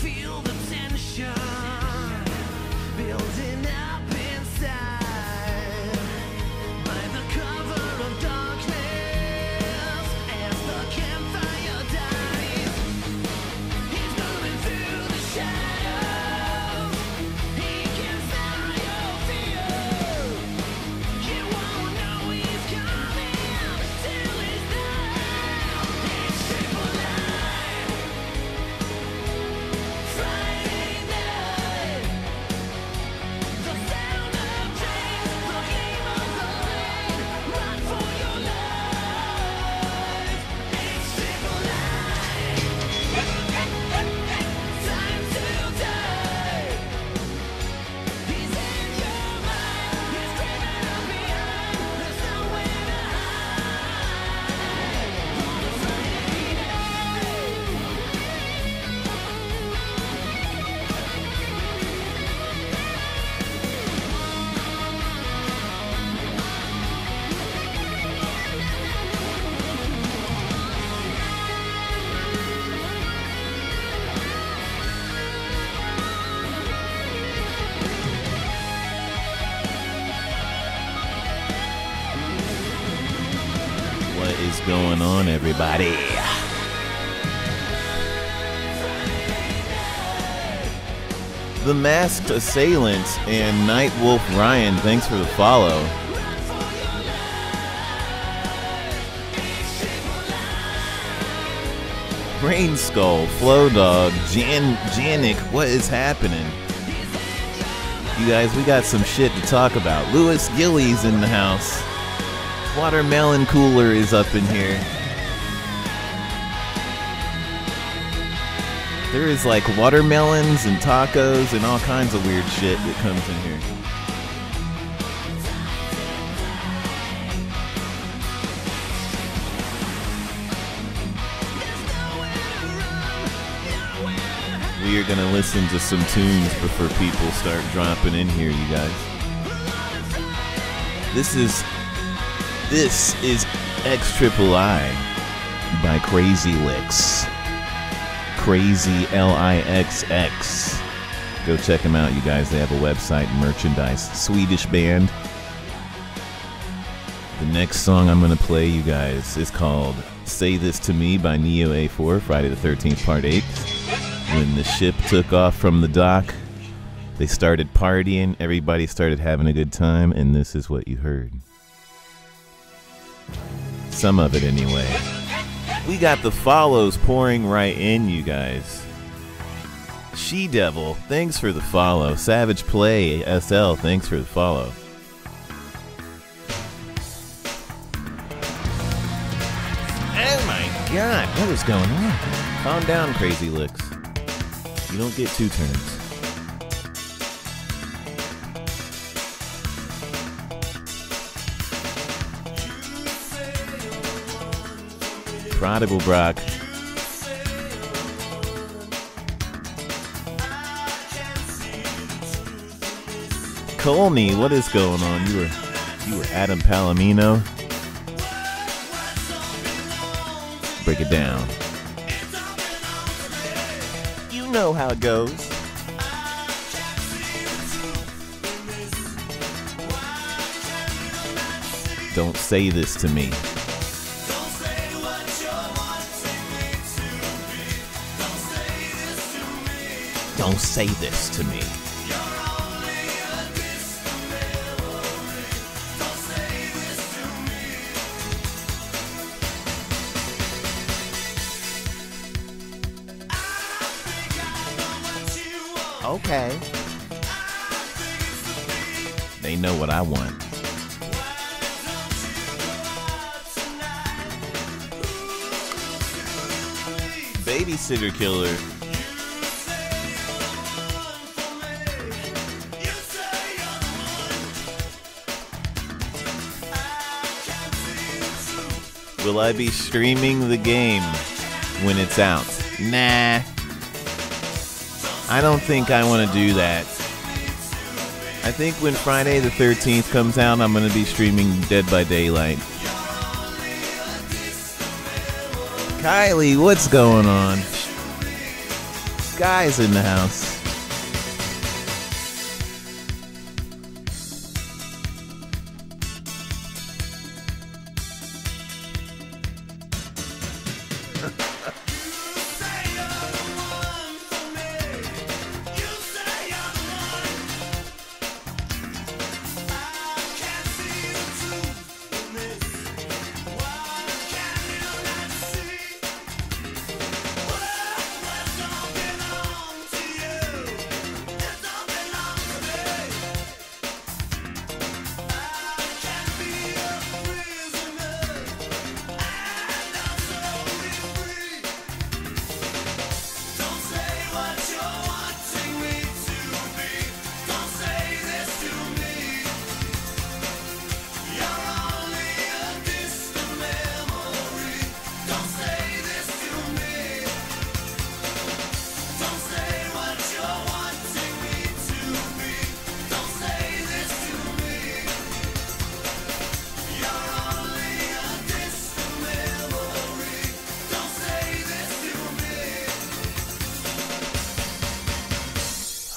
feel the tension building up inside by the cover of darkness as the campfire dies. He's moving through the shadows. He can smell your fear. You won't know he's coming till he's there. It's triple light. Friday night. The sound of chains, the gleam of the rain. Run for your life. It's triple light. Time to die. He's in your mind. He's creeping up behind. There's nowhere to hide. On a Friday What is going on, everybody? The Masked Assailants and Nightwolf Ryan, thanks for the follow. Rain Skull, Flow Dog, Janik, what is happening? You guys, we got some shit to talk about. Lewis Gillies in the house. Watermelon Cooler is up in here. There is like watermelons and tacos and all kinds of weird shit that comes in here. We are gonna listen to some tunes before people start dropping in here, you guys. This is XIII by Crazy Licks. Crazy Lixx. Go check them out, you guys. They have a website, merchandise. Swedish band. The next song I'm going to play, you guys, is called Say This To Me by Neo A4, Friday the 13th, Part 8. When the ship took off from the dock, they started partying, everybody started having a good time, and this is what you heard. Some of it, anyway. We got the follows pouring right in, you guys. She-Devil, thanks for the follow. Savage Play SL, thanks for the follow. Oh my god, what is going on? Calm down, Crazy Licks. You don't get two turns. Prodigal Brock. Colney, what is going on? You were Adam Palomino. Break it down. You know how it goes. Don't say this to me. Don't say this to me. Okay. They know what I want. Babysitter Killer. Will I be streaming the game when it's out? Nah. I don't think I want to do that. I think when Friday the 13th comes out, I'm going to be streaming Dead by Daylight. Kylie, what's going on? Sky's in the house.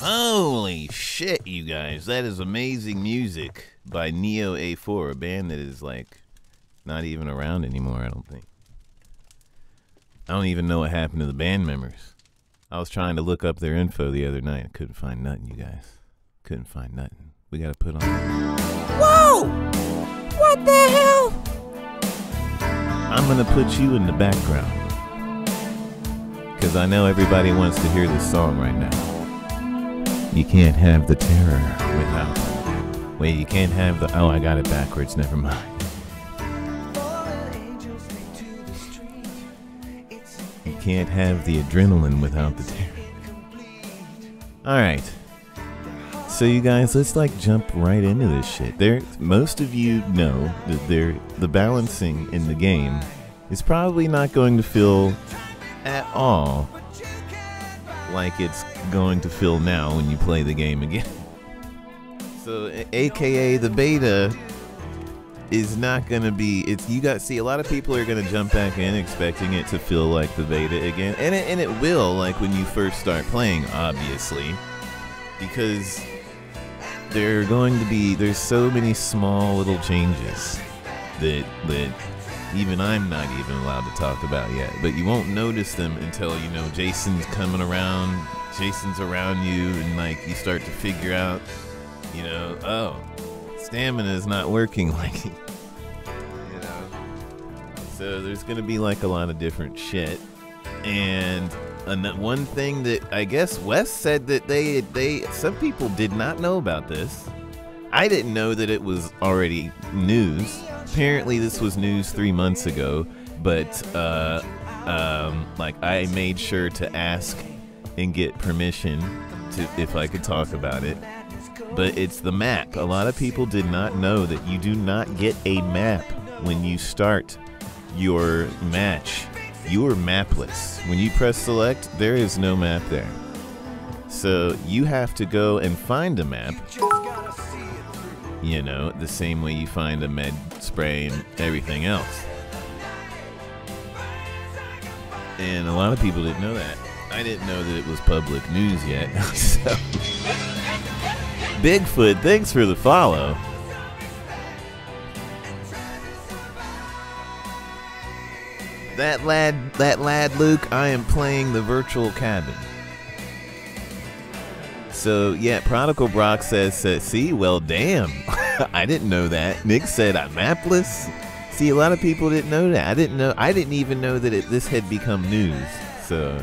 Holy shit, you guys. That is amazing music by Neo A4, a band that is, like, not even around anymore, I don't think. I don't even know what happened to the band members. I was trying to look up their info the other night. I couldn't find nothing, you guys. Couldn't find nothing. We gotta put on... Whoa! What the hell? I'm gonna put you in the background. Because I know everybody wants to hear this song right now. You can't have the terror without... Wait, you can't have the... Oh, I got it backwards. Never mind. You can't have the adrenaline without the terror. Alright. So you guys, let's like jump right into this shit. Most of you know that the balancing in the game is probably not going to feel at all like it's going to feel now when you play the game again. So, aka the beta is not going to be, see, a lot of people are going to jump back in expecting it to feel like the beta again. And it will, like when you first start playing, obviously. Because there's so many small little changes that even I'm not even allowed to talk about yet. But you won't notice them until, you know, Jason's coming around, Jason's around you, and like you start to figure out, you know, oh, stamina is not working like, you know. So there's gonna be like a lot of different shit. And one thing that I guess Wes said that some people did not know about this. I didn't know that it was already news. Apparently this was news 3 months ago, but like I made sure to ask and get permission to if I could talk about it. But it's the map. A lot of people did not know that you do not get a map when you start your match. You are mapless. When you press select, there is no map there. So you have to go and find a map. You know, the same way you find a med spray and everything else. And a lot of people didn't know that. I didn't know that it was public news yet. So, Bigfoot, thanks for the follow. That lad Luke, I am playing the virtual cabin. So, yeah, Prodigal Brock says, see, well, damn. I didn't know that. Nick said, I'm mapless. See, a lot of people didn't know that. I didn't even know that this had become news. So,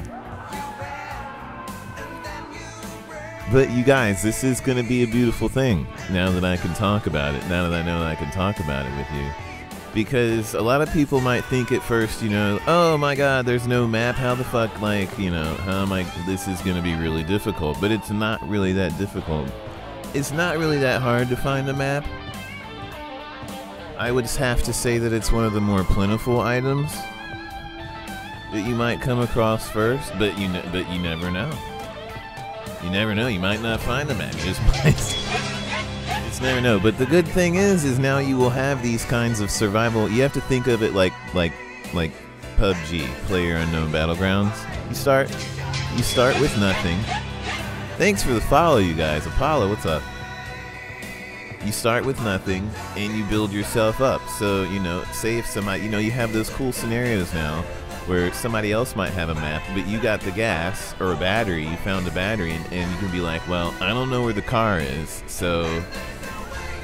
but you guys, this is going to be a beautiful thing now that I can talk about it. Now that I know that I can talk about it with you. Because a lot of people might think at first, you know, oh my god, there's no map, how the fuck, like, you know, how am I, this is going to be really difficult. But it's not really that difficult. It's not really that hard to find a map. I would have to say that it's one of the more plentiful items that you might come across first, but you never know. You never know, you might not find a map, you just might. Never know. But the good thing is now you will have these kinds of survival. You have to think of it like PUBG, Player Unknown Battlegrounds. You You start with nothing. Thanks for the follow, you guys. Apollo, what's up? You start with nothing, and you build yourself up. So, you know, say if somebody, you know, you have those cool scenarios now where somebody else might have a map, but you got the gas or a battery, you found a battery, and you can be like, well, I don't know where the car is, so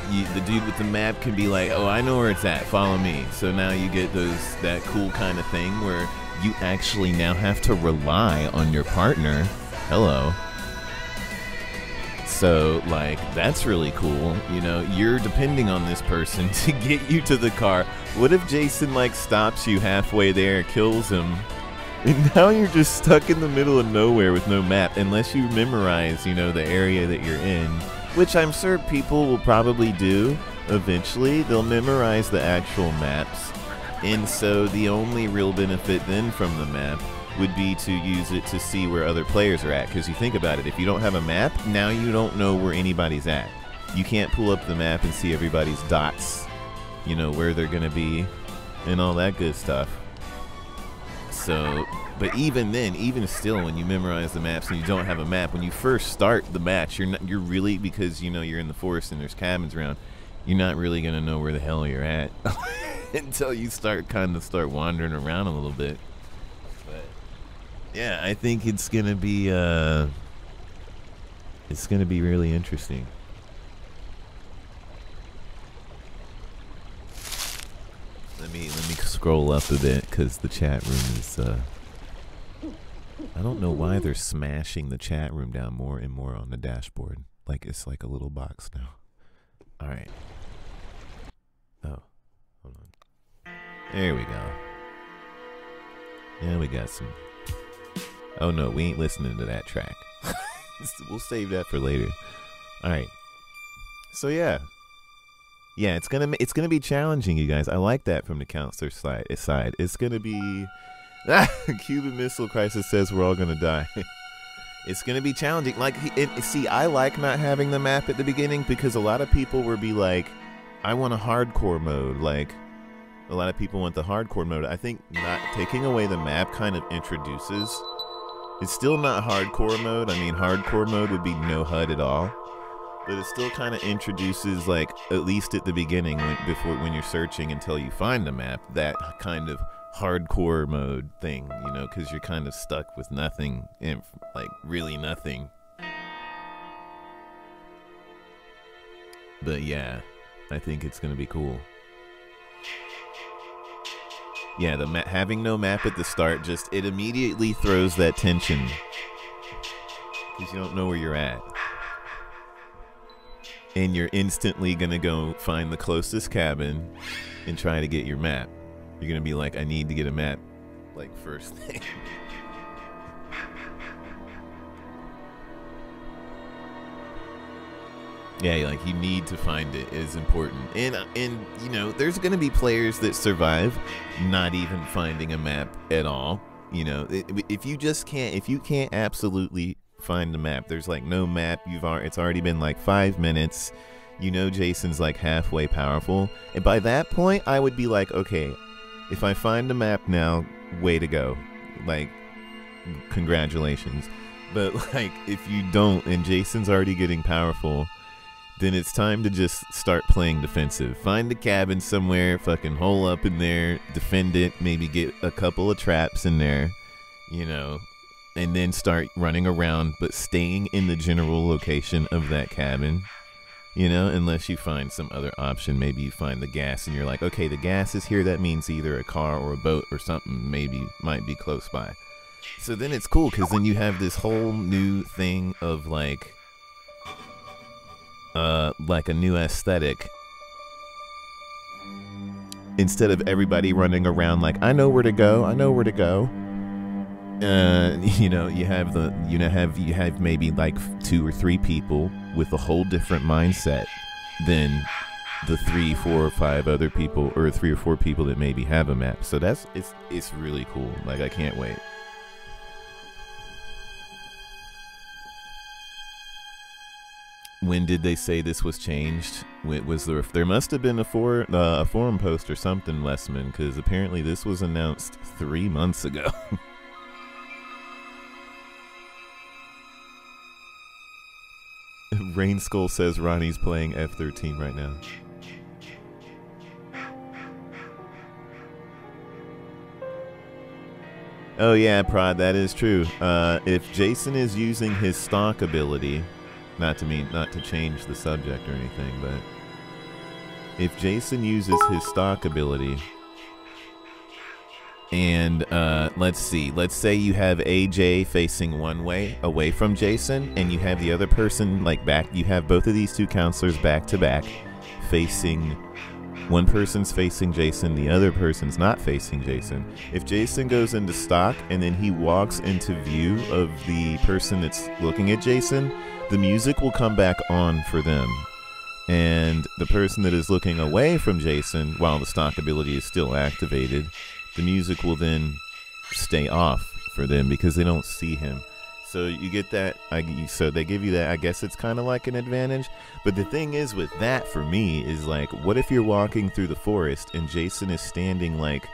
the dude with the map can be like, oh, I know where it's at, follow me. So now you get that cool kind of thing where you actually now have to rely on your partner. Hello. So, like, that's really cool. You know, you're depending on this person to get you to the car. What if Jason, like, stops you halfway there, kills him, and now you're just stuck in the middle of nowhere with no map, unless you memorize, you know, the area that you're in, which I'm sure people will probably do eventually. They'll memorize the actual maps, and so the only real benefit then from the map would be to use it to see where other players are at. Because you think about it, if you don't have a map, now you don't know where anybody's at. You can't pull up the map and see everybody's dots, you know, where they're gonna be and all that good stuff. So, but even then, even still, when you memorize the maps and you don't have a map, when you first start the match, you're really, because you know you're in the forest and there's cabins around, you're not really gonna know where the hell you're at until you start wandering around a little bit. Yeah, I think it's gonna be really interesting. Let me scroll up a bit because the chat room is I don't know why they're smashing the chat room down more and more on the dashboard. Like it's like a little box now. All right. Oh, hold on. There we go. Yeah, we got some. Oh no, we ain't listening to that track. We'll save that for later. All right. So yeah, it's gonna be challenging, you guys. I like that from the counselor side. It's gonna be. Cuban Missile Crisis says we're all gonna die. It's gonna be challenging. Like, see, I like not having the map at the beginning because a lot of people will be like, I want a hardcore mode. Like, a lot of people want the hardcore mode. I think not taking away the map kind of introduces. It's still not hardcore mode. I mean, hardcore mode would be no HUD at all. But it still kind of introduces, like, at least at the beginning, when you're searching until you find the map, that kind of hardcore mode thing, you know, because you're kind of stuck with nothing, and like, really nothing. But yeah, I think it's going to be cool. Yeah, having no map at the start, it immediately throws that tension. Because you don't know where you're at. And you're instantly going to go find the closest cabin and try to get your map. You're going to be like, I need to get a map, like, first thing. Yeah, like, you need to find it is important. And you know, there's going to be players that survive not even finding a map at all. You know, if you can't absolutely find a map, there's like no map, it's already been like 5 minutes. You know, Jason's like halfway powerful. And by that point, I would be like, okay, if I find a map now, way to go. Like, congratulations. But like, if you don't and Jason's already getting powerful, then it's time to just start playing defensive. Find a cabin somewhere, fucking hole up in there, defend it, maybe get a couple of traps in there, you know, and then start running around, but staying in the general location of that cabin, you know, unless you find some other option. Maybe you find the gas and you're like, okay, the gas is here. That means either a car or a boat or something might be close by. So then it's cool because then you have this whole new thing of like a new aesthetic. Instead of everybody running around like, I know where to go. You know, you have maybe like 2 or 3 people with a whole different mindset than the 3, 4, or 5 other people, or 3 or 4 people that maybe have a map. So it's really cool. Like, I can't wait. When did they say this was changed? There must have been a forum post or something, Lessman, because apparently this was announced 3 months ago. Rain Skull says Ronnie's playing F13 right now. Oh yeah, Prod, that is true. If Jason is using his stock ability, not to change the subject or anything, but if Jason uses his stock ability, and let's say you have AJ facing one way away from Jason, and you have the other person like back. You have both of these two counselors back to back, facing. One person's facing Jason, the other person's not facing Jason. If Jason goes into stock and then he walks into view of the person that's looking at Jason, the music will come back on for them. And the person that is looking away from Jason, while the stock ability is still activated, the music will then stay off for them because they don't see him. So you get that, so they give you that. I guess it's kind of like an advantage. But the thing is with that for me is like, what if you're walking through the forest and Jason is standing like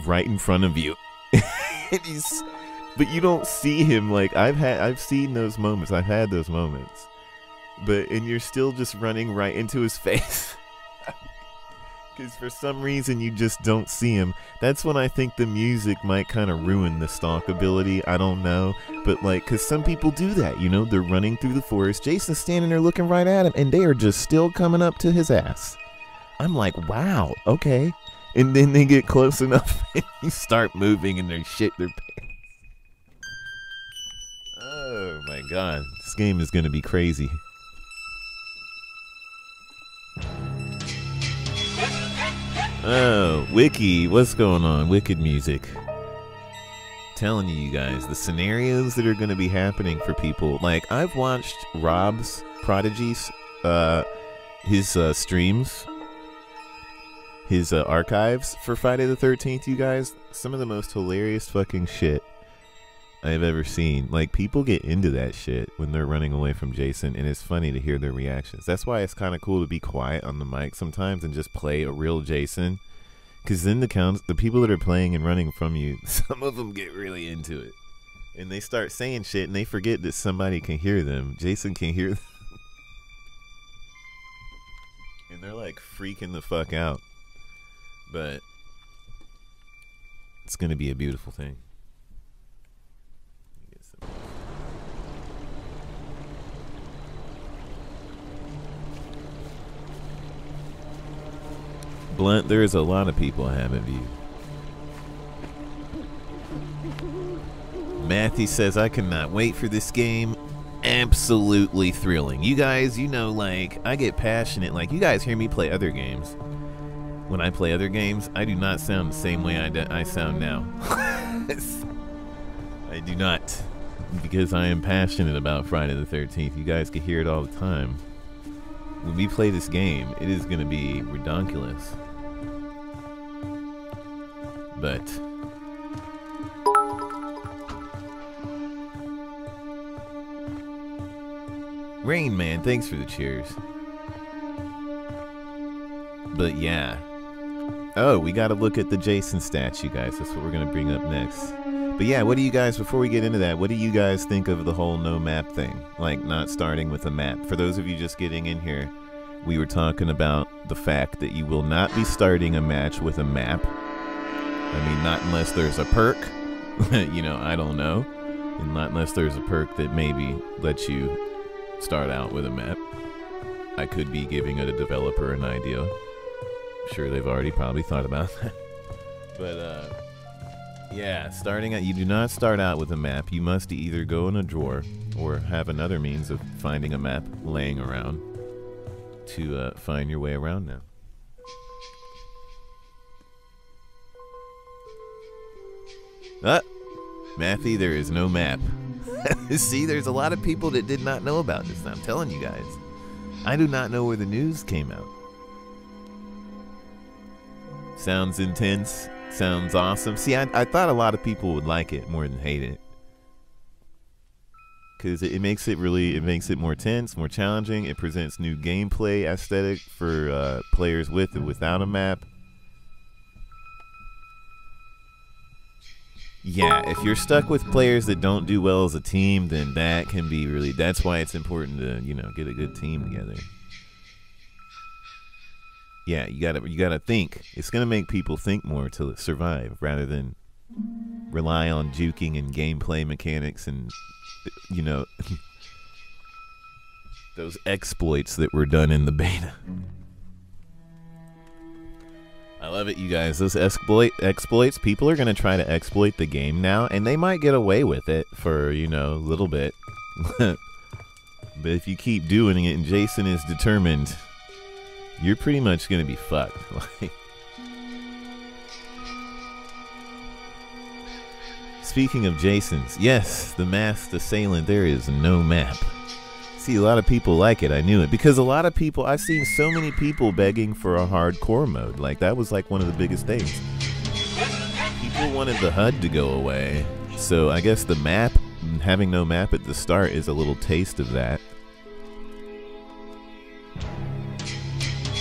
right in front of you, and but you don't see him. Like I've seen those moments. I've had those moments, and you're still just running right into his face. Because for some reason you just don't see him. That's when I think the music might kind of ruin the stalk ability. I don't know. But like, because some people do that, you know, they're running through the forest. Jason's standing there looking right at him, and they are just still coming up to his ass. I'm like, wow, okay. And then they get close enough and you start moving and they shit their pants. Oh my god. This game is going to be crazy. Oh, Wiki, what's going on? Wicked music. Telling you guys, the scenarios that are going to be happening for people. Like, I've watched Rob's Prodigy's, his streams, his archives for Friday the 13th, you guys. Some of the most hilarious fucking shit I've ever seen. Like, people get into that shit when they're running away from Jason, and it's funny to hear their reactions. That's why it's kind of cool to be quiet on the mic sometimes and just play a real Jason, because then the people that are playing and running from you, some of them get really into it, and they start saying shit, and they forget that somebody can hear them. Jason can hear them, and they're like freaking the fuck out. But it's gonna be a beautiful thing. Blunt, there is a lot of people I haven't viewed. Matthew says, I cannot wait for this game. Absolutely thrilling. You guys, you know, like, I get passionate. Like, you guys hear me play other games. When I play other games, I do not sound the same way I sound now. I do not. Because I am passionate about Friday the 13th. You guys can hear it all the time. When we play this game, it is going to be redonkulous. But Rain Man, thanks for the cheers. But yeah. Oh, we got to look at the Jason stats, you guys. That's what we're going to bring up next. But yeah, what do you guys, before we get into that, what do you guys think of the whole no map thing? Like, not starting with a map. For those of you just getting in here, we were talking about the fact that you will not be starting a match with a map. I mean, not unless there's a perk. You know, I don't know. And not unless there's a perk that maybe lets you start out with a map. I could be giving a developer an idea. I'm sure they've already probably thought about that. But, yeah, starting out, you do not start out with a map. You must either go in a drawer or have another means of finding a map laying around to find your way around now. Matthew, there is no map. See, there's a lot of people that did not know about this. I'm telling you guys. I do not know where the news came out. Sounds intense. Sounds awesome. See, I thought a lot of people would like it more than hate it. Because it makes it more tense, more challenging. It presents new gameplay aesthetic for players with and without a map. Yeah, if you're stuck with players that don't do well as a team, then that can be really, that's why it's important to, you know, get a good team together. Yeah, you gotta think. It's gonna make people think more to survive rather than rely on juking and gameplay mechanics and, you know, those exploits that were done in the beta. I love it, you guys. Those exploits, people are going to try to exploit the game now, and they might get away with it for, you know, a little bit. But if you keep doing it and Jason is determined, you're pretty much going to be fucked. Speaking of Jasons, yes, the masked assailant, there is no map. See, a lot of people like it. I knew it because a lot of people, I've seen so many people begging for a hardcore mode. Like, that was like one of the biggest things. People wanted the HUD to go away. So I guess the map, having no map at the start is a little taste of that.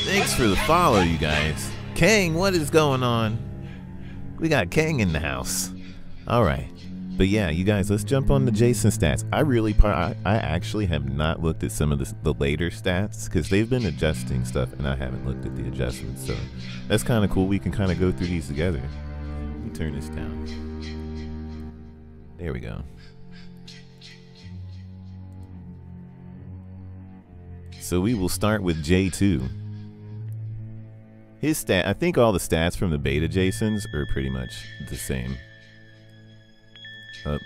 Thanks for the follow, you guys. Kang, what is going on? We got Kang in the house. All right. But yeah, you guys, let's jump on the Jason stats. I actually have not looked at some of the later stats because they've been adjusting stuff and I haven't looked at the adjustments. So that's kind of cool. We can kind of go through these together. Let me turn this down. There we go. So we will start with J2. His stat, I think all the stats from the beta Jasons are pretty much the same. Up.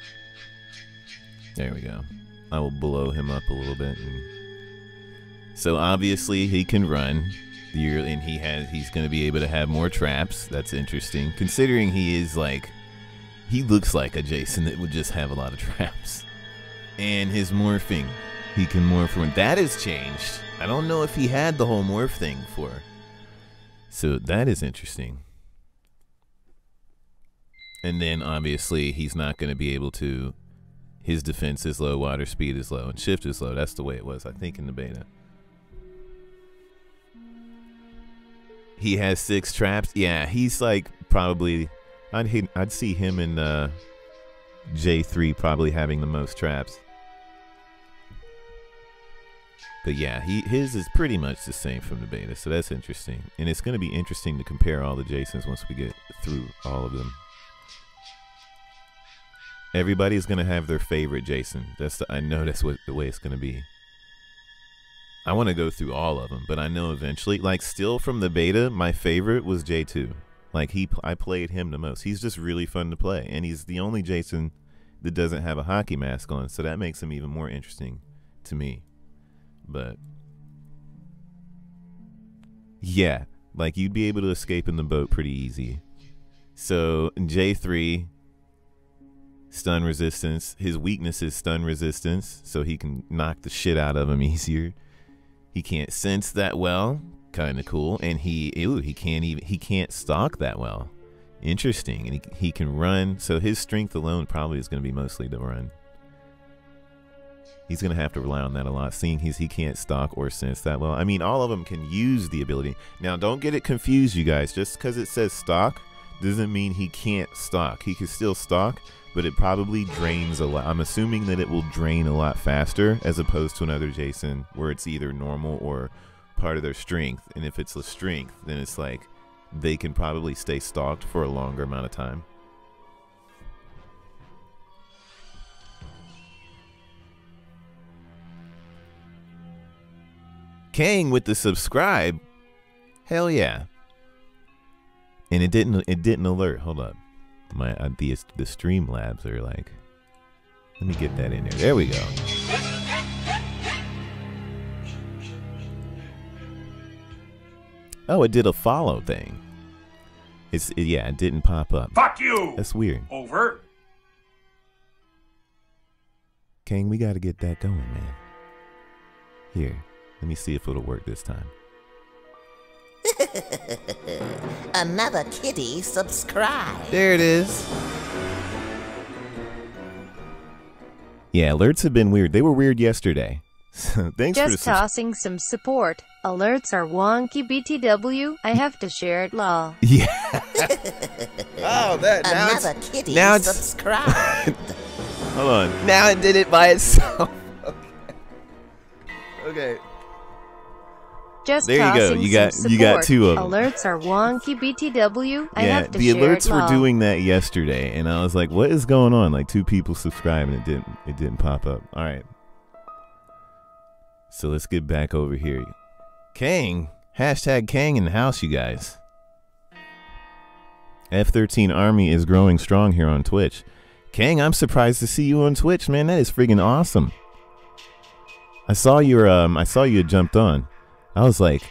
There we go. I will blow him up a little bit. So obviously he can run, and he's going to be able to have more traps. That's interesting, considering he looks like a Jason that would just have a lot of traps. And his morphing, he can morph when that has changed. I don't know if he had the whole morph thing before. So that is interesting. And then, obviously, he's not going to be able to... His defense is low, water speed is low, and shift is low. That's the way it was, I think, in the beta. He has 6 traps. Yeah, he's, like, probably... I'd see him in J3 probably having the most traps. But yeah, his is pretty much the same from the beta, so that's interesting. And it's going to be interesting to compare all the Jasons once we get through all of them. Everybody's gonna have their favorite Jason. I know that's the way it's gonna be. I want to go through all of them, but I know eventually, like, still from the beta, my favorite was J2. Like, I played him the most. He's just really fun to play, and he's the only Jason that doesn't have a hockey mask on, so that makes him even more interesting to me. But yeah, like, you'd be able to escape in the boat pretty easy. So in J3. Stun resistance. His weakness is stun resistance, so he can knock the shit out of him easier. He can't sense that well, kind of cool, and he can't stalk that well. Interesting, and he can run. So his strength alone probably is going to be mostly the run. He's going to have to rely on that a lot, seeing he can't stalk or sense that well. I mean, all of them can use the ability. Now, don't get it confused, you guys. Just because it says stalk doesn't mean he can't stalk. He can still stalk, but it probably drains a lot. I'm assuming that it will drain a lot faster as opposed to another Jason where it's either normal or part of their strength. And if it's a strength, then it's like they can probably stay stalked for a longer amount of time. Kang with the subscribe. Hell yeah. And it didn't alert. Hold up. The Streamlabs are like, let me get that in there. There we go. Oh, it did a follow thing. Yeah, it didn't pop up. Fuck you. That's weird. Over. Kang, we got to get that going, man. Here, let me see if it'll work this time. Another kitty subscribe. There it is. Yeah, alerts have been weird. They were weird yesterday. So thanks for the Just tossing some support. Alerts are wonky BTW. I have to share it, lol. Yeah. Oh, that now Another kitty now it's- subscribed. Hold on. Now it did it by itself. Okay. Just There you go. tossing You got- some you got support. two of 'em. Alerts are wonky BTW. I Yeah, have to the share alerts it, were lol. doing that yesterday, and I was like, "What is going on?" Like 2 people subscribed, and it didn't pop up. All right. So let's get back over here. Kang, hashtag Kang in the house, you guys. F13 Army is growing strong here on Twitch. Kang, I'm surprised to see you on Twitch, man. That is friggin' awesome. I saw you had jumped on. I was like,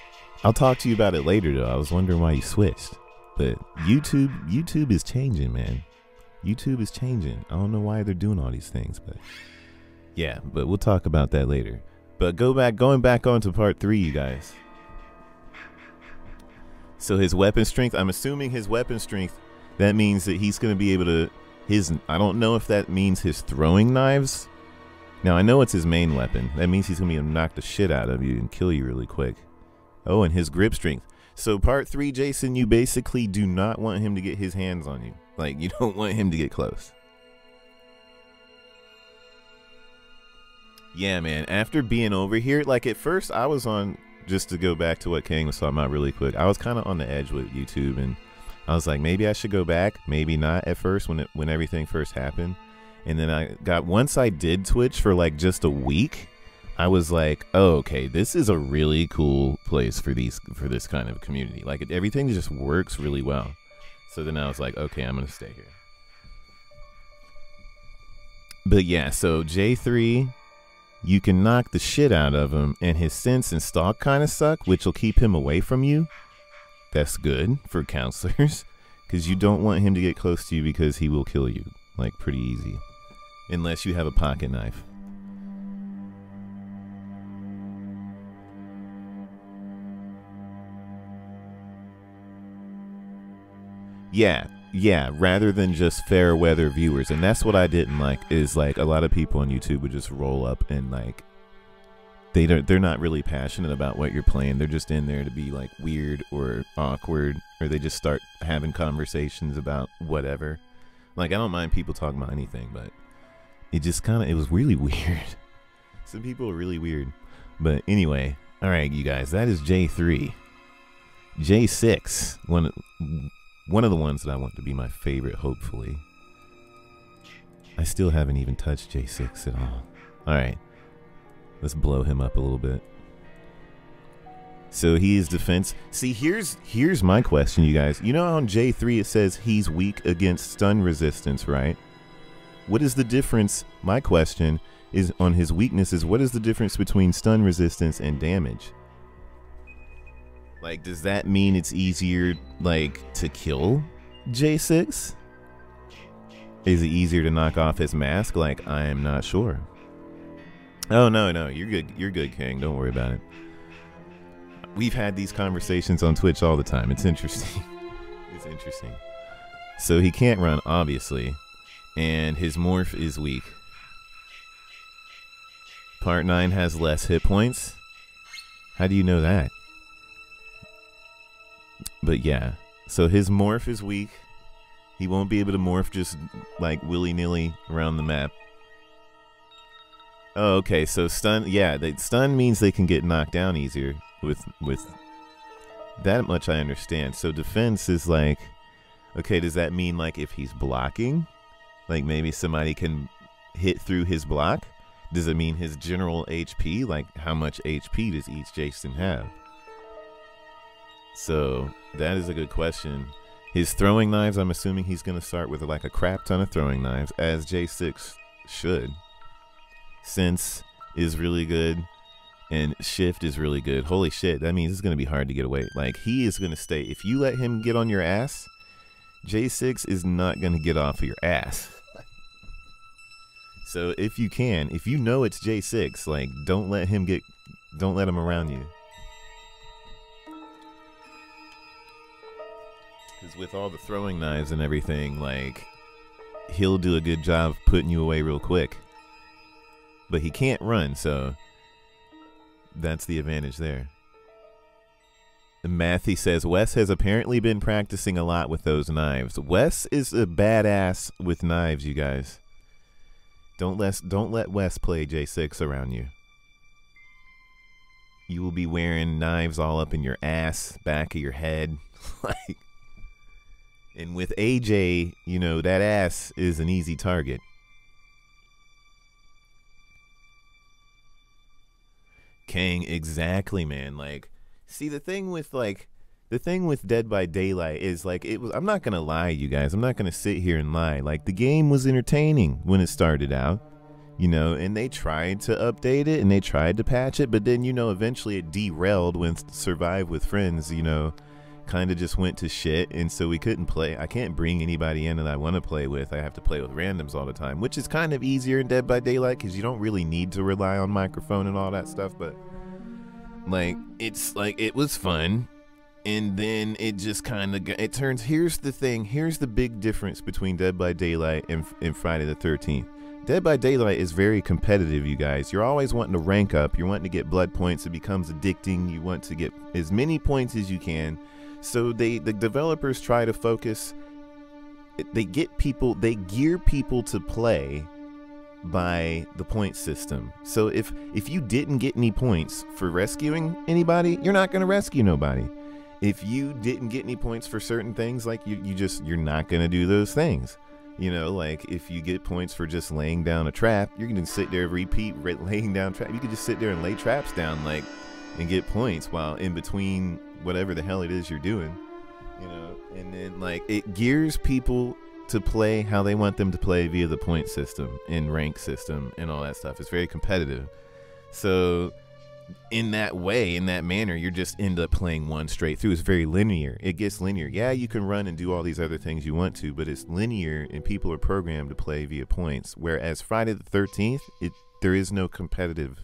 I'll talk to you about it later though. I was wondering why you switched. But YouTube is changing, man. YouTube is changing. I don't know why they're doing all these things, but yeah, but we'll talk about that later. But going back on to part 3, you guys. So his weapon strength, I'm assuming his weapon strength, that means that he's going to be able to, I don't know if that means his throwing knives. Now, I know it's his main weapon. That means he's going to be able to knock the shit out of you and kill you really quick. Oh, and his grip strength. So part 3, Jason, you basically do not want him to get his hands on you. Like, you don't want him to get close. Yeah, man. After being over here, like at first I was on, just to go back to what Kang was talking about really quick, I was kind of on the edge with YouTube, and I was like, maybe I should go back, maybe not at first when everything first happened. And then once I did Twitch for like just a week, I was like, oh, okay, this is a really cool place for this kind of community. Like everything just works really well. So then I was like, okay, I'm gonna stay here. But yeah, so J3, you can knock the shit out of him, and his sense and stalk kind of suck, which will keep him away from you. That's good for counselors, because you don't want him to get close to you because he will kill you, like pretty easy, unless you have a pocket knife. Yeah, rather than just fair weather viewers. And that's what I didn't like, is like a lot of people on YouTube would just roll up and like they're not really passionate about what you're playing. They're just in there to be like weird or awkward, or they just start having conversations about whatever. Like I don't mind people talking about anything, but it just it was really weird. Some people are really weird. But anyway, all right, you guys, that is J3. J6, one of the ones that I want to be my favorite, hopefully. I still haven't even touched J6 at all. Alright. Let's blow him up a little bit. So he is defense. See, here's my question, you guys. You know how on J3 it says he's weak against stun resistance, right? What is the difference? My question is on his weaknesses. What is the difference between stun resistance and damage? Like, does that mean it's easier, like, to kill J6? Is it easier to knock off his mask? Like, I am not sure. Oh, no, you're good. You're good, Kang. Don't worry about it. We've had these conversations on Twitch all the time. It's interesting. It's interesting. So he can't run, obviously. And his morph is weak. Part 9 has less hit points. How do you know that? But yeah, so his morph is weak. He won't be able to morph just like willy-nilly around the map. Oh, okay, so stun, yeah, stun means they can get knocked down easier with that much I understand. So defense is like, okay, does that mean like if he's blocking, like maybe somebody can hit through his block? Does it mean his general HP? Like how much HP does each Jason have? So that is a good question. His throwing knives, I'm assuming he's going to start with like a crap ton of throwing knives, as J6 should. Sense is really good, and shift is really good. Holy shit, that means it's going to be hard to get away. Like, he is going to stay. If you let him get on your ass, J6 is not going to get off of your ass. So if you can, if you know it's J6, like, don't let him around you. Because with all the throwing knives and everything, like, he'll do a good job putting you away real quick. But he can't run, so That's the advantage there. Matthew says, Wes has apparently been practicing a lot with those knives. Wes is a badass with knives, you guys. Don't let Wes play J6 around you. You will be wearing knives all up in your ass, back of your head. Like, and with AJ, you know, that ass is an easy target. Kang, exactly, man. Like, see, the thing with Dead by Daylight is like, I'm not gonna lie, you guys. I'm not gonna sit here and lie. Like, the game was entertaining when it started out, you know, and they tried to update it and they tried to patch it, but then, you know, eventually it derailed when Survive with Friends, you know, kind of just went to shit, and so we couldn't play. I can't bring anybody in that I want to play with. I have to play with randoms all the time, which is kind of easier in Dead by Daylight because you don't really need to rely on microphone and all that stuff, but like, it's like, it was fun. And then it just kind of, it turns, here's the thing, here's the big difference between Dead by Daylight and Friday the 13th. Dead by Daylight is very competitive, you guys. You're always wanting to rank up. You're wanting to get blood points. It becomes addicting. You want to get as many points as you can. So the developers try to focus, they gear people to play by the point system. So if you didn't get any points for rescuing anybody, you're not going to rescue nobody. If you didn't get any points for certain things, like you're not going to do those things. You know, like if you get points for just laying down a trap, you're going to sit there, laying down trap. You could just sit there and lay traps down, like, and get points while in between whatever the hell it is you're doing, you know. And then, like, it gears people to play how they want them to play via the point system and rank system and all that stuff. It's very competitive. So in that way, in that manner, you just end up playing one straight through. It's very linear. It gets linear. Yeah, you can run and do all these other things you want to, but it's linear and people are programmed to play via points. Whereas Friday the 13th, there is no competitive,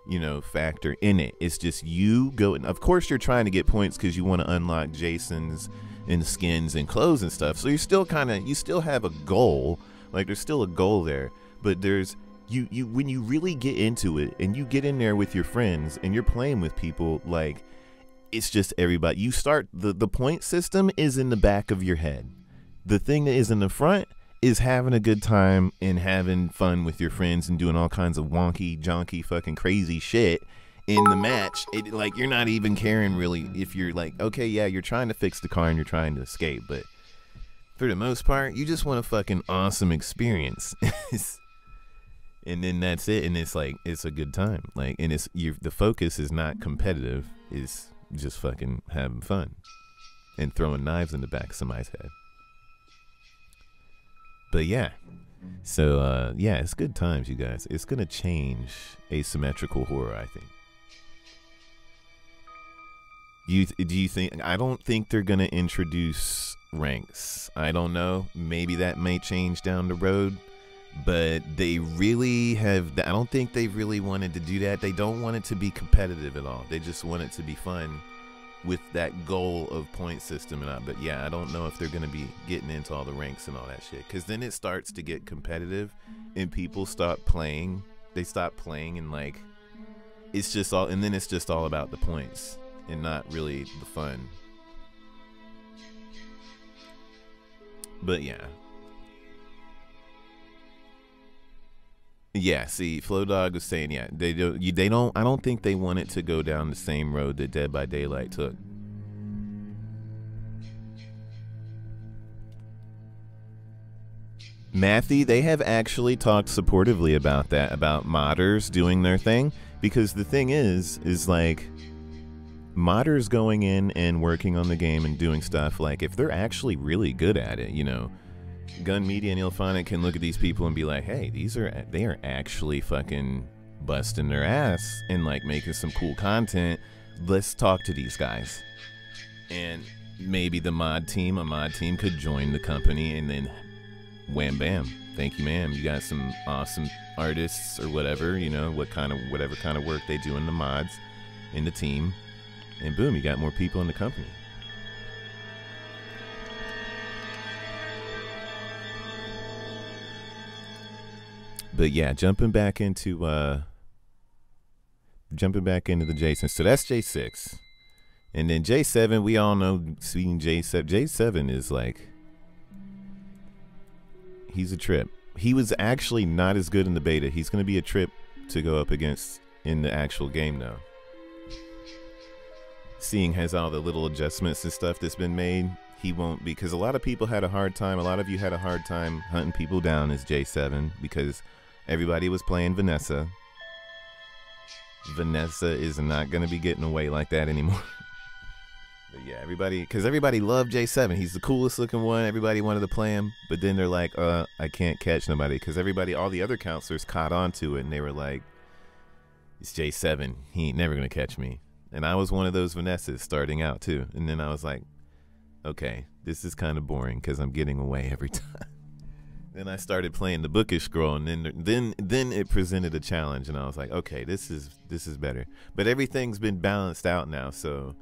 you know, factor in it. It's just you go, and of course you're trying to get points because you want to unlock Jason's and skins and clothes and stuff. So you're still you still have a goal. Like, there's still a goal there, but there's you when you really get into it and you get in there with your friends and you're playing with people, like, it's just everybody. You start, the point system is in the back of your head. The thing that is in the front is having a good time and having fun with your friends and doing all kinds of wonky, jonky, fucking crazy shit in the match. It, like, you're not even caring really if you're like, okay, yeah, you're trying to fix the car and you're trying to escape, but for the most part, you just want a fucking awesome experience. And then that's it, and it's like, it's a good time. Like, and the focus is not competitive, it's just fucking having fun and throwing knives in the back of somebody's head. But yeah, so yeah, it's good times, you guys. It's gonna change asymmetrical horror, I think. Do you think? I don't think they're gonna introduce ranks. I don't know. Maybe that may change down the road. But they really have, I don't think they really wanted to do that. They don't want it to be competitive at all. They just want it to be fun with that goal of point system and all. But yeah, I don't know if they're going to be getting into all the ranks and all that shit. Because then it starts to get competitive and people stop playing. They stop playing and, like, it's just all, and then it's just all about the points and not really the fun. But yeah. Yeah, see, Flowdog was saying, yeah, they don't, I don't think they want it to go down the same road that Dead by Daylight took. Matthew, they have actually talked supportively about that, about modders doing their thing, because the thing is like, modders going in and working on the game and doing stuff, like, if they're actually really good at it, you know, Gun Media and Ilphonic can look at these people and be like, hey, they are actually fucking busting their ass and, like, making some cool content. Let's talk to these guys. And maybe a mod team could join the company, and then wham bam, thank you ma'am, you got some awesome artists or whatever, you know, whatever kind of work they do in the mods, in the team, and boom, you got more people in the company. But yeah, jumping back into jumping back into the Jason. So that's J6. And then J7, we all know seeing J7. J7 is like, he's a trip. He was actually not as good in the beta. He's going to be a trip to go up against in the actual game now. Seeing has all the little adjustments and stuff that's been made, he won't be, because a lot of people had a hard time. A lot of you had a hard time hunting people down as J7 because everybody was playing Vanessa. Vanessa is not going to be getting away like that anymore. But yeah, everybody loved J7. He's the coolest looking one. Everybody wanted to play him. But then they're like, I can't catch nobody, because all the other counselors caught on to it, and they were like, it's J7. He ain't never going to catch me. And I was one of those Vanessas starting out too. And then I was like, okay, this is kind of boring because I'm getting away every time. Then I started playing the bookish scroll, and then it presented a challenge, and I was like, okay, this is better. But everything's been balanced out now, so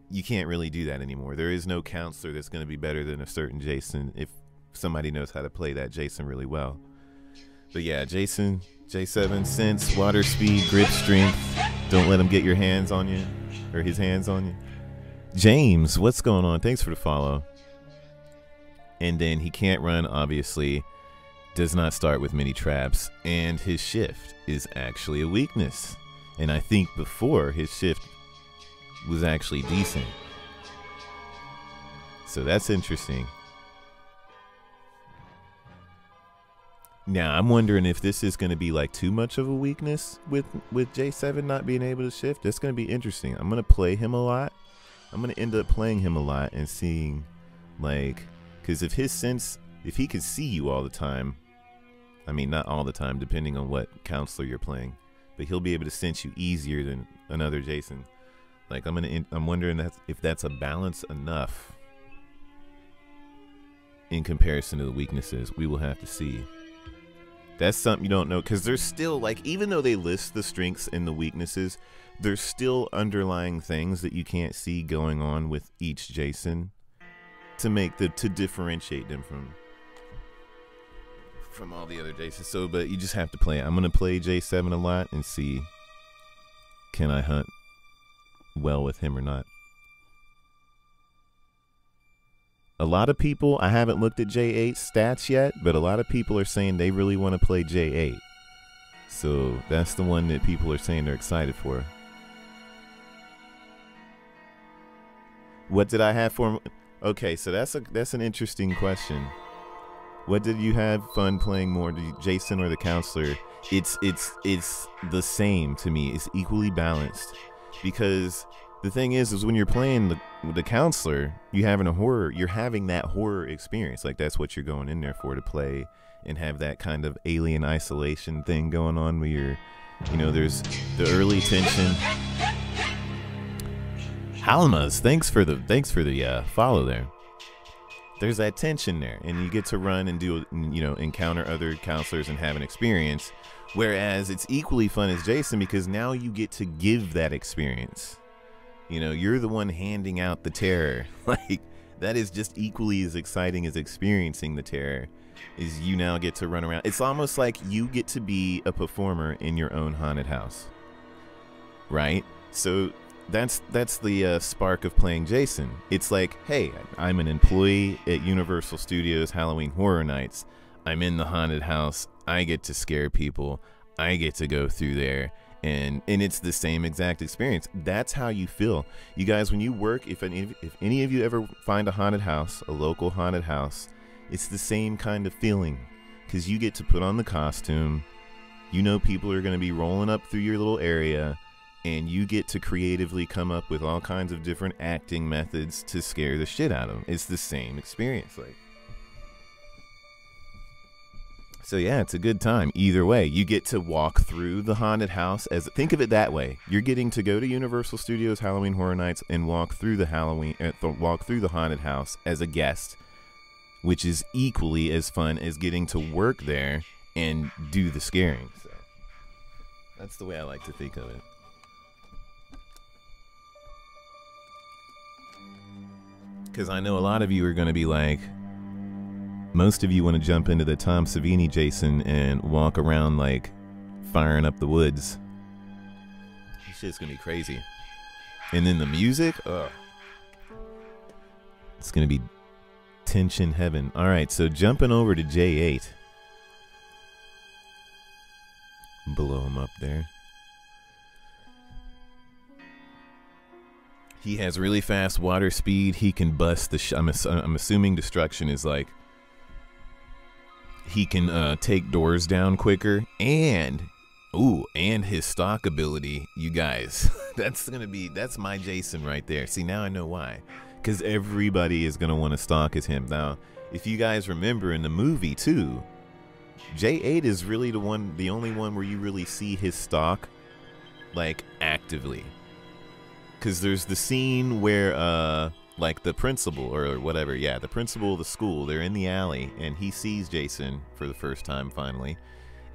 you can't really do that anymore. There is no counselor that's going to be better than a certain Jason if somebody knows how to play that Jason really well. But yeah, Jason, J7, sense, water speed, grip strength. Don't let him get your hands on you, or his hands on you. James, what's going on? Thanks for the follow. And then he can't run, obviously. Does not start with many traps. And his shift is actually a weakness. And I think before, his shift was actually decent. So that's interesting. Now, I'm wondering if this is going to be like too much of a weakness with J7 not being able to shift. That's going to be interesting. I'm going to play him a lot. I'm going to end up playing him a lot and seeing, like, because if his sense, if he can see you all the time, I mean, not all the time, depending on what counselor you're playing, but he'll be able to sense you easier than another Jason. Like, I'm wondering if that's a balance enough in comparison to the weaknesses. We will have to see. That's something you don't know, because there's still, like, even though they list the strengths and the weaknesses, there's still underlying things that you can't see going on with each Jason to differentiate them from all the other Jasons. So, but you just have to play it. I'm gonna play J7 a lot and see, can I hunt well with him or not. A lot of people, I haven't looked at J8 stats yet, but a lot of people are saying they really want to play J8. So that's the one that people are saying they're excited for. What did I have for him? Okay, so that's an interesting question. What did you have fun playing more, Jason or the counselor? It's the same to me. It's equally balanced, because the thing is when you're playing the counselor, you're having that horror experience. Like, that's what you're going in there for, to play and have that kind of alien isolation thing going on, where you're, there's the early tension. Halmas, thanks for the follow there. There's that tension there, and you get to run and do, encounter other counselors and have an experience. Whereas it's equally fun as Jason, because now you get to give that experience. You're the one handing out the terror. Like, that is just equally as exciting as experiencing the terror, is you now get to run around. It's almost like you get to be a performer in your own haunted house, right? So that's the spark of playing Jason. It's like, hey, I'm an employee at Universal Studios Halloween Horror Nights. I'm in the haunted house. I get to scare people. I get to go through there. And it's the same exact experience. That's how you feel. You guys, when you work, if any of you ever find a haunted house, a local haunted house, it's the same kind of feeling, because you get to put on the costume. People are going to be rolling up through your little area, and you get to creatively come up with all kinds of different acting methods to scare the shit out of them. It's the same experience. Like, so yeah, it's a good time. Either way, you get to walk through the haunted house. Think of it that way. You're getting to go to Universal Studios Halloween Horror Nights and walk through the haunted house as a guest, which is equally as fun as getting to work there and do the scaring. So that's the way I like to think of it. Because I know a lot of you are going to be like, most of you want to jump into the Tom Savini Jason and walk around like firing up the woods. shit's gonna be crazy. And then the music, it's gonna be tension heaven. All right, so jumping over to J8. Blow him up there. He has really fast water speed. He can bust the. I'm assuming destruction is like. He can take doors down quicker, and his stock ability, you guys. That's my Jason right there. See, now I know why. Because everybody is gonna want to stalk as him. Now, if you guys remember in the movie too, J8 is really the only one where you really see his stock, like, actively. Because there's the scene where, like, the principal or whatever, the principal of the school, they're in the alley, and he sees Jason for the first time finally,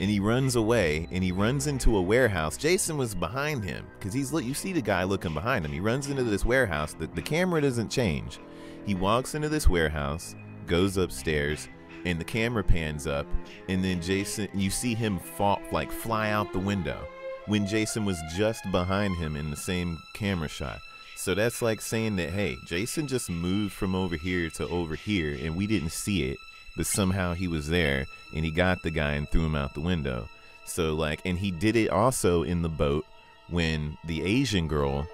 and he runs away, and he runs into a warehouse. Jason was behind him, because you see the guy looking behind him. He runs into this warehouse. The camera doesn't change. He walks into this warehouse, goes upstairs, and the camera pans up, and then Jason, you see him fly out the window, when Jason was just behind him in the same camera shot. So that's like saying that, hey, Jason just moved from over here to over here, and we didn't see it, but somehow he was there, and he got the guy and threw him out the window. So, like, and he did it also in the boat when the Asian girl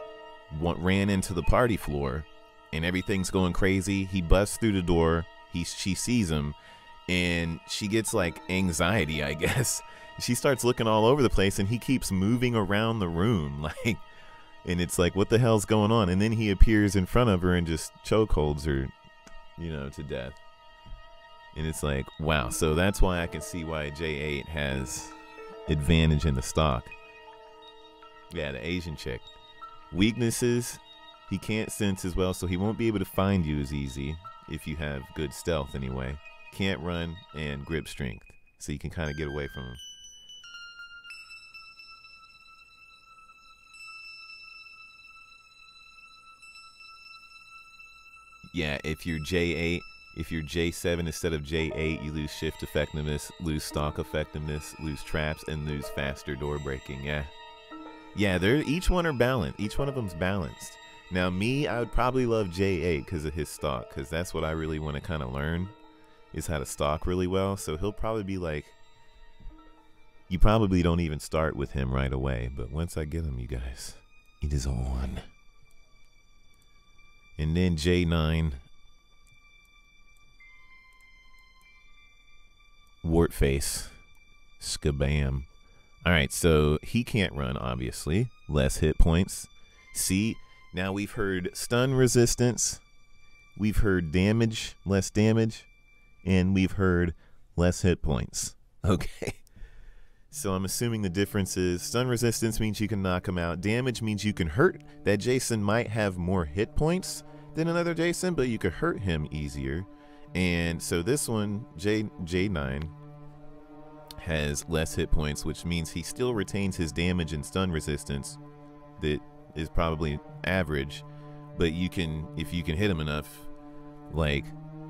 ran into the party floor, and everything's going crazy. He busts through the door, she sees him, and she gets, like, anxiety, I guess. She starts looking all over the place, and he keeps moving around the room, like, and it's like, what the hell's going on? And then he appears in front of her and just chokeholds her, to death. And it's like, wow. So that's why I can see why J8 has advantage in the stock. Yeah, the Asian chick. Weaknesses, he can't sense as well, so he won't be able to find you as easy if you have good stealth anyway. Can't run, and grip strength, so you can kind of get away from him. Yeah, if you're J8, if you're J7 instead of J8, you lose shift effectiveness, lose stock effectiveness, lose traps, and lose faster door breaking. Yeah, each one are balanced. Each one of them's balanced. Now me, I would probably love J8 because of his stock, because that's what I really want to kind of learn, is how to stock really well. So he'll probably be like, you probably don't even start with him right away, but once I get him, you guys, it is on. And then J9, Wartface, Skabam. Alright, so he can't run, obviously. Less hit points. See, now we've heard stun resistance, we've heard damage, less damage, and we've heard less hit points. Okay. So I'm assuming the difference is stun resistance means you can knock him out. Damage means you can hurt. That Jason might have more hit points than another Jason, but you could hurt him easier. And so this one, J9, has less hit points, which means he still retains his damage and stun resistance that is probably average, but you can, if you can hit him enough, like,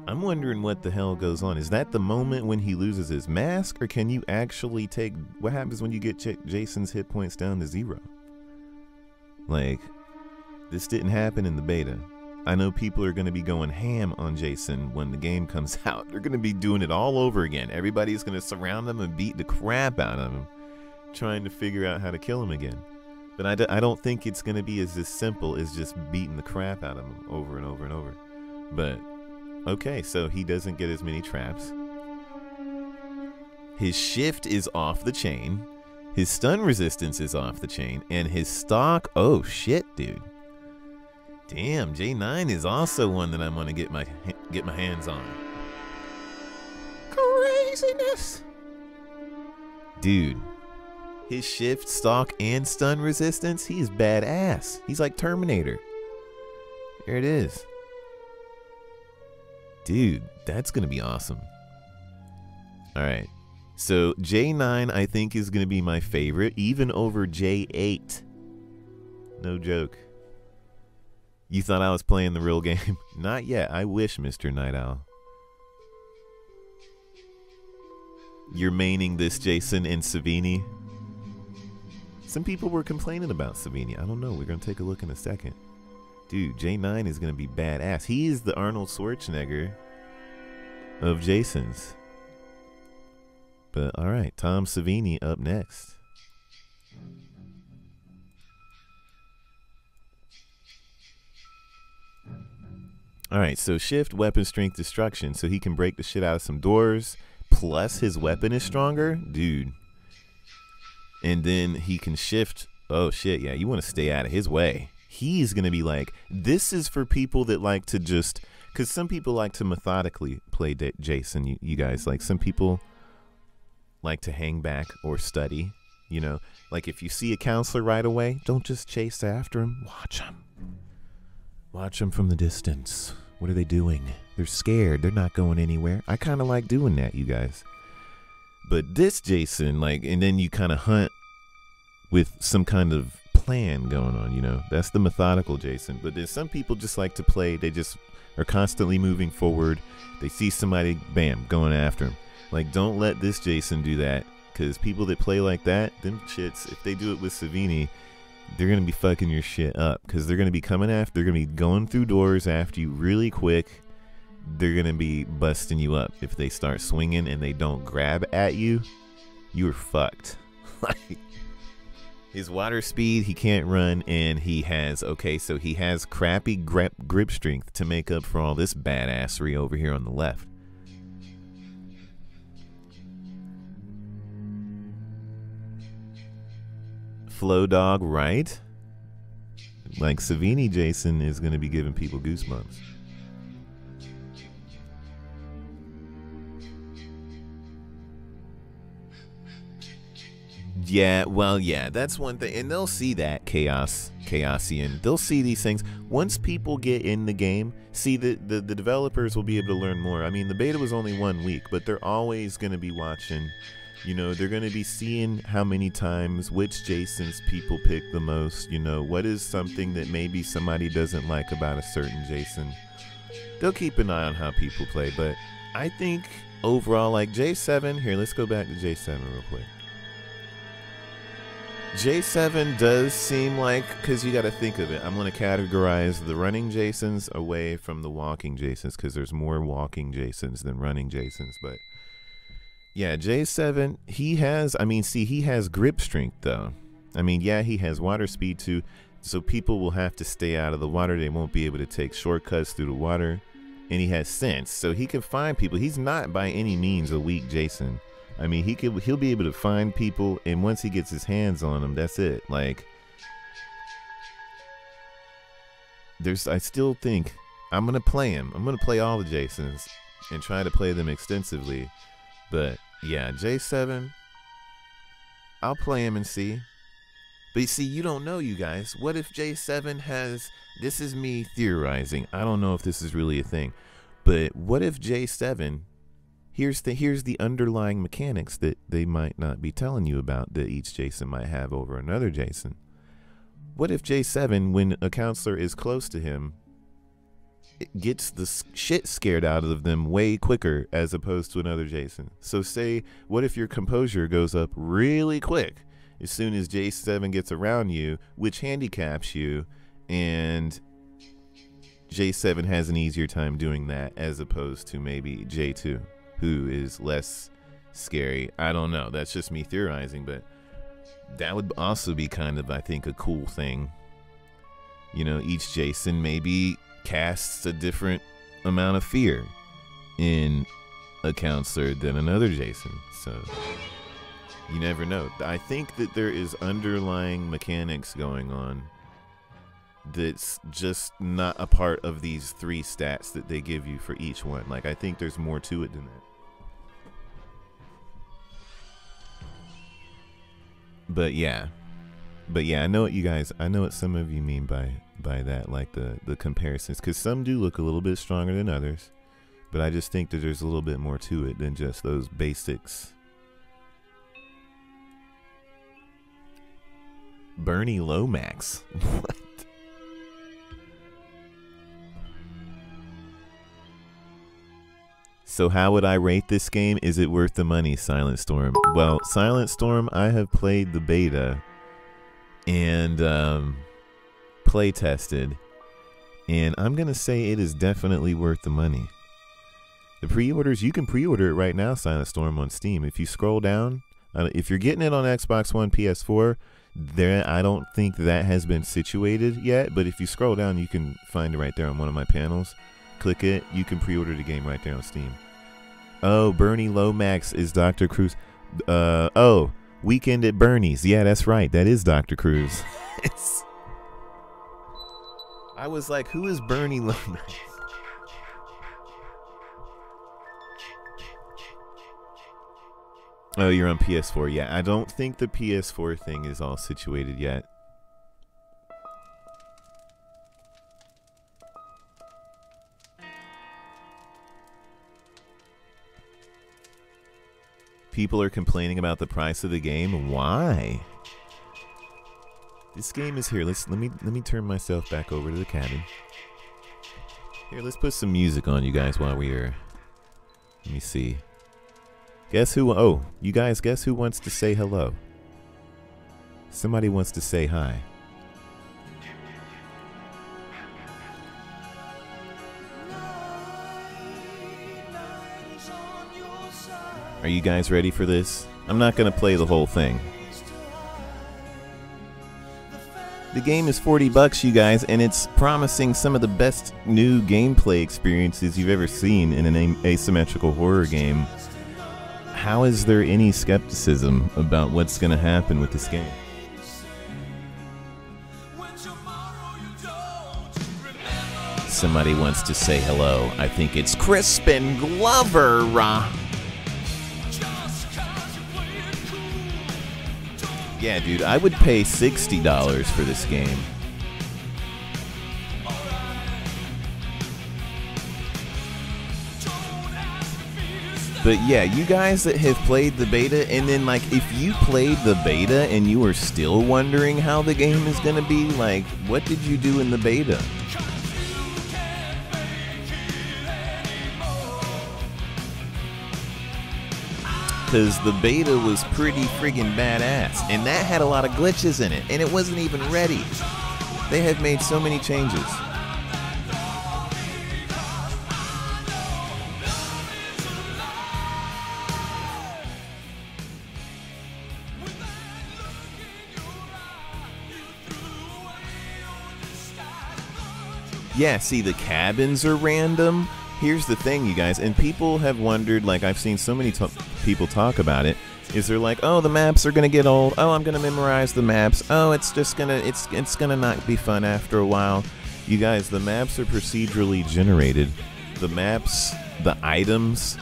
I'm wondering what the hell goes on. Is that the moment when he loses his mask, or can you actually take, what happens when you get Jason's hit points down to 0? Like, this didn't happen in the beta. I know people are going to be going ham on Jason when the game comes out. They're going to be doing it all over again. Everybody's going to surround him and beat the crap out of him, trying to figure out how to kill him again. But I don't think it's going to be as simple as just beating the crap out of him over and over and over. But, okay, so he doesn't get as many traps. His shift is off the chain. His stun resistance is off the chain. And his stock, oh shit, dude. Damn, J9 is also one that I'm gonna get my hands on. Craziness, dude. His shift, stock, and stun resistance, he's badass. He's like Terminator. There it is, dude. That's gonna be awesome. All right, so J9 I think is gonna be my favorite, even over J8. No joke. You thought I was playing the real game? Not yet. I wish, Mr. Night Owl. You're maining this Jason and Savini? Some people were complaining about Savini. I don't know. We're going to take a look in a second. Dude, J9 is going to be badass. He is the Arnold Schwarzenegger of Jason's. But, all right, Tom Savini up next. All right, so shift, weapon strength, destruction. So he can break the shit out of some doors. Plus his weapon is stronger. Dude. And then he can shift. Oh, shit, yeah, you want to stay out of his way. He's going to be like, this is for people that like to just, because some people like to methodically play Jason, you guys. Like, some people like to hang back or study, you know. Like, if you see a counselor right away, don't just chase after him. Watch him. Watch them from the distance. What are they doing? They're scared. They're not going anywhere. I kind of like doing that, you guys. But this Jason, like, and then you kind of hunt with some kind of plan going on, you know. That's the methodical Jason. But then some people just like to play. They just are constantly moving forward. They see somebody, bam, going after him. Like, don't let this Jason do that. Because people that play like that, them shits, if they do it with Savini, they're going to be fucking your shit up, because they're going to be coming after, they're going to be going through doors after you really quick. They're going to be busting you up. If they start swinging and they don't grab at you, you're fucked. Like, his water speed, he can't run, and he has, okay, so he has crappy grip strength to make up for all this badassery over here on the left. Flow dog, right? Like, Savini Jason is going to be giving people goosebumps. Yeah, well, yeah, that's one thing. And they'll see that Chaosian. They'll see these things. Once people get in the game, see, the developers will be able to learn more. I mean, the beta was only 1 week, but they're always going to be watching. You know, they're going to be seeing how many times, which Jasons people pick the most. You know, what is something that maybe somebody doesn't like about a certain Jason. They'll keep an eye on how people play. But I think overall, like J7, here, let's go back to J7 real quick. J7 does seem like, because you got to think of it, I'm going to categorize the running Jasons away from the walking Jasons, because there's more walking Jasons than running Jasons. But yeah, J7, he has, I mean, see, he has grip strength, though. I mean, yeah, he has water speed, too. So people will have to stay out of the water. They won't be able to take shortcuts through the water. And he has sense, so he can find people. He's not by any means a weak Jason. I mean, he'll be able to find people, and once he gets his hands on them, that's it. Like, I still think I'm going to play him. I'm going to play all the Jasons and try to play them extensively. But yeah, J7, I'll play him and see. But you see, you don't know, you guys. What if J7 has, this is me theorizing, I don't know if this is really a thing, but what if J7, here's the underlying mechanics that they might not be telling you about, that each Jason might have over another Jason. What if J7, when a counselor is close to him, it gets the shit scared out of them way quicker as opposed to another Jason? So say, what if your composure goes up really quick as soon as J7 gets around you, which handicaps you, and J7 has an easier time doing that as opposed to maybe J2, who is less scary. I don't know. That's just me theorizing, but that would also be kind of, I think, a cool thing. You know, each Jason maybe casts a different amount of fear in a counselor than another Jason. So you never know. I think that there is underlying mechanics going on that's just not a part of these 3 stats that they give you for each one. Like, I think there's more to it than that. But yeah, I know what you guys, I know what some of you mean by that, like the comparisons, because some do look a little bit stronger than others, but I just think that there's a little bit more to it than just those basics. Bernie Lomax. What? So how would I rate this game? Is it worth the money, Silent Storm? Well, Silent Storm, I have played the beta, and play tested, and I'm gonna say it is definitely worth the money. The pre-orders, you can pre-order it right now, Silent Storm, on Steam. If you scroll down, if you're getting it on Xbox One, PS4, there, I don't think that has been situated yet, but if you scroll down, you can find it right there on one of my panels. Click it, you can pre-order the game right there on Steam. Oh, Bernie Lomax is Dr. Cruz. Oh, Weekend at Bernie's. Yeah, that's right. That is Dr. Cruz. I was like, who is Bernie Lomax? Oh, you're on PS4. Yeah, I don't think the PS4 thing is all situated yet. People are complaining about the price of the game. Why? This game is here. Let me turn myself back over to the cabin. Here, let's put some music on, you guys, while we are. Let me see. Guess who? Oh, you guys, guess who wants to say hello? Somebody wants to say hi. Are you guys ready for this? I'm not going to play the whole thing. The game is $40, you guys, and it's promising some of the best new gameplay experiences you've ever seen in an asymmetrical horror game. How is there any skepticism about what's going to happen with this game? Somebody wants to say hello. I think it's Crispin Glover. Yeah, dude, I would pay $60 for this game. But yeah, you guys that have played the beta, and then like if you played the beta and you are still wondering how the game is gonna be, like what did you do in the beta? Because the beta was pretty friggin' badass, and that had a lot of glitches in it, and it wasn't even ready. They have made so many changes. Yeah, see, the cabins are random. Here's the thing, you guys, and people have wondered, like I've seen so many people talk about it, is they're like, oh, the maps are gonna get old. Oh, I'm gonna memorize the maps. Oh, it's just gonna, it's gonna not be fun after a while. You guys, the maps are procedurally generated. The maps, the items,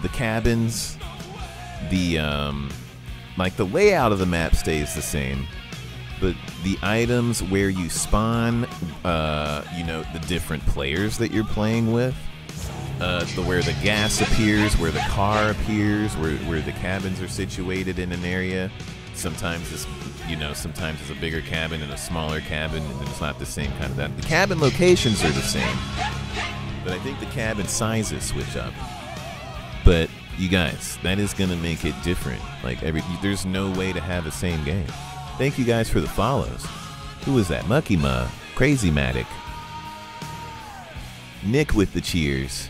the cabins, the like the layout of the map stays the same. But the items where you spawn, you know, the different players that you're playing with, where the gas appears, where the car appears, where the cabins are situated in an area. Sometimes it's, you know, sometimes it's a bigger cabin and a smaller cabin, and it's not the same kind of that. The cabin locations are the same, but I think the cabin sizes switch up. But you guys, that is gonna make it different. Like there's no way to have the same game. Thank you guys for the follows. Who was that? Mucky Ma, Crazy Matic, Nick with the cheers.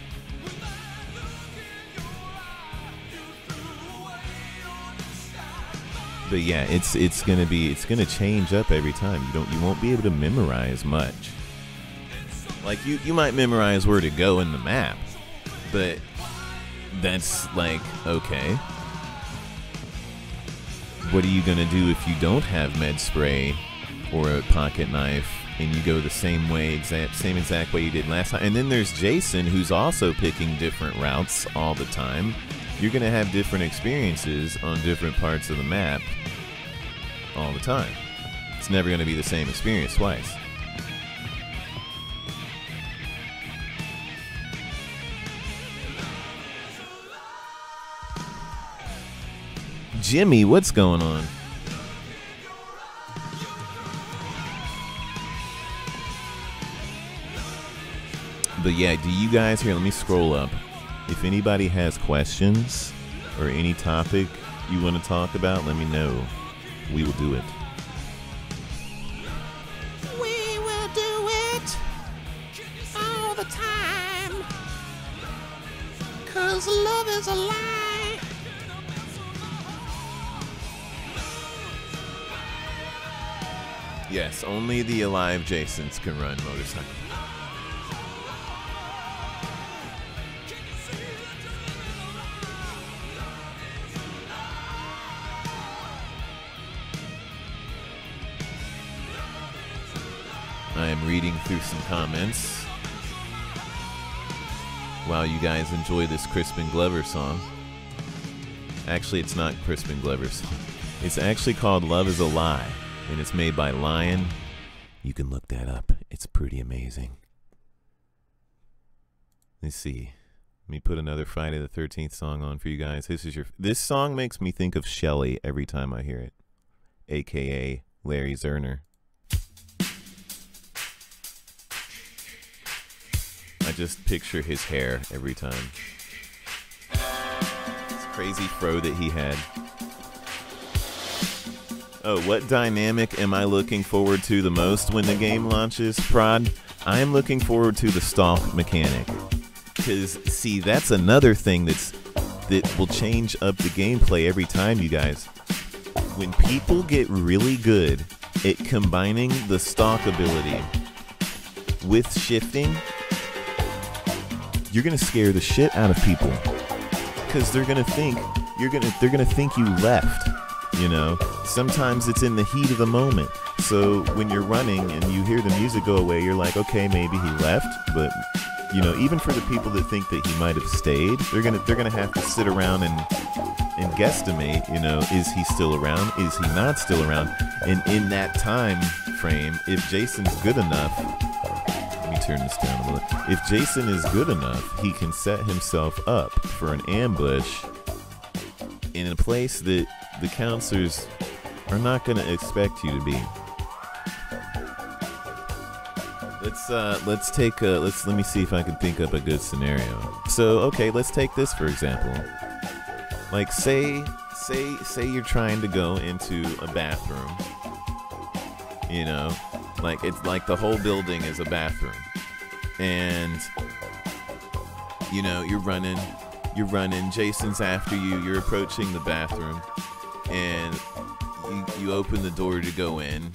But yeah, it's gonna change up every time. You won't be able to memorize much. Like you might memorize where to go in the map, but that's like, okay. What are you gonna do if you don't have med spray or a pocket knife and you go the same way, same exact way you did last time? And then there's Jason, who's also picking different routes all the time. You're gonna have different experiences on different parts of the map all the time. It's never gonna be the same experience twice. Jimmy, what's going on? But yeah, do you guys, here, let me scroll up. If anybody has questions or any topic you want to talk about, let me know. We will do it. 'cause love is a lie. Yes, only the alive Jasons can run motorcycles. I am reading through some comments while you guys enjoy this Crispin Glover song. Actually, it's not Crispin Glover's song. It's actually called Love is a Lie, and it's made by Lion. You can look that up. It's pretty amazing. Let's see. Let me put another Friday the 13th song on for you guys. This song makes me think of Shelly every time I hear it, aka Larry Zerner. I just picture his hair every time. This crazy fro that he had. Oh, what dynamic am I looking forward to the most when the game launches, Prod? I am looking forward to the stalk mechanic. Because, see, that's another thing that will change up the gameplay every time, you guys. When people get really good at combining the stalk ability with shifting, you're gonna scare the shit out of people, because they're gonna think you left. You know, sometimes it's in the heat of the moment. So when you're running and you hear the music go away, you're like, okay, maybe he left. But you know, even for the people that think that he might have stayed, they're gonna have to sit around and guesstimate. You know, is he still around? Is he not still around? And in that time frame, if Jason's good enough. Turn this down a little. If Jason is good enough, he can set himself up for an ambush in a place that the counselors are not going to expect you to be. Let me see if I can think up a good scenario. So, okay, let's take this for example. Like, say you're trying to go into a bathroom. You know, like it's like the whole building is a bathroom. And you know, you're running, Jason's after you, you're approaching the bathroom, and you open the door to go in,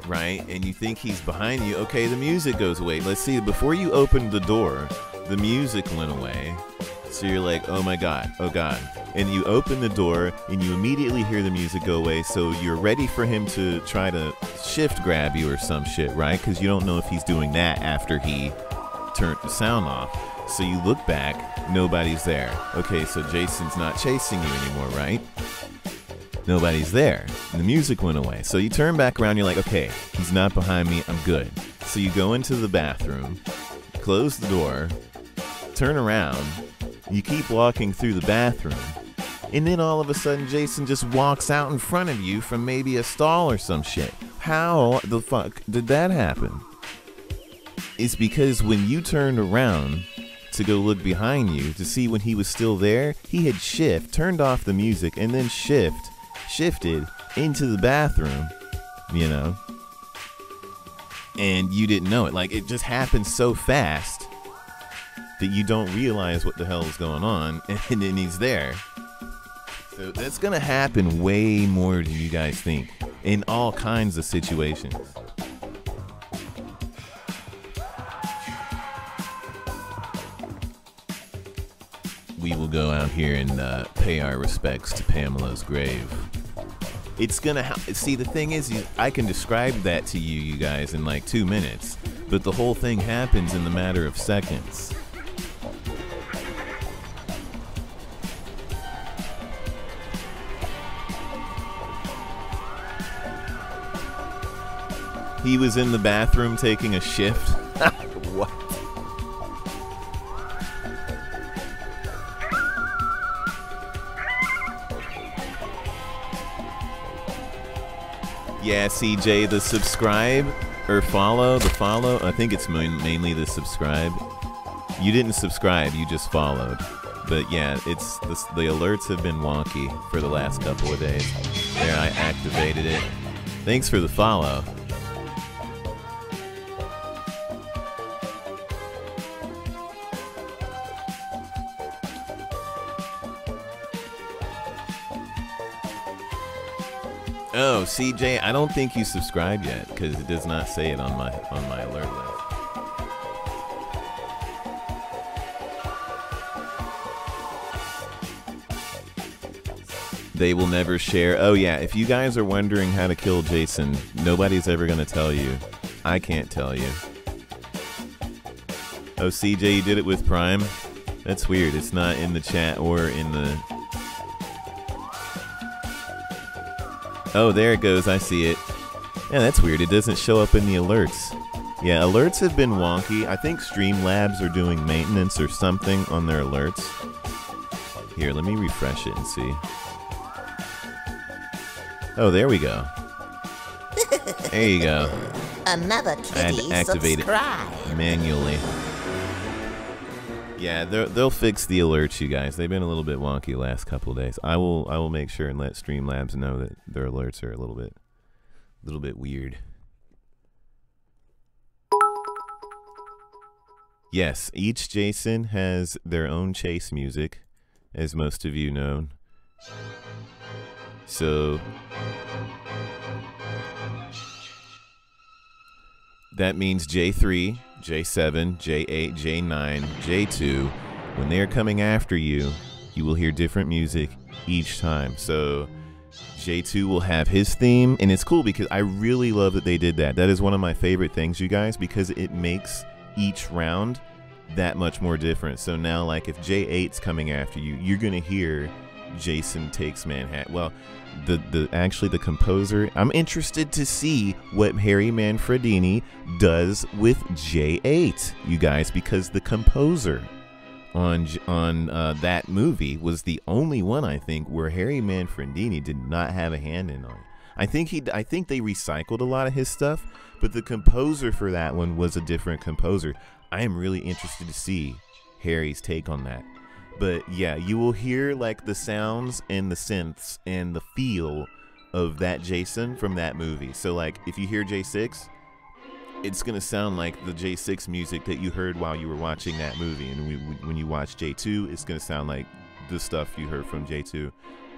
right? And you think he's behind you. Okay, the music goes away. Let's see, before you opened the door, the music went away. So you're like, oh my God, oh God. And you open the door and you immediately hear the music go away. So you're ready for him to try to shift grab you or some shit, right? Because you don't know if he's doing that after he turned the sound off. So you look back, nobody's there. Okay, so Jason's not chasing you anymore, right? Nobody's there. And the music went away. So you turn back around, you're like, okay, he's not behind me, I'm good. So you go into the bathroom, close the door, turn around, you keep walking through the bathroom, and then all of a sudden Jason just walks out in front of you from maybe a stall or some shit. How the fuck did that happen? It's because when you turned around to go look behind you to see when he was still there, he had turned off the music, and then shifted into the bathroom, you know, and you didn't know it. Like, it just happened so fast that you don't realize what the hell is going on, and then he's there. So that's gonna happen way more than you guys think in all kinds of situations. We will go out here and pay our respects to Pamela's grave. It's gonna see, the thing is, I can describe that to you guys in like 2 minutes, but the whole thing happens in the matter of seconds. He was in the bathroom taking a shift. What? Yeah, CJ, the subscribe or follow, I think it's mainly the subscribe. You didn't subscribe, you just followed. But yeah, the alerts have been wonky for the last couple of days. There, I activated it. Thanks for the follow. Oh, CJ, I don't think you subscribed yet because it does not say it on my alert list. They will never share. Oh yeah, if you guys are wondering how to kill Jason, nobody's ever gonna tell you. I can't tell you. Oh, CJ, you did it with Prime? That's weird. It's not in the chat or in the... Oh, there it goes. I see it. Yeah, that's weird. It doesn't show up in the alerts. Yeah, alerts have been wonky. I think Streamlabs are doing maintenance or something on their alerts. Here, let me refresh it and see. Oh, there we go. There you go. Another I had kitty to activate subscribe. it manually. Yeah, they'll fix the alerts, you guys. They've been a little bit wonky last couple of days. I will make sure and let Streamlabs know that their alerts are a little bit weird. Yes, each Jason has their own chase music, as most of you know. So that means J3, J7, J8, J9, J2. When they're coming after you, you will hear different music each time. So J2 will have his theme, and it's cool because I really love that they did that. That is one of my favorite things, you guys, because it makes each round that much more different. So now, like, if J8's coming after you, you're going to hear Jason Takes Manhattan. Well, actually the composer, I'm interested to see what Harry Manfredini does with J8, you guys, because the composer on that movie was the only one, I think, where Harry Manfredini did not have a hand in on it. I think they recycled a lot of his stuff, but the composer for that one was a different composer. I am really interested to see Harry's take on that. But yeah, you will hear like the sounds and the synths and the feel of that Jason from that movie. So like if you hear J6, it's going to sound like the J6 music that you heard while you were watching that movie. And when you watch J2, it's going to sound like the stuff you heard from J2.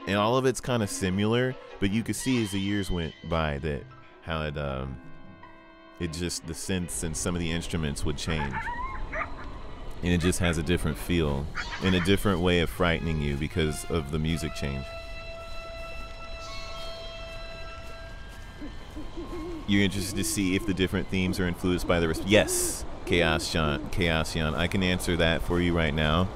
And all of it's kind of similar, but you could see as the years went by that how it just, the synths and some of the instruments would change. And it just has a different feel and a different way of frightening you because of the music change. You're interested to see if the different themes are influenced by the rest. Yes, Chaos Yan. I can answer that for you right now.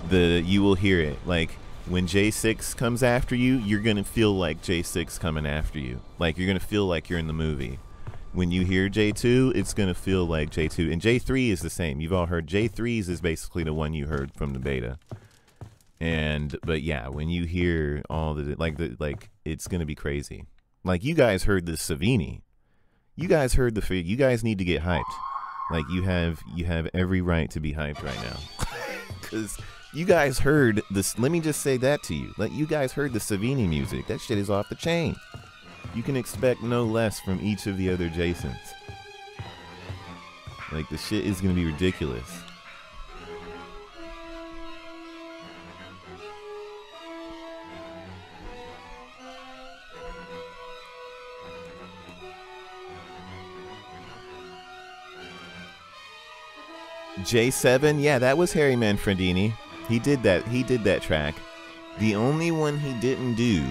You will hear it. Like when J6 comes after you, you're gonna feel like J6 coming after you. Like you're gonna feel like you're in the movie. When you hear J2, it's going to feel like J2. And J3 is the same. You've all heard J3's is basically the one you heard from the beta. But yeah, when you hear all like it's going to be crazy. Like you guys heard the Savini. You guys heard you guys need to get hyped. Like you have every right to be hyped right now. Cuz you guys heard this. Let me just say that to you. Like you guys heard the Savini music. That shit is off the chain. You can expect no less from each of the other Jasons. Like, the shit is gonna be ridiculous. J7, yeah, that was Harry Manfredini. He did that track. The only one he didn't do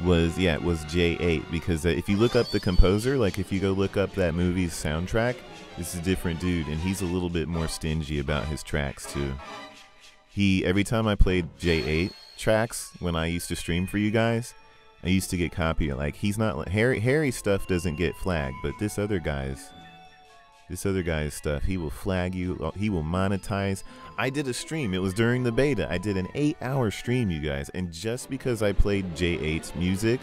was J8, because if you look up the composer, like if you go look up that movie's soundtrack, this is a different dude, and he's a little bit more stingy about his tracks too. Every time I played J8 tracks when I used to stream for you guys, I used to get copyright. Like he's not Harry's stuff doesn't get flagged, but this other guy's stuff, he will flag you, he will monetize. I did a stream, it was during the beta, I did an 8-hour stream, you guys, and just because I played J8's music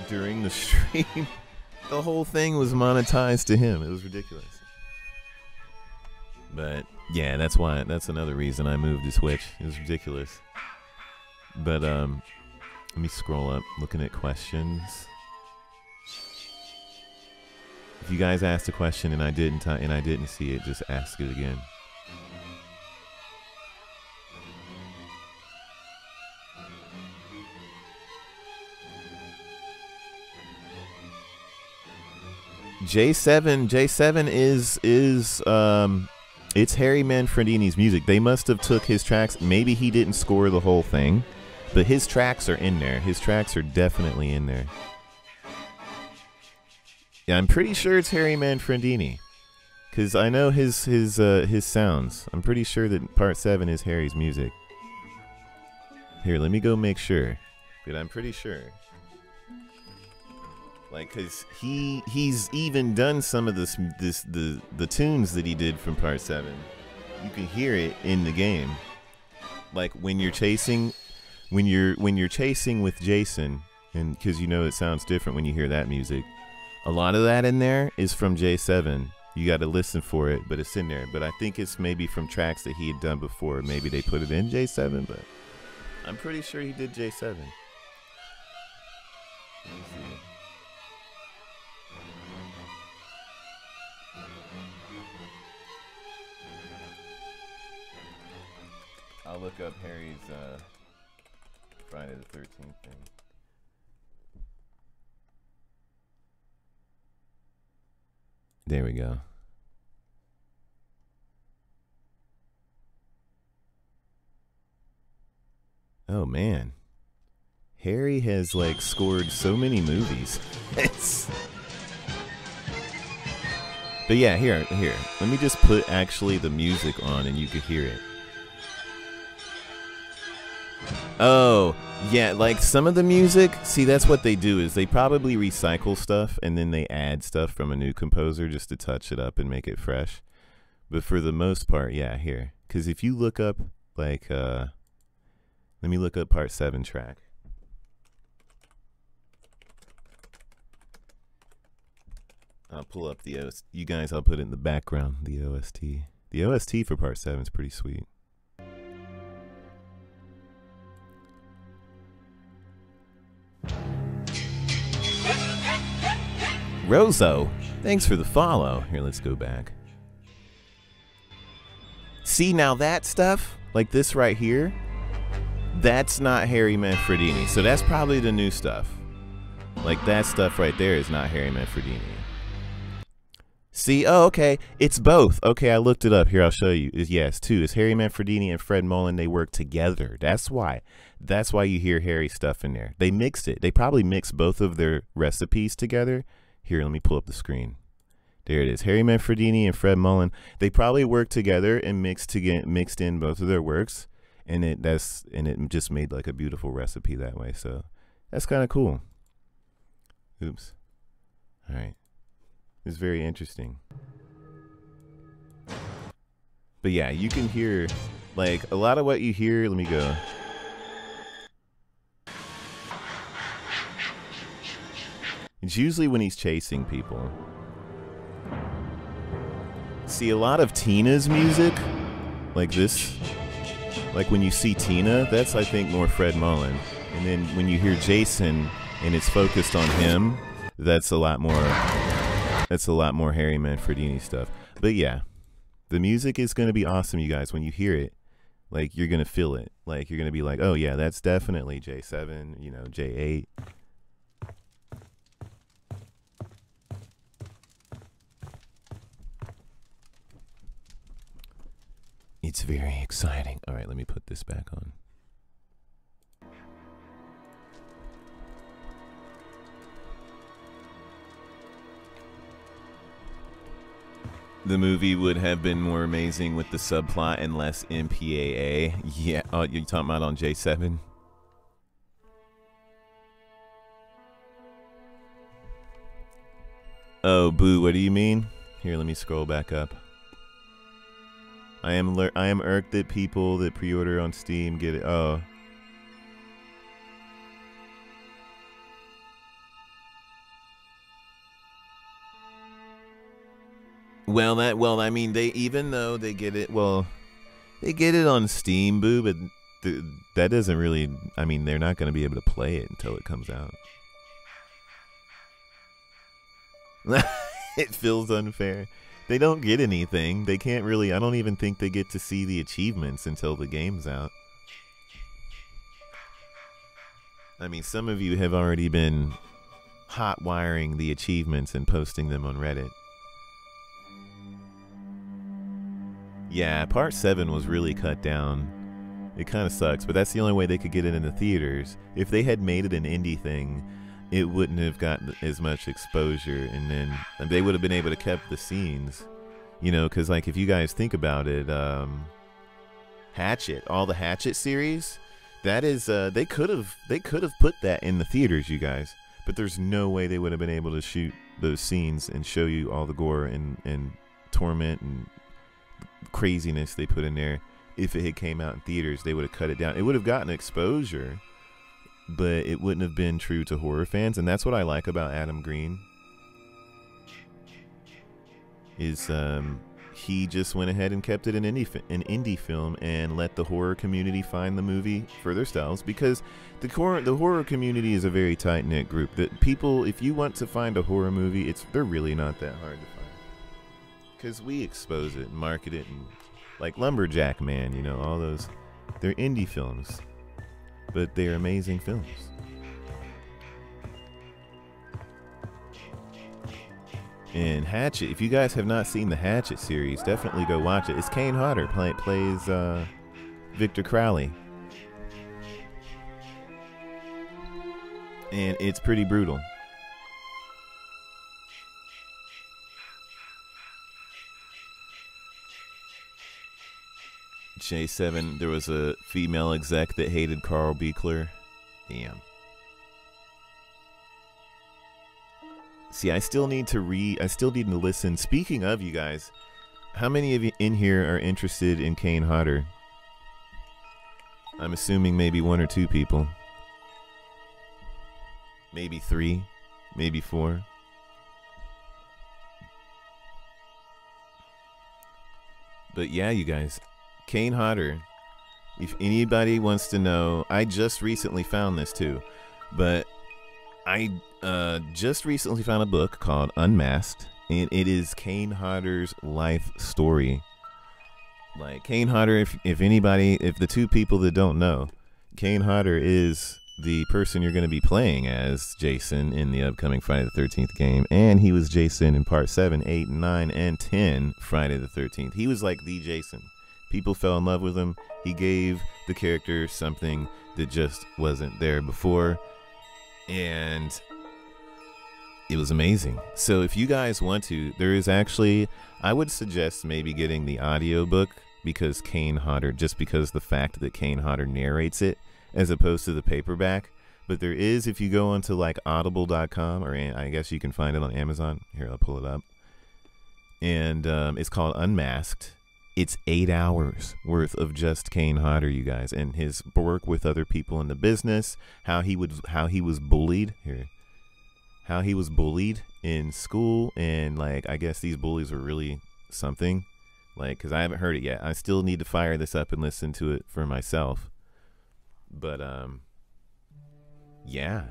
during the stream, the whole thing was monetized to him. It was ridiculous. But yeah, that's another reason I moved to Twitch. It was ridiculous. But let me scroll up, looking at questions. If you guys asked a question and I didn't see it, just ask it again. J7 is it's Harry Manfredini's music. They must have took his tracks. Maybe he didn't score the whole thing, but his tracks are in there. His tracks are definitely in there. Yeah, I'm pretty sure it's Harry Manfredini, because I know his sounds. I'm pretty sure that part 7 is Harry's music. Here, let me go make sure, but I'm pretty sure. Like, cause he's even done some of the tunes that he did from part 7. You can hear it in the game. Like when you're chasing with Jason, and because you know it sounds different when you hear that music. A lot of that in there is from J7. You got to listen for it, but it's in there. But I think it's maybe from tracks that he had done before. Maybe they put it in J7, but I'm pretty sure he did J7. Let me see. I'll look up Harry's Friday the 13th thing. There we go. Oh man. Harry has like scored so many movies. But yeah, here. Let me just put actually the music on and you can hear it. Oh, yeah, like some of the music, see, that's what they do is they probably recycle stuff and then they add stuff from a new composer just to touch it up and make it fresh. But for the most part, yeah, here. Because if you look up, like, let me look up part 7 track. I'll pull up the OST. You guys, I'll put it in the background, the OST. The OST for part 7 is pretty sweet. Rozo, thanks for the follow. Here, let's go back. See, now that stuff, like this right here, that's not Harry Manfredini. So that's probably the new stuff. Like that stuff right there is not Harry Manfredini. See, oh, okay, it's both. Okay, I looked it up. Here, I'll show you. Yeah, it's two. It's Harry Manfredini and Fred Mullen. They work together. That's why. That's why you hear Harry stuff in there. They mixed it. They probably mixed both of their recipes together. Here, let me pull up the screen. There it is. Harry Manfredini and Fred Mullen. They probably worked together and mixed in both of their works, and it just made like a beautiful recipe that way. So that's kind of cool. Oops. All right. It's very interesting. But yeah, you can hear like a lot of what you hear. Let me go. It's usually when he's chasing people. See, a lot of Tina's music, like this, like when you see Tina, that's I think more Fred Mullen. And then when you hear Jason and it's focused on him, that's a lot more Harry Manfredini stuff. But yeah, the music is going to be awesome, you guys. When you hear it, like you're going to feel it. Like you're going to be like, oh yeah, that's definitely J7, you know, J8. It's very exciting. All right, let me put this back on. The movie would have been more amazing with the subplot and less MPAA. Yeah, oh, you're talking about on J7? Oh, boo, what do you mean? Here, let me scroll back up. I am irked that people that pre-order on Steam get it. Oh. Well, I mean, even though they get it, they get it on Steam, boo, but that doesn't really, I mean, they're not going to be able to play it until it comes out. It feels unfair. They don't get anything. They can't really, I don't even think they get to see the achievements until the game's out. I mean, some of you have already been hot wiring the achievements and posting them on Reddit. Yeah, part 7 was really cut down. It kind of sucks, but that's the only way they could get it in the theaters. If they had made it an indie thing, it wouldn't have gotten as much exposure, and then they would have been able to keep the scenes. You know, because like if you guys think about it, Hatchet, all the Hatchet series, that is, they could have put that in the theaters, you guys. But there's no way they would have been able to shoot those scenes and show you all the gore and torment and craziness they put in there. If it had came out in theaters, they would have cut it down. It would have gotten exposure, but it wouldn't have been true to horror fans. And that's what I like about Adam Green, is he just went ahead and kept it an indie film and let the horror community find the movie for themselves, because the horror community is a very tight-knit group. That people, if you want to find a horror movie, they're really not that hard to find, because we expose it and market it, and like Lumberjack Man, you know, all those, they're indie films, but they're amazing films. And Hatchet, if you guys have not seen the Hatchet series, definitely go watch it. It's Kane Hodder plays Victor Crowley, and it's pretty brutal. J7, there was a female exec that hated Carl Buechler. Damn. See, I still need to listen. Speaking of, you guys, how many of you in here are interested in Kane Hodder? I'm assuming maybe 1 or 2 people. Maybe 3, maybe 4. But yeah, you guys, Kane Hodder, if anybody wants to know, I just recently found this too, but I just recently found a book called Unmasked, and it is Kane Hodder's life story. Like, Kane Hodder, if the 2 people that don't know, Kane Hodder is the person you're going to be playing as Jason in the upcoming Friday the 13th game, and he was Jason in part 7, 8, 9, and 10 Friday the 13th. He was like the Jason. People fell in love with him. He gave the character something that just wasn't there before, and it was amazing. So if you guys want to, there is actually, I would suggest maybe getting the audiobook, because Kane Hodder, just because the fact that Kane Hodder narrates it as opposed to the paperback. But there is, if you go onto like audible.com, or I guess you can find it on Amazon. Here, I'll pull it up. And it's called Unmasked. It's 8 hours worth of just Kane Hodder, you guys, and his work with other people in the business, how he was bullied here, how he was bullied in school, and like, I guess these bullies were really something, like, because I haven't heard it yet. I still need to fire this up and listen to it for myself. But yeah.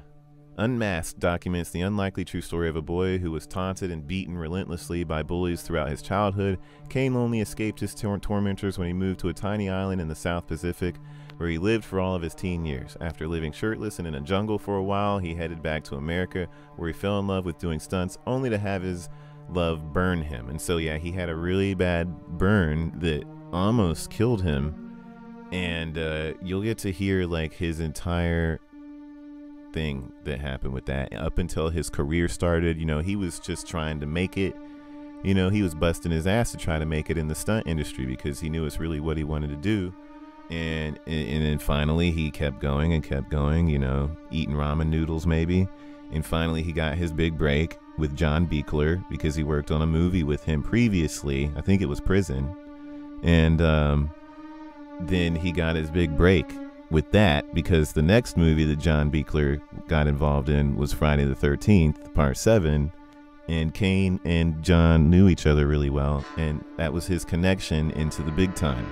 Unmasked documents the unlikely true story of a boy who was taunted and beaten relentlessly by bullies throughout his childhood. Kane only escaped his tormentors when he moved to a tiny island in the South Pacific, where he lived for all of his teen years. After living shirtless and in a jungle for a while, he headed back to America, where he fell in love with doing stunts, only to have his love burn him. And so yeah, he had a really bad burn that almost killed him. And you'll get to hear like his entire thing that happened with that up until his career started. You know, he was just trying to make it. You know, he was busting his ass to try to make it in the stunt industry, because he knew it's really what he wanted to do. And then finally he kept going and kept going, you know, eating ramen noodles maybe. And finally he got his big break with John Buechler, because he worked on a movie with him previously. I think it was Prison. And then he got his big break with that, because the next movie that John Buechler got involved in was Friday the 13th, part 7, and Kane and John knew each other really well, and that was his connection into the big time,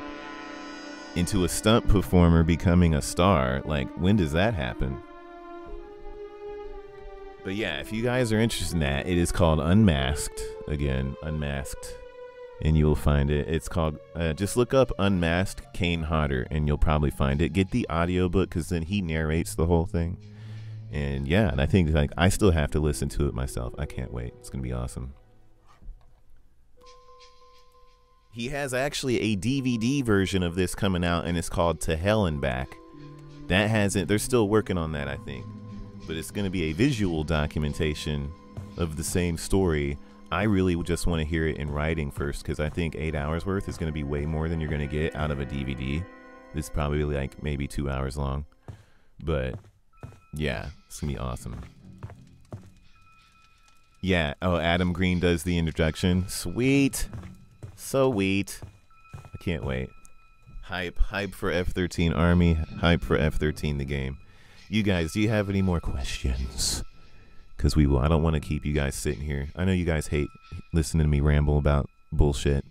into a stunt performer becoming a star. Like, when does that happen? But yeah, if you guys are interested in that, it is called Unmasked. Again, Unmasked. And you will find it. It's called, just look up Unmasked Kane Hodder, and you'll probably find it. Get the audiobook, because then he narrates the whole thing. And yeah, and I think like I still have to listen to it myself. I can't wait. It's gonna be awesome. He has actually a DVD version of this coming out, and it's called To Hell and Back. That hasn't. They're still working on that, I think. But it's gonna be a visual documentation of the same story. I really just want to hear it in writing first, because I think 8 hours worth is gonna be way more than you're gonna get out of a DVD. It's probably like maybe 2 hours long, but yeah, it's gonna be awesome. Yeah. Oh, Adam Green does the introduction. Sweet. So sweet. I can't wait. Hype for F-13 Army. Hype for F-13 the game. You guys, do you have any more questions? Because we will. I don't want to keep you guys sitting here. I know you guys hate listening to me ramble about bullshit.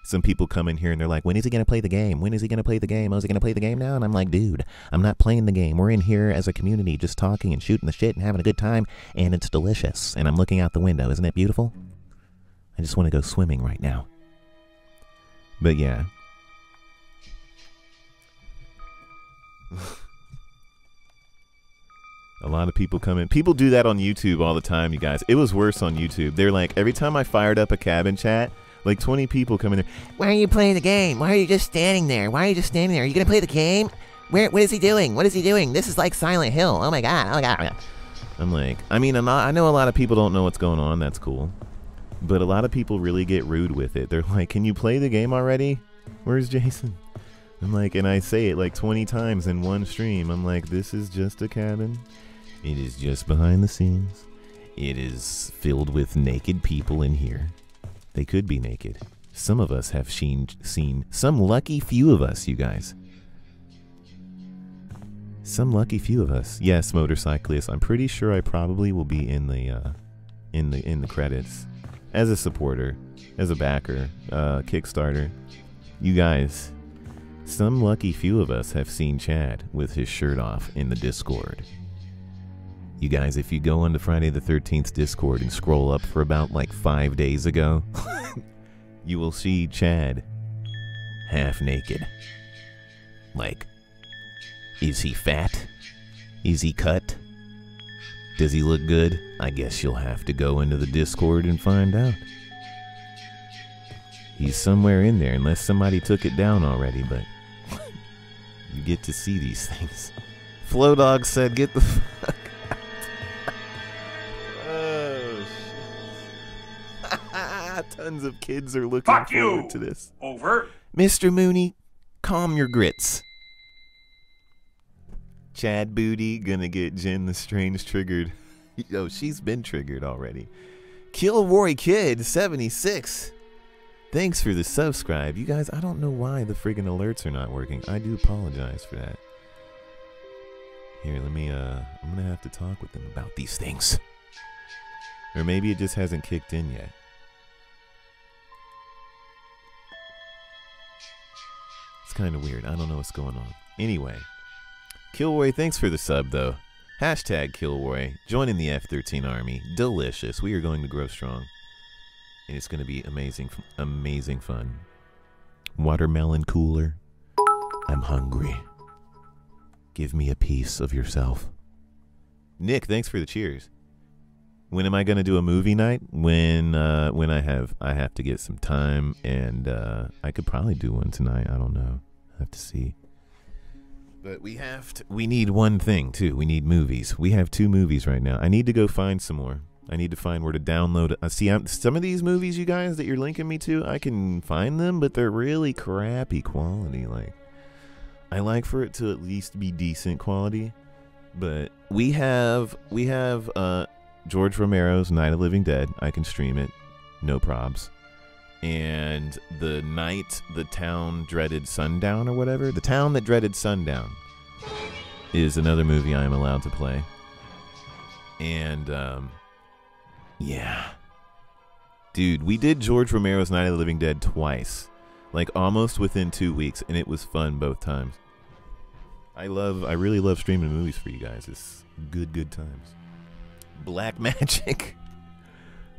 Some people come in here and they're like, when is he going to play the game? When is he going to play the game? Oh, is he going to play the game now? And I'm like, dude, I'm not playing the game. We're in here as a community just talking and shooting the shit and having a good time, and it's delicious. And I'm looking out the window. Isn't it beautiful? I just want to go swimming right now. But yeah. A lot of people come in. People do that on YouTube all the time, you guys. It was worse on YouTube. They're like, every time I fired up a cabin chat, like 20 people come in there. Why are you playing the game? Why are you just standing there? Why are you just standing there? Are you going to play the game? What is he doing? What is he doing? This is like Silent Hill. Oh my God. Oh my God. I'm like, I mean, I know a lot of people don't know what's going on. That's cool. But a lot of people really get rude with it. They're like, can you play the game already? Where's Jason? I'm like, and I say it like 20 times in one stream. I'm like, this is just a cabin. It is just behind the scenes. It is filled with naked people in here. They could be naked. Some of us have seen some lucky few of us, you guys. Some lucky few of us. Yes, motorcyclists. I'm pretty sure I probably will be in the credits as a supporter, as a backer, Kickstarter. You guys, some lucky few of us have seen Chad with his shirt off in the Discord. You guys, if you go onto Friday the 13th Discord and scroll up for about like 5 days ago, you will see Chad half naked. Like, is he fat? Is he cut? Does he look good? I guess you'll have to go into the Discord and find out. He's somewhere in there, unless somebody took it down already, but you get to see these things. Flowdog said, get the fuck out. Oh, shit. Tons of kids are looking forward to this. Over. Mr. Mooney, calm your grits. Chad Booty gonna get Jen the Strange triggered. Oh, she's been triggered already. Kilroy Kid 76. Thanks for the subscribe. You guys, I don't know why the friggin' alerts are not working. I do apologize for that. Here, let me, I'm gonna have to talk with them about these things. Or maybe it just hasn't kicked in yet. It's kind of weird. I don't know what's going on. Anyway. Kilroy, thanks for the sub, though. Hashtag Kilroy, joining the F-13 Army. Delicious. We are going to grow strong. And it's going to be amazing, amazing fun. Watermelon cooler. I'm hungry. Give me a piece of yourself. Nick, thanks for the cheers. When am I going to do a movie night? When I have to get some time, and I could probably do one tonight. I don't know. I have to see. But we need one thing, too. We need movies. We have 2 movies right now. I need to go find some more. I need to find where to download it. See, some of these movies, you guys, that you're linking me to, I can find them, but they're really crappy quality. Like, I like for it to at least be decent quality. But we have George Romero's Night of the Living Dead. I can stream it. No probs. And The Night the Town Dreaded Sundown, or whatever. The Town That Dreaded Sundown is another movie I am allowed to play. And, yeah. Dude, we did George Romero's Night of the Living Dead twice. Like, almost within 2 weeks, and it was fun both times. I really love streaming movies for you guys. It's good times. Black Magic.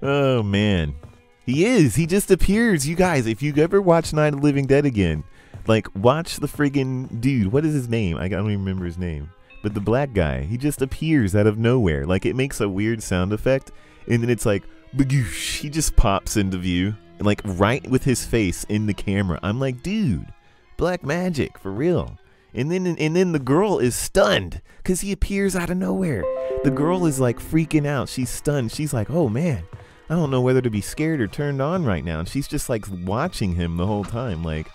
Oh, man. He just appears. You guys, if you ever watch Night of the Living Dead again, like, watch the friggin' dude. What is his name? I don't even remember his name. But the black guy, he just appears out of nowhere. Like, it makes a weird sound effect, and then it's like, bagoosh, he just pops into view, like right with his face in the camera. I'm like, dude, black magic, for real. And then the girl is stunned because he appears out of nowhere. The girl is like freaking out. She's stunned. She's like, oh man, I don't know whether to be scared or turned on right now. And she's just like watching him the whole time. Like,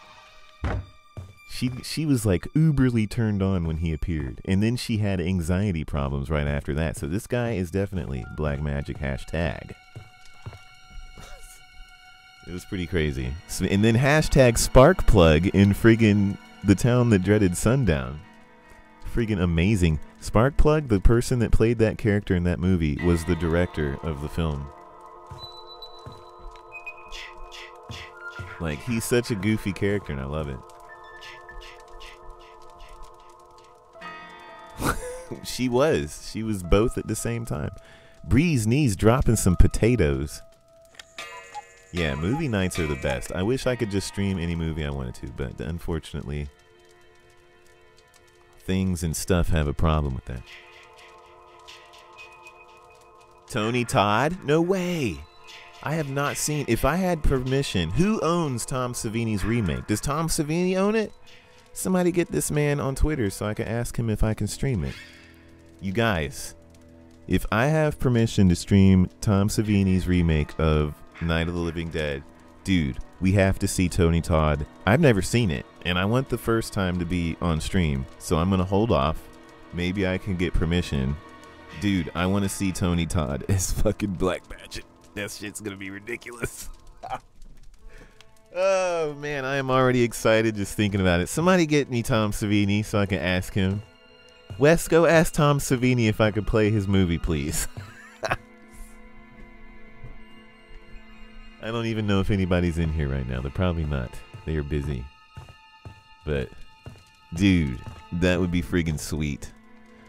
she was like uberly turned on when he appeared. And then she had anxiety problems right after that. So this guy is definitely black magic hashtag. It was pretty crazy. And then hashtag spark plug in friggin' the town that dreaded sundown. Friggin' amazing. Sparkplug, the person that played that character in that movie, was the director of the film. Like, he's such a goofy character, and I love it. She was both at the same time. Bree's knees dropping some potatoes. Yeah, movie nights are the best. I wish I could just stream any movie I wanted to, but unfortunately, things and stuff have a problem with that. Tony Todd? No way. I have not seen. If I had permission, who owns Tom Savini's remake? Does Tom Savini own it? Somebody get this man on Twitter so I can ask him if I can stream it. You guys, if I have permission to stream Tom Savini's remake of Night of the Living Dead, dude, we have to see Tony Todd. I've never seen it, and I want the first time to be on stream, so I'm gonna hold off. Maybe I can get permission. Dude, I want to see Tony Todd as fucking Black Magic. That shit's gonna be ridiculous. Oh man, I am already excited just thinking about it. Somebody get me Tom Savini so I can ask him. Wes, go ask Tom Savini if I could play his movie, please. I don't even know if anybody's in here right now. They're probably not. They are busy. But, dude, that would be friggin' sweet.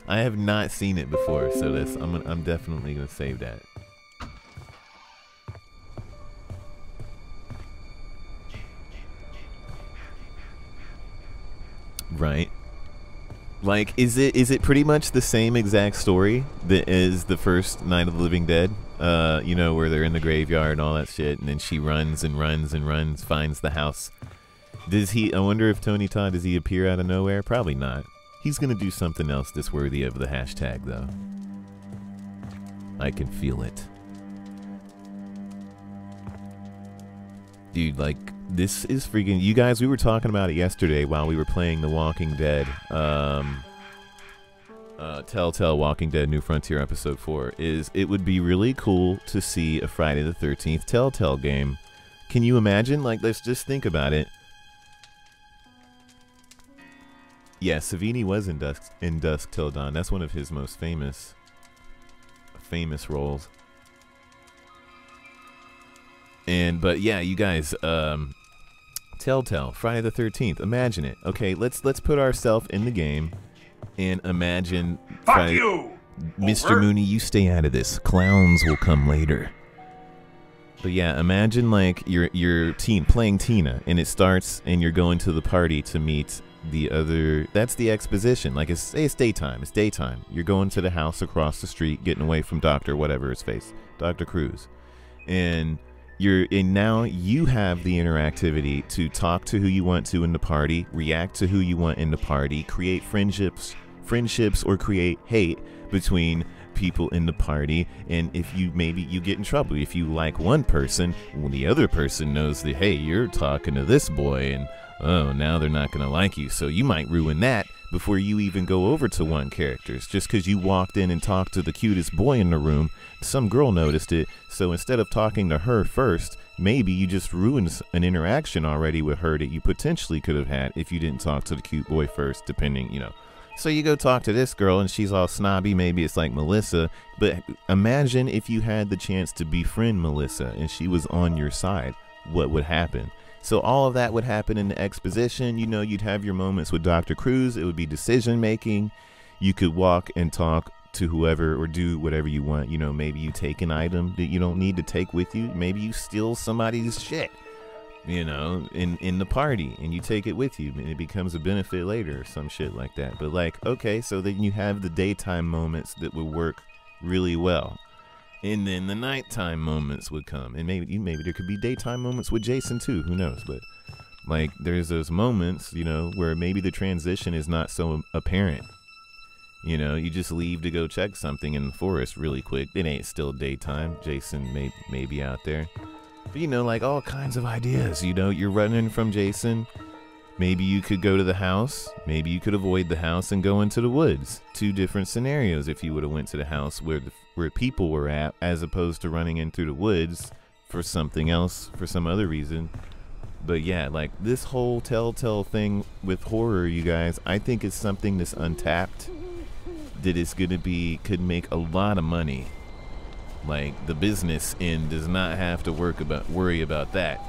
I have not seen it before, so I'm definitely gonna save that. Right. Like, is it pretty much the same exact story that is the first Night of the Living Dead? You know, where they're in the graveyard and all that shit, and then she runs and runs and runs, finds the house. I wonder if Tony Todd, does he appear out of nowhere? Probably not. He's gonna do something else that's worthy of the hashtag, though. I can feel it. Dude, like, this is freaking... You guys, we were talking about it yesterday while we were playing The Walking Dead. Telltale Walking Dead New Frontier Episode 4. It would be really cool to see a Friday the 13th Telltale game. Can you imagine? Like, let's just think about it. Yeah, Savini was in Dusk Till Dawn. That's one of his most famous roles. But yeah, you guys, Telltale, Friday the 13th. Imagine it. Okay, let's put ourselves in the game and imagine. Fuck you, Mr. Mooney, you stay out of this. Clowns will come later. But yeah, imagine like your team playing Tina, and it starts, and you're going to the party to meet the other. That's the exposition. Like, it's daytime. It's daytime. You're going to the house across the street, getting away from Dr. whatever his face, Dr. Cruz, and now you have the interactivity to talk to who you want to in the party, react to who you want in the party, create friendships or create hate between people in the party. And if you get in trouble if you like one person, when the other person knows that, hey, you're talking to this boy, and oh, now they're not gonna like you, so you might ruin that before you even go over to one character's. Just because you walked in and talked to the cutest boy in the room, some girl noticed it, so instead of talking to her first, maybe you just ruined an interaction already with her that you potentially could have had if you didn't talk to the cute boy first, depending, you know. So you go talk to this girl and she's all snobby, maybe it's like Melissa, but imagine if you had the chance to befriend Melissa and she was on your side, what would happen? So all of that would happen in the exposition. You know, you'd have your moments with Dr. Cruz. It would be decision making. You could walk and talk to whoever or do whatever you want. You know, maybe you take an item that you don't need to take with you. Maybe you steal somebody's shit. you know, in the party, and you take it with you, and it becomes a benefit later or some shit like that. But like, okay, so then you have the daytime moments that would work really well, and then the nighttime moments would come, and maybe there could be daytime moments with Jason too, who knows. But like, there's those moments, you know, where maybe the transition is not so apparent. You know, you just leave to go check something in the forest really quick. It ain't still daytime. Jason may be out there. But, you know, like all kinds of ideas. You know, you're running from Jason. Maybe you could go to the house. Maybe you could avoid the house and go into the woods. Two different scenarios if you would have went to the house where people were at, as opposed to running in through the woods for something else, for some other reason. But yeah, like this whole Telltale thing with horror, you guys, I think is something that's untapped. That is going to could make a lot of money. Like, the business end does not have to worry about that.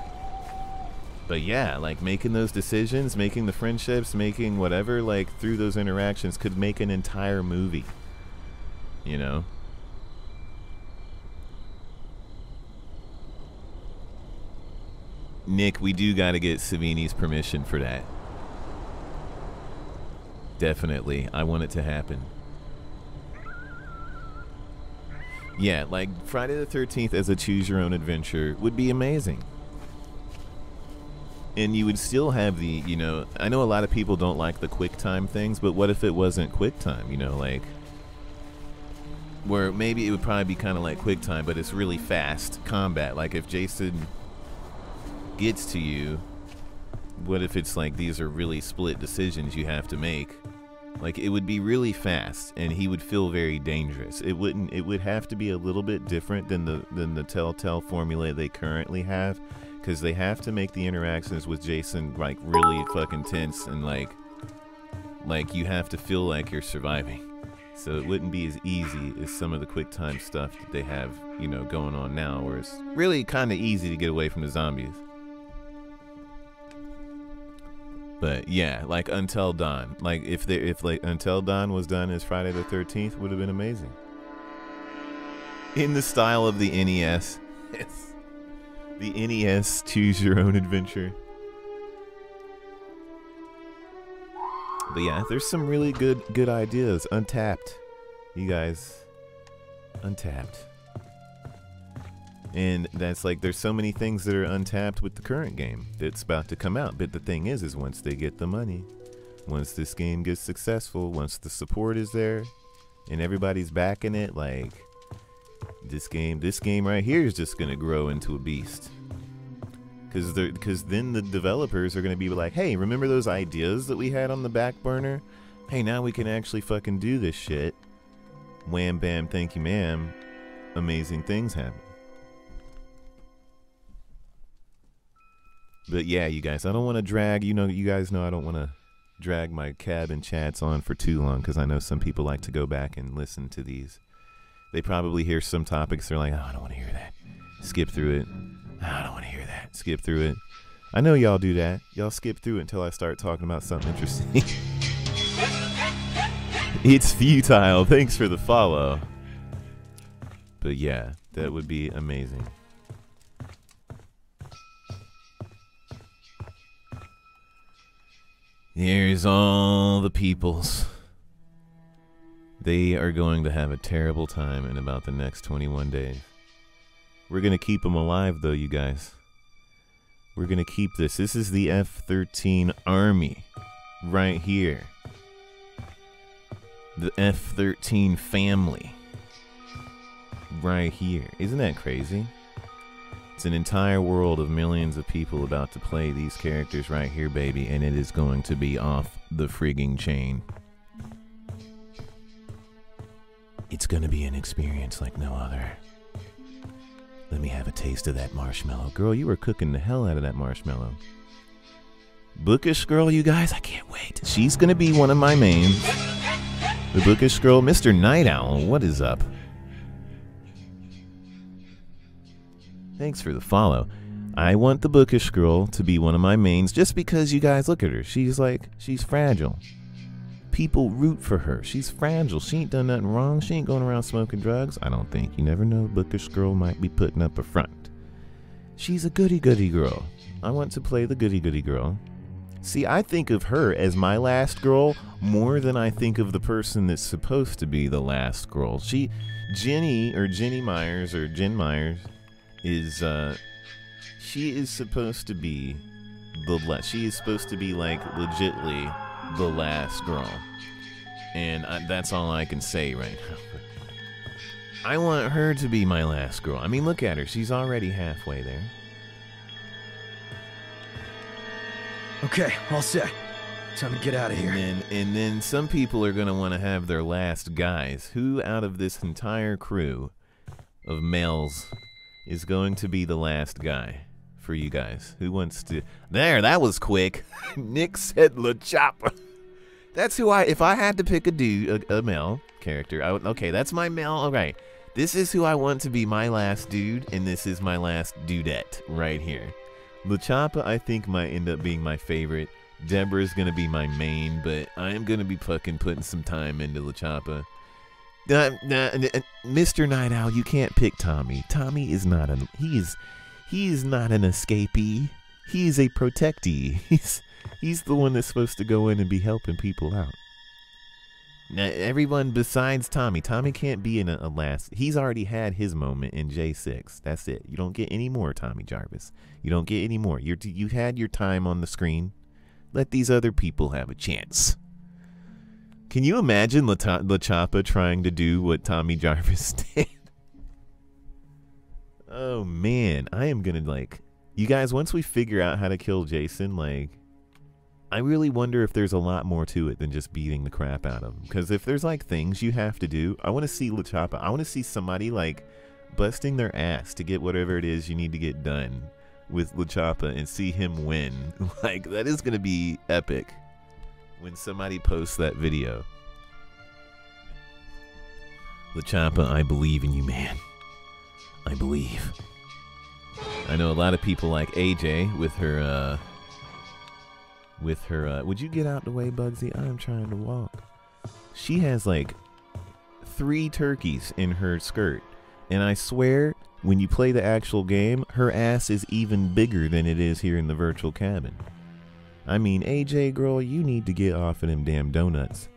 But yeah, like making those decisions, making the friendships, making whatever, like through those interactions could make an entire movie. You know? Nick, we do got to get Savini's permission for that. Definitely. I want it to happen. Yeah, like Friday the 13th as a choose-your-own-adventure would be amazing. And you would still have the, you know, I know a lot of people don't like the QuickTime things, but what if it wasn't QuickTime, you know, like, where maybe it would probably be kind of like QuickTime, but it's really fast combat. Like if Jason gets to you, what if it's like these are really split decisions you have to make? Like, it would be really fast, and he would feel very dangerous. It would have to be a little bit different than the Telltale formula they currently have, because they have to make the interactions with Jason like really fucking tense, and like you have to feel like you're surviving. So it wouldn't be as easy as some of the QuickTime stuff that they have, you know, going on now, where it's really kind of easy to get away from the zombies. But yeah, like Until Dawn. Like if like Until Dawn was done as Friday the 13th, would have been amazing. In the style of the NES. Yes. The NES choose your own adventure. But yeah, there's some really good ideas. Untapped. You guys. Untapped. And that's like, there's so many things that are untapped with the current game that's about to come out. But the thing is once they get the money, once this game gets successful, once the support is there, and everybody's backing it, like, this game right here is just gonna grow into a beast. Because then the developers are gonna be like, hey, remember those ideas that we had on the back burner? Hey, now we can actually fucking do this shit. Wham bam, thank you ma'am. Amazing things happen. But yeah, you guys, I don't want to drag, you guys know I don't want to drag my cabin chats on for too long, because I know some people like to go back and listen to these. They probably hear some topics, they're like, oh, I don't want to hear that. Skip through it. Oh, I don't want to hear that. Skip through it. I know y'all do that. Y'all skip through it until I start talking about something interesting. It's futile. Thanks for the follow. But yeah, that would be amazing. Here's all the peoples. They are going to have a terrible time in about the next 21 days. We're going to keep them alive, though, you guys. We're going to keep this. This is the F-13 Army right here. The F-13 family right here. Isn't that crazy? It's an entire world of millions of people about to play these characters right here, baby, and it is going to be off the frigging chain. It's going to be an experience like no other. Let me have a taste of that marshmallow. Girl, you were cooking the hell out of that marshmallow. Bookish girl, you guys, I can't wait. She's going to be one of my mains. The bookish girl, Mr. Night Owl, what is up? Thanks for the follow. I want the bookish girl to be one of my mains just because, you guys, look at her. She's fragile. People root for her. She's fragile. She ain't done nothing wrong. She ain't going around smoking drugs. I don't think. You never know. Bookish girl might be putting up a front. She's a goody-goody girl. I want to play the goody goody girl. See, I think of her as my last girl more than I think of the person that's supposed to be the last girl. Jenny Myers, or Jen Myers, is, she is supposed to be she is supposed to be, like, legitly the last girl. And that's all I can say right now. I want her to be my last girl. I mean, look at her. She's already halfway there. Okay, all set. Time to get out of here. And then some people are going to want to have their last guys. Who out of this entire crew of males is going to be the last guy for you guys? Who wants to... There, that was quick. Nick said La Choppa. That's who if I had to pick a male character, okay, that's my male. All right, this is who I want to be my last dude, and this is my last dudette right here. La Choppa, I think, might end up being my favorite. Deborah's gonna be my main, but I am gonna be fucking putting some time into La Choppa. Mr. Night Owl, you can't pick Tommy. Tommy is not he is not an escapee. He is a protectee. He's the one that's supposed to go in and be helping people out. Now, everyone besides Tommy. Tommy can't be in a last. He's already had his moment in J6. That's it. You don't get any more, Tommy Jarvis. You don't get any more. You had your time on the screen. Let these other people have a chance. Can you imagine La Choppa trying to do what Tommy Jarvis did? Oh, man. I am going to, like... You guys, once we figure out how to kill Jason, like... I really wonder if there's a lot more to it than just beating the crap out of him. Because if there's, like, things you have to do, I want to see La Choppa. I want to see somebody, like, busting their ass to get whatever it is you need to get done with La Choppa and see him win. Like, that is going to be epic when somebody posts that video. La Choppa, I believe in you, man. I believe. I know a lot of people like AJ with her, would you get out the way, Bugsy? I am trying to walk. She has like 3 turkeys in her skirt. And I swear, when you play the actual game, her ass is even bigger than it is here in the virtual cabin. I mean, AJ, girl, you need to get off of them damn donuts.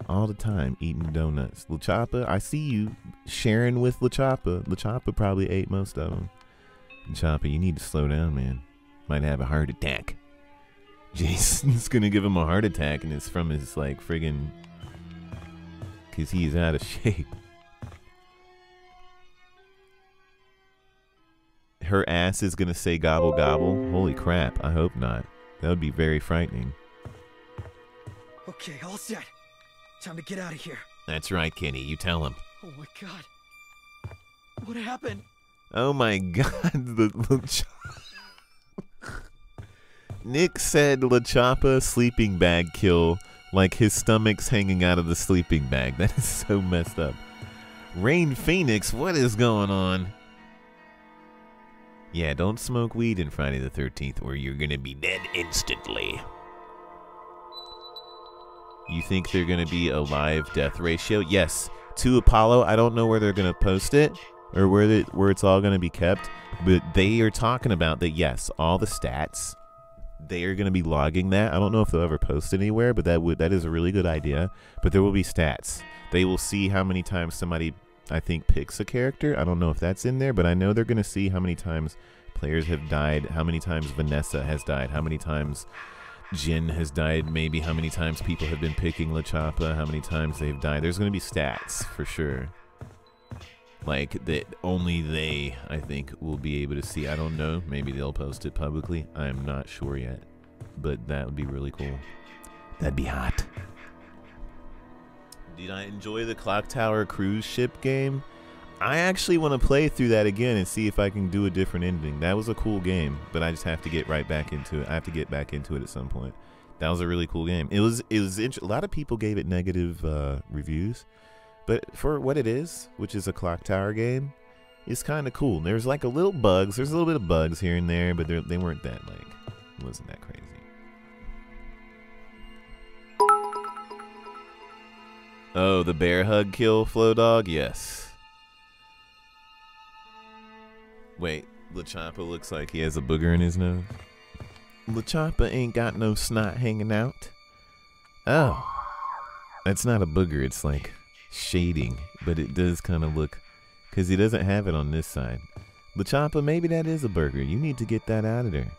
All the time, eating donuts. La Choppa, I see you sharing with La Choppa. La Choppa probably ate most of them. La Choppa, you need to slow down, man. Might have a heart attack. Jason's gonna give him a heart attack, and it's from his, like, friggin'... Because he's out of shape. Her ass is gonna say gobble gobble. Holy crap, I hope not. That would be very frightening. Okay, all set. Time to get out of here. That's right, Kenny. You tell him. Oh my god. What happened? Oh my god. Nick said La Choppa sleeping bag kill, like his stomach's hanging out of the sleeping bag. That is so messed up. Rain Phoenix, what is going on? Yeah, don't smoke weed in Friday the 13th or you're gonna be dead instantly. You think they're gonna be a live death ratio? Yes. To Apollo, I don't know where they're gonna post it or where it's all gonna be kept, but they are talking about that. Yes, all the stats, they are gonna be logging that. I don't know if they'll ever post it anywhere, but that is a really good idea. But there will be stats. They will see how many times somebody, I think, picks a character. I don't know if that's in there, but I know they're gonna see how many times players have died, how many times Vanessa has died, how many times Jin has died, maybe how many times people have been picking La Choppa, how many times they've died. There's going to be stats for sure. Like, that only they, I think, will be able to see. I don't know. Maybe they'll post it publicly. I'm not sure yet. But that would be really cool. That'd be hot. Did I enjoy the Clock Tower cruise ship game? I actually want to play through that again and see if I can do a different ending. That was a cool game, but I just have to get right back into it. I have to get back into it at some point. That was a really cool game. It was a lot of people gave it negative reviews, but for what it is, which is a Clock Tower game, it's kind of cool. There's like a little bugs. There's a little bit of bugs here and there, but they weren't that, like, it wasn't that crazy. Oh, the bear hug kill, Flow Dog? Yes. Wait, LaChoppa looks like he has a booger in his nose. LaChoppa ain't got no snot hanging out. Oh. That's not a booger, it's like shading. But it does kind of look... Because he doesn't have it on this side. LaChoppa, maybe that is a burger. You need to get that out of there.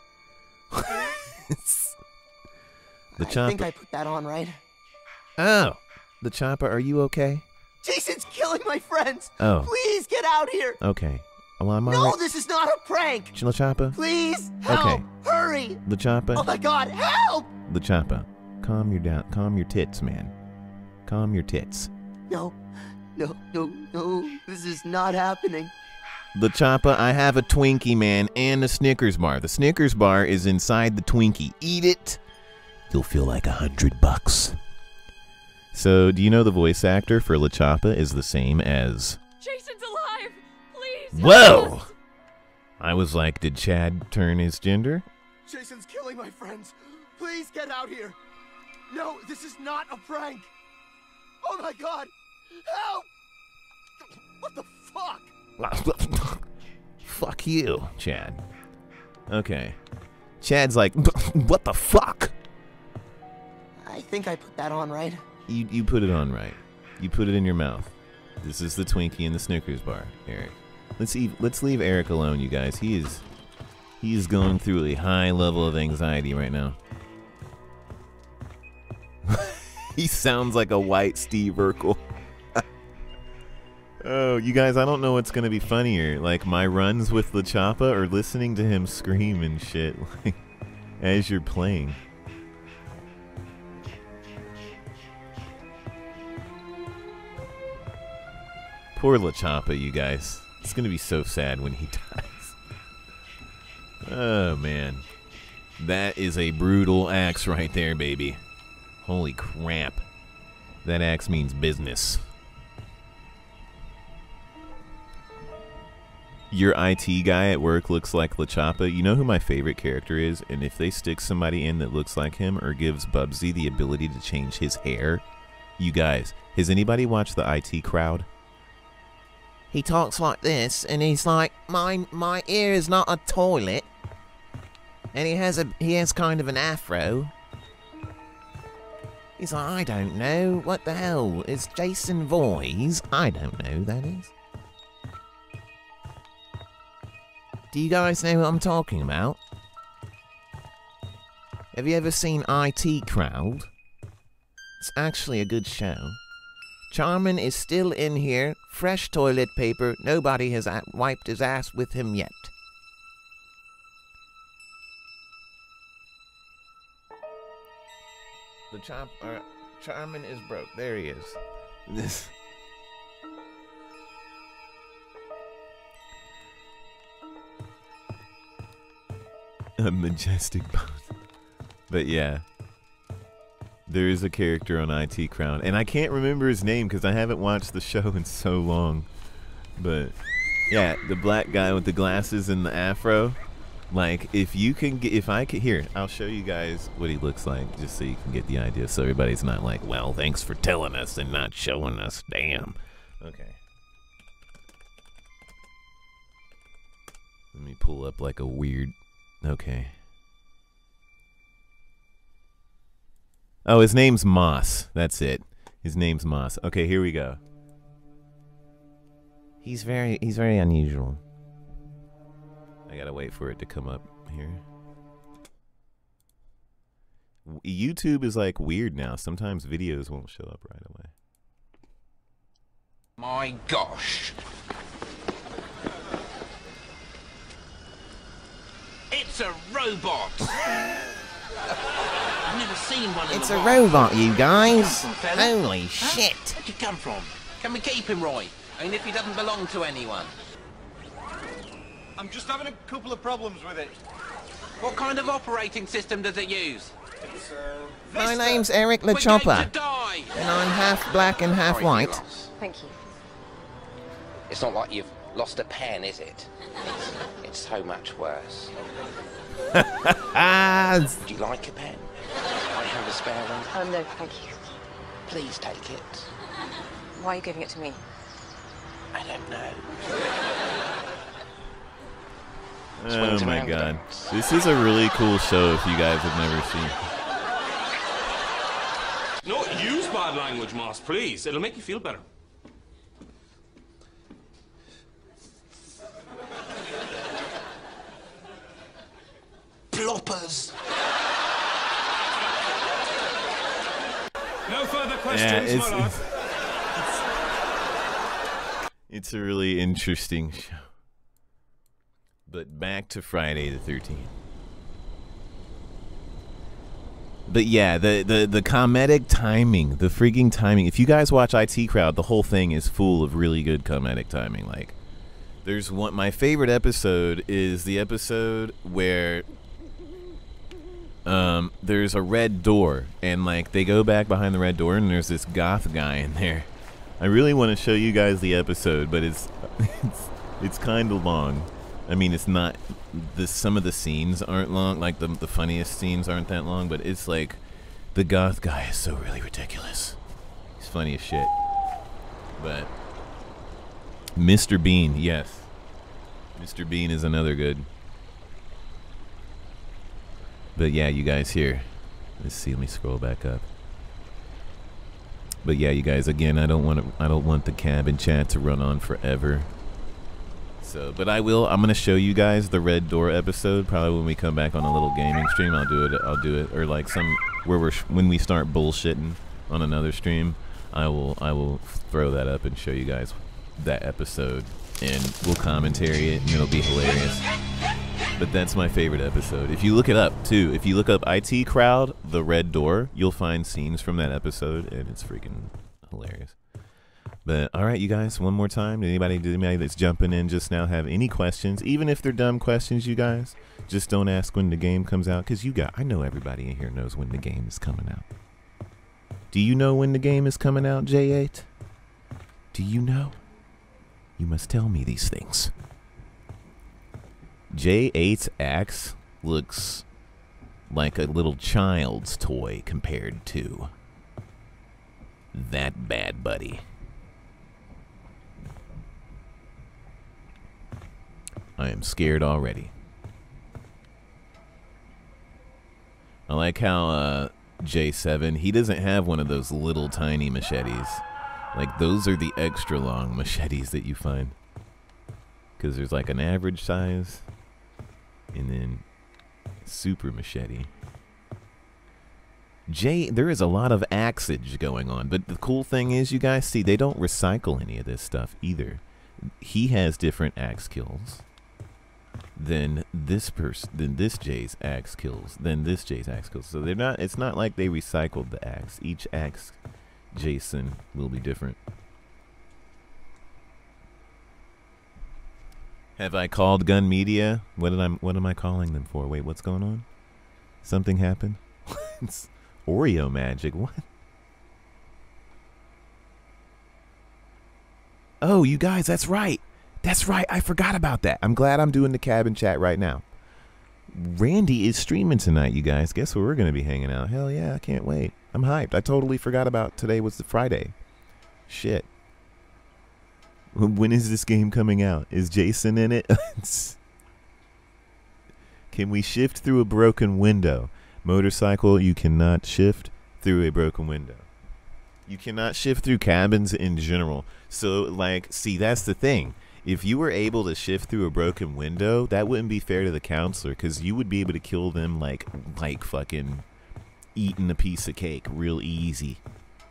LaChoppa. I think I put that on right. Oh. LaChoppa, are you okay? Jason's killing my friends. Oh. Please get out here. Okay. Well, I'm No, alright. this is not a prank. LaChoppa? Please help. Okay. Hurry. LaChoppa? Oh my God, help. LaChoppa, calm your tits, man. Calm your tits. No, this is not happening. LaChoppa, I have a Twinkie, man, and a Snickers bar. The Snickers bar is inside the Twinkie. Eat it. You'll feel like $100. So, do you know the voice actor for LaChoppa is the same as... Jason's alive! Please! Whoa! I was like, did Chad turn his gender? Jason's killing my friends. Please get out here. No, this is not a prank. Oh my God, help! What the fuck? Fuck you, Chad. Okay. Chad's like, what the fuck? I think I put that on right. You put it on right. You put it in your mouth. This is the Twinkie and the Snickers bar, Eric. Let's leave Eric alone, you guys. He is going through a high level of anxiety right now. He sounds like a white Steve Urkel. Oh, you guys, I don't know what's gonna be funnier, like my runs with LaChoppa or listening to him scream and shit, like, as you're playing. Poor LaChoppa, you guys. It's gonna be so sad when he dies. Oh, man. That is a brutal axe right there, baby. Holy crap. That axe means business. Your IT guy at work looks like LaChoppa. You know who my favorite character is? And if they stick somebody in that looks like him or gives Bubsy the ability to change his hair, you guys, has anybody watched the IT Crowd? He talks like this, and he's like, my ear is not a toilet. And he has kind of an afro. He's like, I don't know, what the hell is Jason Voorhees? I don't know who that is. Do you guys know what I'm talking about? Have you ever seen IT Crowd? It's actually a good show. Charmin is still in here, fresh toilet paper, nobody has wiped his ass with him yet. Charmin is broke, there he is. This... A majestic boat. But yeah. There is a character on IT Crowd. And I can't remember his name because I haven't watched the show in so long. But yeah, the black guy with the glasses and the afro. Like, if you can get, if I could, here, I'll show you guys what he looks like just so you can get the idea. So everybody's not like, well, thanks for telling us and not showing us. Damn. Okay. Let me pull up like a weird, okay. Oh, his name's Moss. That's it. His name's Moss. Okay, here we go. He's very unusual. I gotta wait for it to come up here. YouTube is like weird now. Sometimes videos won't show up right away. My gosh. It's a robot. I've never seen one in It's the a wild. robot, you guys! Come from, fella. Holy Huh? shit! Where'd you come from? Can we keep him, Roy? I mean, if he doesn't belong to anyone. I'm just having a couple of problems with it. What kind of operating system does it use? It's, My Vista. name's Eric We're going LaChoppa, to die. and I'm half black and half Sorry, white. Ross. Thank you. It's not like you've lost a pen, is it? It's so much worse. Ah, Do you like a pen? I have a spare one. No, thank you. Please take it. Why are you giving it to me? I don't know. Swings Oh my around a god. bit. This is a really cool show if you guys have never seen. No, use bad language, Moss, please. It'll make you feel better. Ploppers. No further Yeah, questions, my lord. it's a really interesting show. But back to Friday the 13th. But yeah, the comedic timing, the freaking timing. If you guys watch IT Crowd, the whole thing is full of really good comedic timing. Like, there's one. My favorite episode is the episode where there's a red door, and like they go back behind the red door, and there's this goth guy in there. I really want to show you guys the episode, but it's kind of long. I mean, it's not. Some of the scenes aren't long. Like the funniest scenes aren't that long, but it's like the goth guy is so really ridiculous. He's funny as shit. But Mr. Bean, yes, Mr. Bean is another good. But yeah, you guys here. Let's see. Let me scroll back up. But yeah, you guys. Again, I don't want the cabin chat to run on forever. So, but I will. I'm gonna show you guys the Red Door episode. Probably when we come back on a little gaming stream, I'll do it, or like when we start bullshitting on another stream, I will throw that up and show you guys that episode, and we'll commentary it, and it'll be hilarious. But that's my favorite episode. If you look it up too, if you look up IT Crowd, the Red Door, you'll find scenes from that episode, and it's freaking hilarious. But all right, you guys, one more time. Did anybody that's jumping in just now have any questions? Even if they're dumb questions, you guys, just don't ask when the game comes out, because I know everybody in here knows when the game is coming out. Do you know when the game is coming out, J8? Do you know? You must tell me these things. J8's axe looks like a little child's toy compared to that bad buddy. I am scared already. I like how J7, he doesn't have one of those little tiny machetes. Like, those are the extra long machetes that you find. Because there's like an average size, and then super machete. There is a lot of axage going on, but the cool thing is, you guys see, they don't recycle any of this stuff either. He has different axe kills than this Jay's axe kills, than this Jay's axe kills. So it's not like they recycled the axe. Each axe Jason will be different. Have I called Gun Media? What am I calling them for? Wait, what's going on? Something happened? It's Oreo magic. What? Oh, you guys, that's right. That's right. I forgot about that. I'm glad I'm doing the cabin chat right now. Randy is streaming tonight, you guys. Guess where we're going to be hanging out? Hell yeah, I can't wait. I'm hyped. I totally forgot about today was the Friday. Shit. When is this game coming out? Is Jason in it? Can we shift through a broken window? Motorcycle, you cannot shift through a broken window. You cannot shift through cabins in general. So, like, see, that's the thing. If you were able to shift through a broken window, that wouldn't be fair to the counselor, because you would be able to kill them like fucking eating a piece of cake real easy.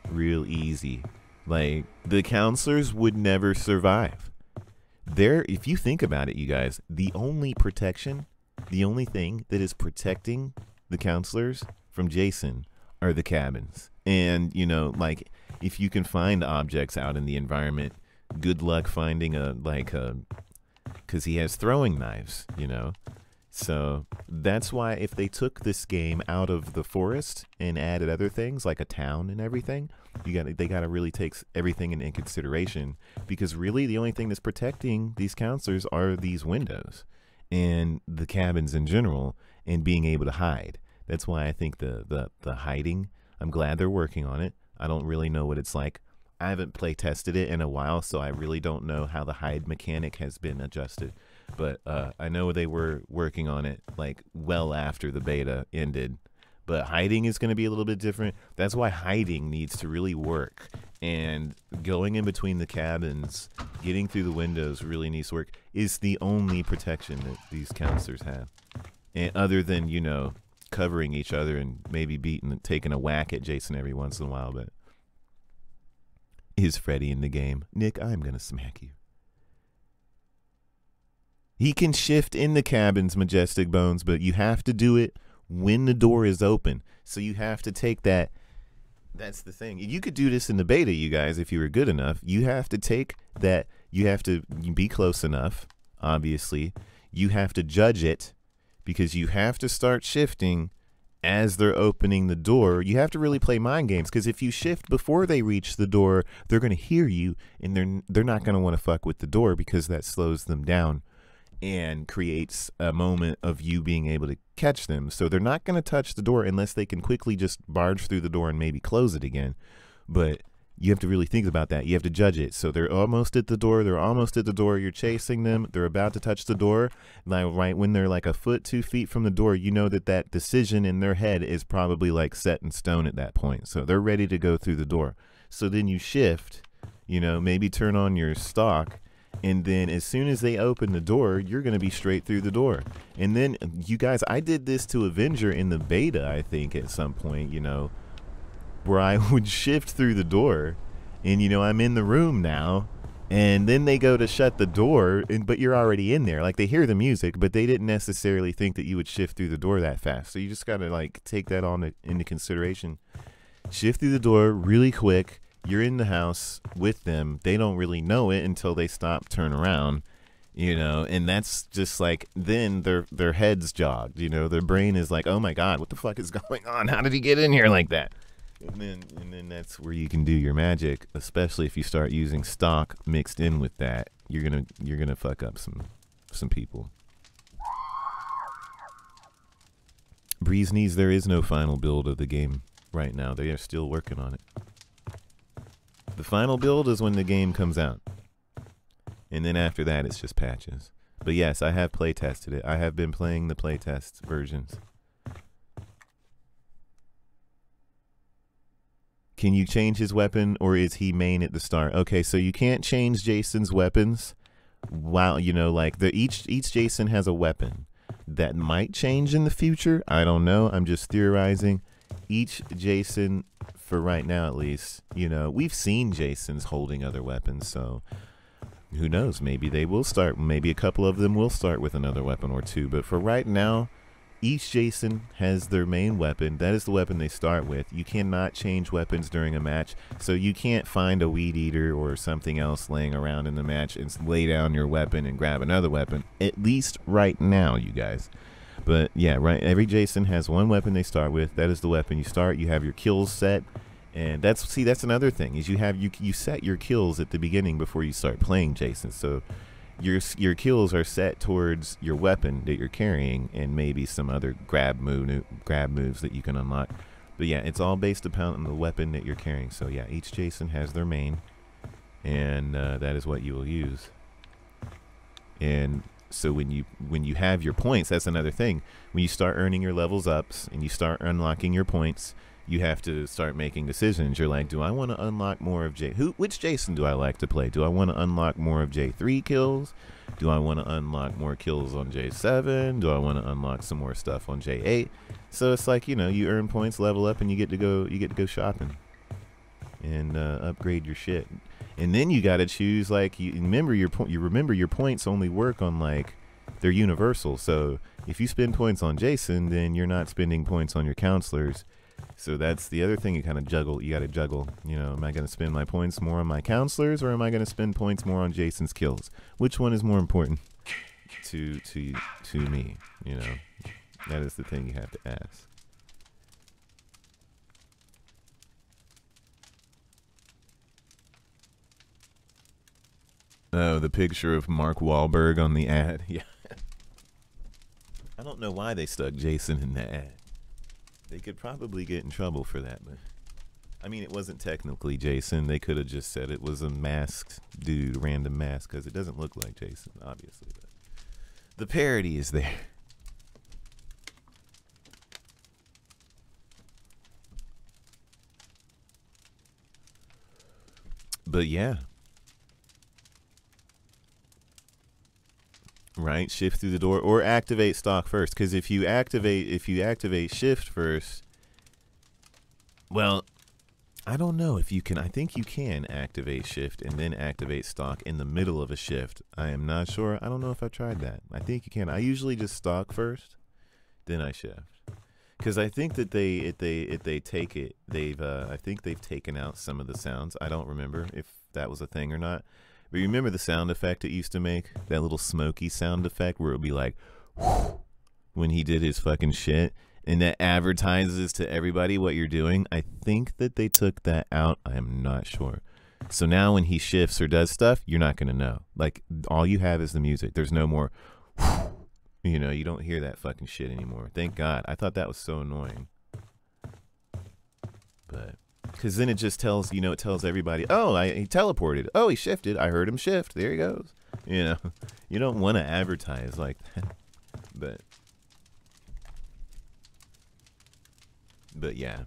Real easy. Like, the counselors would never survive. If you think about it, you guys, the only thing that is protecting the counselors from Jason are the cabins. And, you know, like, if you can find objects out in the environment, good luck finding because he has throwing knives, you know. So that's why if they took this game out of the forest and added other things like a town and everything, they gotta really take everything in consideration, because really the only thing that's protecting these counselors are these windows and the cabins in general, and being able to hide. That's why I think the hiding, I'm glad they're working on it. I don't really know what it's like. I haven't play tested it in a while, so I really don't know how the hide mechanic has been adjusted. But I know they were working on it like well after the beta ended. But hiding is going to be a little bit different. That's why hiding needs to really work. And going in between the cabins, getting through the windows really needs to work. Is the only protection that these counselors have. And other than, you know, covering each other and maybe taking a whack at Jason every once in a while. But is Freddy in the game? Nick, I'm going to smack you. He can shift in the cabins, Majestic Bones, but you have to do it when the door is open. So you have to take that. That's the thing. You could do this in the beta, you guys, if you were good enough. You have to take that. You have to be close enough, obviously. You have to judge it because you have to start shifting as they're opening the door. You have to really play mind games because if you shift before they reach the door, they're going to hear you and they're not going to want to fuck with the door because that slows them down and creates a moment of you being able to catch them. So they're not going to touch the door unless they can quickly just barge through the door and maybe close it again. But you have to really think about that. You have to judge it. So they're almost at the door. They're almost at the door. You're chasing them. They're about to touch the door. Like right when they're like a foot, 2 feet from the door, you know that decision in their head is probably like set in stone at that point. So they're ready to go through the door. So then you shift, you know, maybe turn on your stock. And then as soon as they open the door, you're going to be straight through the door. And then you guys, I did this to Avenger in the beta, I think, at some point, you know, where I would shift through the door and, you know, I'm in the room now. And then they go to shut the door, but you're already in there. Like they hear the music, but they didn't necessarily think that you would shift through the door that fast. So you just got to like take that into consideration. Shift through the door really quick. You're in the house with them. They don't really know it until they stop, turn around, you know, and that's just like, then their heads jogged, you know, their brain is like, oh my God, what the fuck is going on? How did he get in here like that? And then that's where you can do your magic, especially if you start using stock mixed in with that. You're gonna fuck up some people. Breeze needs, there is no final build of the game right now. They are still working on it. The final build is when the game comes out. And then after that, it's just patches. But yes, I have play tested it. I have been playing the playtest versions. Can you change his weapon or is he main at the start? Okay, so you can't change Jason's weapons while, you know, like each Jason has a weapon that might change in the future. I don't know. I'm just theorizing. Each Jason, for right now at least, you know, we've seen Jasons holding other weapons, so who knows? Maybe they will start, maybe a couple of them will start with another weapon or two, but for right now, each Jason has their main weapon. That is the weapon they start with. You cannot change weapons during a match, so you can't find a weed eater or something else laying around in the match and lay down your weapon and grab another weapon, at least right now, you guys. But yeah, right. Every Jason has one weapon they start with. That is the weapon you start. You have your kills set, and that's another thing is you set your kills at the beginning before you start playing Jason. So your kills are set towards your weapon that you're carrying and maybe some other grab moves that you can unlock. But yeah, it's all based upon the weapon that you're carrying. So yeah, each Jason has their main, and that is what you will use. And so when you have your points, that's another thing. When you start earning your levels ups and you start unlocking your points, you have to start making decisions. You're like, do I want to unlock more of which Jason do I like to play? Do I want to unlock more of J3 kills? Do I want to unlock more kills on J7? Do I want to unlock some more stuff on J8? So it's like, you know, you earn points, level up, and you get to go shopping and upgrade your shit. And then you got to choose, like, you remember your points only work on, like, they're universal. So if you spend points on Jason, then you're not spending points on your counselors. So that's the other thing you kind of juggle. You got to juggle, you know, am I going to spend my points more on my counselors or am I going to spend points more on Jason's kills? Which one is more important to me, you know? That is the thing you have to ask. Oh, the picture of Mark Wahlberg on the ad. Yeah. I don't know why they stuck Jason in the ad. They could probably get in trouble for that, but I mean, it wasn't technically Jason. They could have just said it was a masked dude, random mask, because it doesn't look like Jason, obviously. But The parody is there. But yeah. Right, shift through the door or activate stock first, because if you activate shift first, well, I don't know if you can. I think you can activate shift and then activate stock in the middle of a shift. I am not sure. I don't know if I've tried that. I think you can. I usually just stock first, then I shift, because I think that I think they've taken out some of the sounds. I don't remember if that was a thing or not. But you remember the sound effect it used to make? That little smoky sound effect where it would be like, whoo, when he did his fucking shit. And that advertises to everybody what you're doing. I think that they took that out. I am not sure. So now when he shifts or does stuff, you're not going to know. Like, all you have is the music. There's no more, whoo, you know, you don't hear that fucking shit anymore. Thank God. I thought that was so annoying. But... because then it just tells, you know, it tells everybody, oh, he teleported. Oh, he shifted. I heard him shift. There he goes. You know, you don't want to advertise like that. But yeah.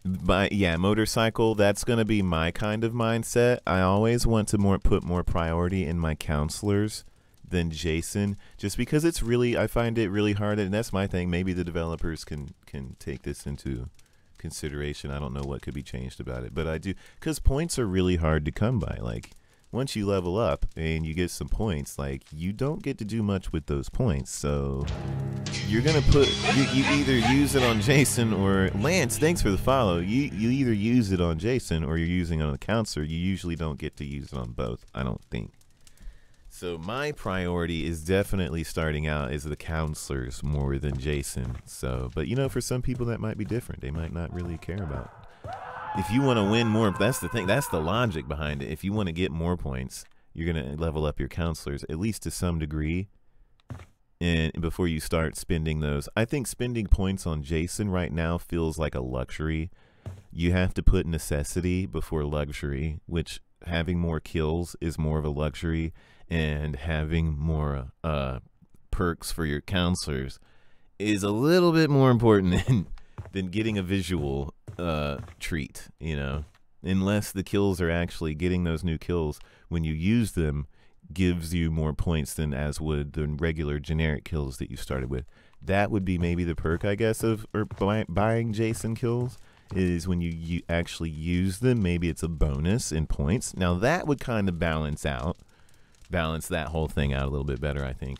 But yeah, motorcycle, that's going to be my kind of mindset. I always want to put more priority in my counselors than Jason, just because it's really, I find it really hard, and that's my thing. Maybe the developers can take this into consideration. I don't know what could be changed about it, but I do, because points are really hard to come by. Like, once you level up and you get some points, like, you don't get to do much with those points, so you're gonna you either use it on Jason or Lance. Thanks for the follow. You either use it on Jason or you're using it on the counselor. You usually don't get to use it on both, I don't think. So my priority is definitely starting out as the counselors more than Jason. So, but you know, for some people that might be different. They might not really care about it. If you want to win more, that's the thing. That's the logic behind it. If you want to get more points, you're going to level up your counselors, at least to some degree. And before you start spending those, I think spending points on Jason right now feels like a luxury. You have to put necessity before luxury, which having more kills is more of a luxury. And having more perks for your counselors is a little bit more important than getting a visual treat, you know. Unless the kills are actually getting those new kills when you use them gives you more points than as would the regular generic kills that you started with. That would be maybe the perk, I guess, of buying Jason kills, is when you actually use them. Maybe it's a bonus in points. Now that would kind of balance that whole thing out a little bit better, I think.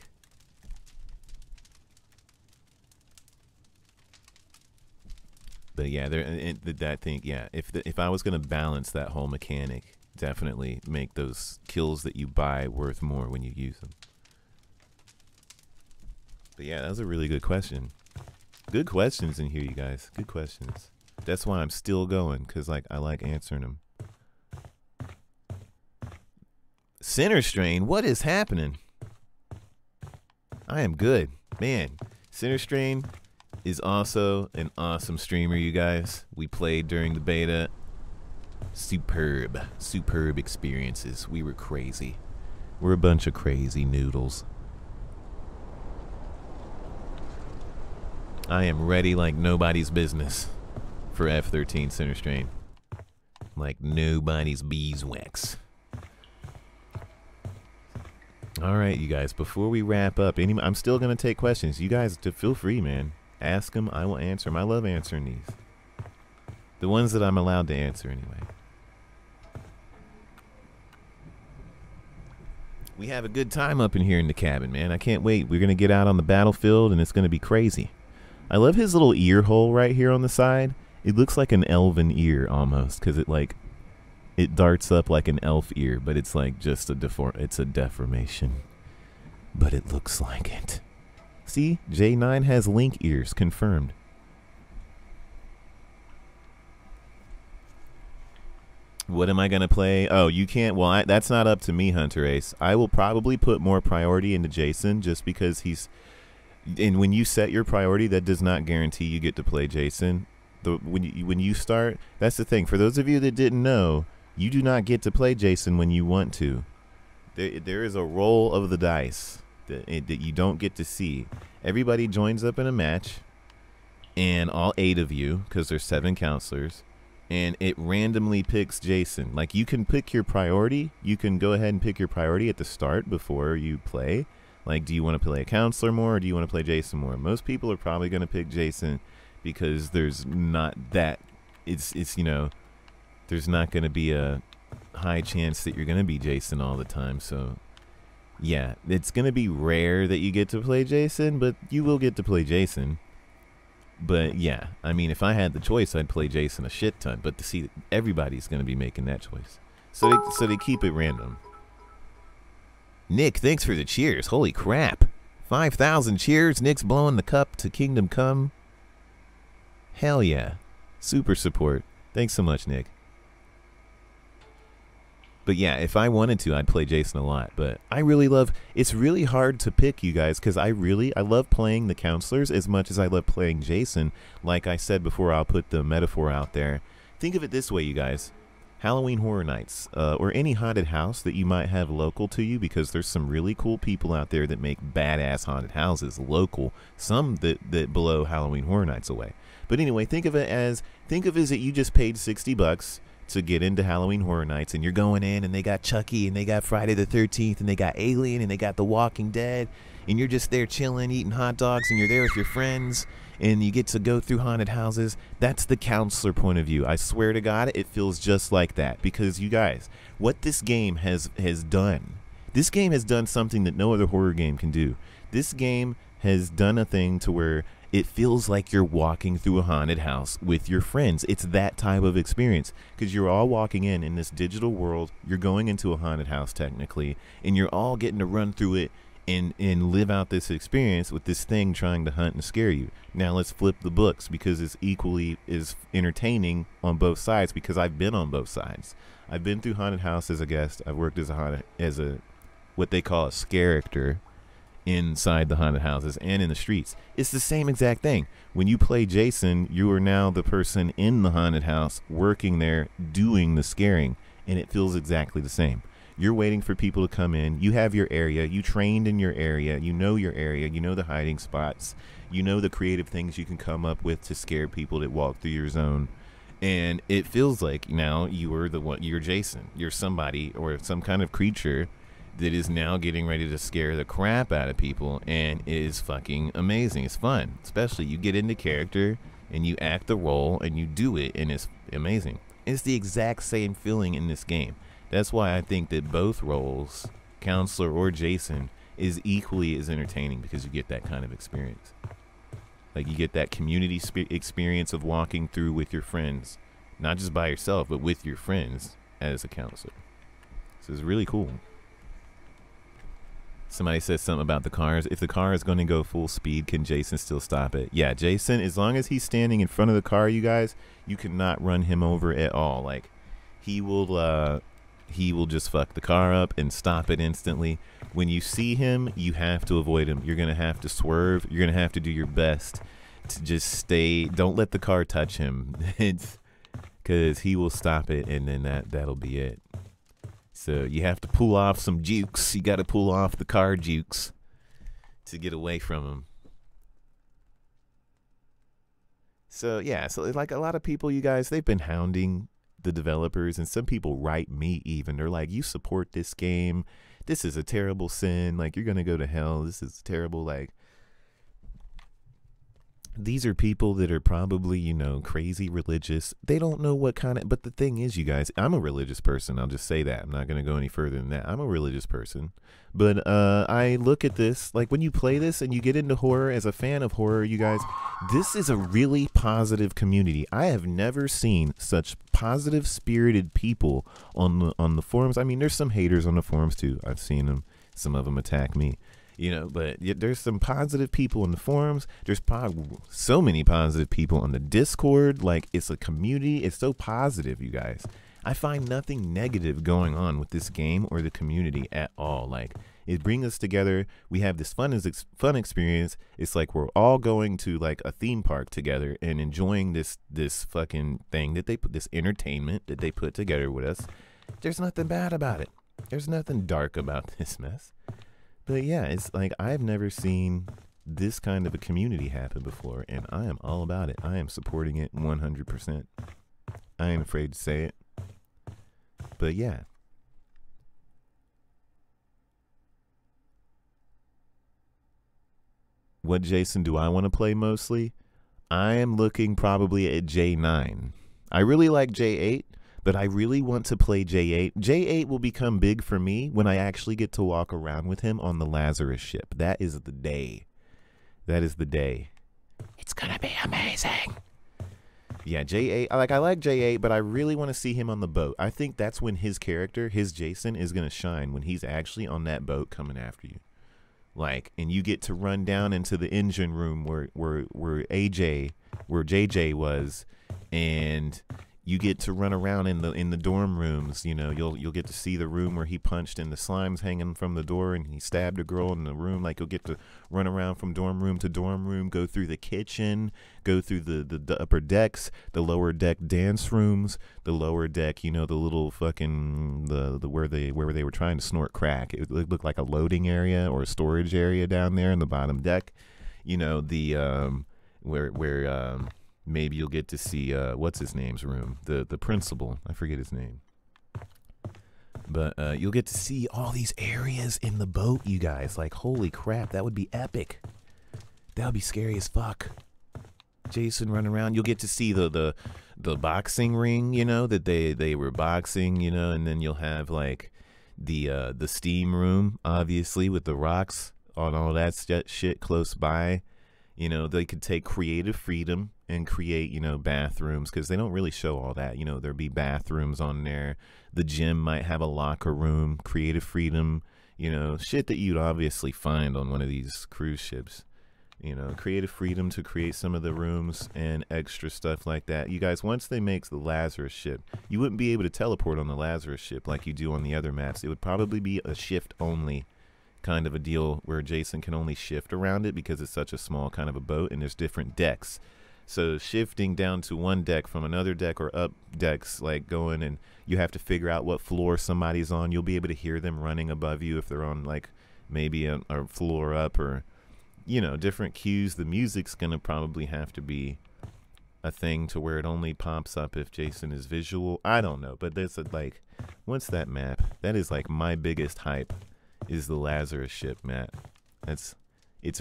But yeah, I think, yeah, if I was going to balance that whole mechanic, definitely make those kills that you buy worth more when you use them. But yeah, that was a really good question. Good questions in here, you guys. Good questions. That's why I'm still going, because like I like answering them. Center Strain, what is happening? I am good. Man, Center Strain is also an awesome streamer, you guys. We played during the beta. Superb experiences. We were crazy. We're a bunch of crazy noodles. I am ready like nobody's business for F13 Center Strain. Like nobody's beeswax. All right, you guys, before we wrap up, I'm still going to take questions. You guys, feel free, man. Ask them. I will answer them. I love answering these. The ones that I'm allowed to answer, anyway. We have a good time up in here in the cabin, man. I can't wait. We're going to get out on the battlefield, and it's going to be crazy. I love his little ear hole right here on the side. It looks like an elven ear, almost, because it darts up like an elf ear, but it's like just it's a deformation. But it looks like it. See, J9 has Link ears, confirmed. What am I going to play? Oh, you can't. Well, that's not up to me, Hunter Ace. I will probably put more priority into Jason just because he's... And when you set your priority, that does not guarantee you get to play Jason. When you start, that's the thing. For those of you that didn't know, you do not get to play Jason when you want to. There is a roll of the dice that you don't get to see. Everybody joins up in a match, and all 8 of you, because there's 7 counselors, and it randomly picks Jason. Like, you can pick your priority. You can go ahead and pick your priority at the start before you play. Like, do you want to play a counselor more, or do you want to play Jason more? Most people are probably going to pick Jason because there's not that, it's you know, there's not going to be a high chance that you're going to be Jason all the time. So yeah, it's going to be rare that you get to play Jason, but you will get to play Jason. But yeah, I mean, if I had the choice, I'd play Jason a shit ton. But to see, everybody's going to be making that choice, so they keep it random. Nick, thanks for the cheers. Holy crap, 5,000 cheers. Nick's blowing the cup to Kingdom Come. Hell yeah, super support. Thanks so much, Nick. But yeah, if I wanted to, I'd play Jason a lot. But I really love, it's really hard to pick, you guys, because I love playing the counselors as much as I love playing Jason. Like I said before, I'll put the metaphor out there. Think of it this way, you guys. Halloween Horror Nights, or any haunted house that you might have local to you, because there's some really cool people out there that make badass haunted houses local. Some that blow Halloween Horror Nights away. But anyway, think of it as that you just paid $60 to get into Halloween Horror Nights, and you're going in, and they got Chucky, and they got Friday the 13th, and they got Alien, and they got The Walking Dead, and you're just there chilling, eating hot dogs, and you're there with your friends, and you get to go through haunted houses. That's the counselor point of view. I swear to God, it feels just like that. Because you guys, what this game has done, this game has done something that no other horror game can do. This game has done a thing to where it feels like you're walking through a haunted house with your friends. It's that type of experience, because you're all walking in this digital world. You're going into a haunted house technically, and you're all getting to run through it and live out this experience with this thing trying to hunt and scare you. Now let's flip the books, because it's equally as entertaining on both sides, because I've been on both sides. I've been through haunted house as a guest. I've worked as a what they call a scarector inside the haunted houses and in the streets. It's the same exact thing. When you play Jason, you are now the person in the haunted house working there doing the scaring, and it feels exactly the same. You're waiting for people to come in. You have your area. You trained in your area. You know your area. You know the hiding spots. You know the creative things you can come up with to scare people that walk through your zone. And it feels like now you're Jason. You're somebody or some kind of creature that is now getting ready to scare the crap out of people, and it is fucking amazing. It's fun. Especially you get into character and you act the role and you do it, and it's amazing. It's the exact same feeling in this game. That's why I think that both roles, counselor or Jason, is equally as entertaining, because you get that kind of experience. Like, you get that community experience of walking through with your friends, not just by yourself, but with your friends as a counselor. So it's really cool. Somebody says something about the cars. If the car is going to go full speed, can Jason still stop it? Yeah, Jason, as long as he's standing in front of the car, you guys, you cannot run him over at all. Like, he will just fuck the car up and stop it instantly. When you see him, you have to avoid him. You're going to have to swerve. You're going to have to do your best to just stay. Don't let the car touch him. It's because he will stop it, and then that'll be it. So you have to pull off some jukes. You got to pull off the car jukes to get away from him. So yeah, so like a lot of people, you guys, they've been hounding the developers, and some people write me even. They're like, you support this game. This is a terrible sin. Like, you're going to go to hell. This is terrible. Like, these are people that are probably, you know, crazy religious. They don't know what kind of, but the thing is, you guys, I'm a religious person. I'll just say that. I'm not going to go any further than that. I'm a religious person. But I look at this, like, when you play this and you get into horror, as a fan of horror, you guys, this is a really positive community. I have never seen such positive spirited people on the forums. I mean, there's some haters on the forums too. I've seen them. Some of them attack me. You know, but there's some positive people in the forums. There's so many positive people on the Discord. Like, it's a community. It's so positive, you guys. I find nothing negative going on with this game or the community at all. Like, it brings us together. We have this fun experience. It's like we're all going to, like, a theme park together and enjoying this fucking thing that they put, this entertainment that they put together with us. There's nothing bad about it. There's nothing dark about this mess. But yeah, it's like I've never seen this kind of a community happen before, and I am all about it. I am supporting it 100%. I ain't afraid to say it. But yeah. What Jason do I want to play mostly? I am looking probably at J9. I really like J8, but I really want to play J8. J8 will become big for me when I actually get to walk around with him on the Lazarus ship. That is the day. That is the day. It's gonna be amazing. Yeah, J8. I like J8, but I really want to see him on the boat. I think that's when his character, his Jason, is gonna shine, when he's actually on that boat coming after you. Like, and you get to run down into the engine room where JJ was, and you get to run around in the dorm rooms. You know, you'll get to see the room where he punched and the slime's hanging from the door and he stabbed a girl in the room. Like, you'll get to run around from dorm room to dorm room, go through the kitchen, go through the upper decks, the lower deck dance rooms, the lower deck, you know, the little fucking the where they were trying to snort crack. It looked like a loading area or a storage area down there in the bottom deck. You know, the where maybe you'll get to see what's his name's room, the principal. I forget his name. But you'll get to see all these areas in the boat, you guys. Like, holy crap, that would be epic. That would be scary as fuck. Jason running around. You'll get to see the boxing ring, you know, that they were boxing, you know, and then you'll have like the steam room, obviously, with the rocks on all that shit close by. You know, they could take creative freedom and create, you know, bathrooms, because they don't really show all that. You know, there'll be bathrooms on there. The gym might have a locker room, creative freedom, you know, shit that you'd obviously find on one of these cruise ships. You know, creative freedom to create some of the rooms and extra stuff like that. You guys, once they make the Lazarus ship, you wouldn't be able to teleport on the Lazarus ship like you do on the other maps. It would probably be a shift only kind of a deal where Jason can only shift around it because it's such a small kind of a boat and there's different decks. So shifting down to one deck from another deck or up decks, like going, and you have to figure out what floor somebody's on. You'll be able to hear them running above you if they're on like maybe a floor up, or, you know, different cues. The music's gonna probably have to be a thing to where it only pops up if Jason is visual. I don't know, but there's like, once that map, that is like my biggest hype, is the Lazarus ship map. It's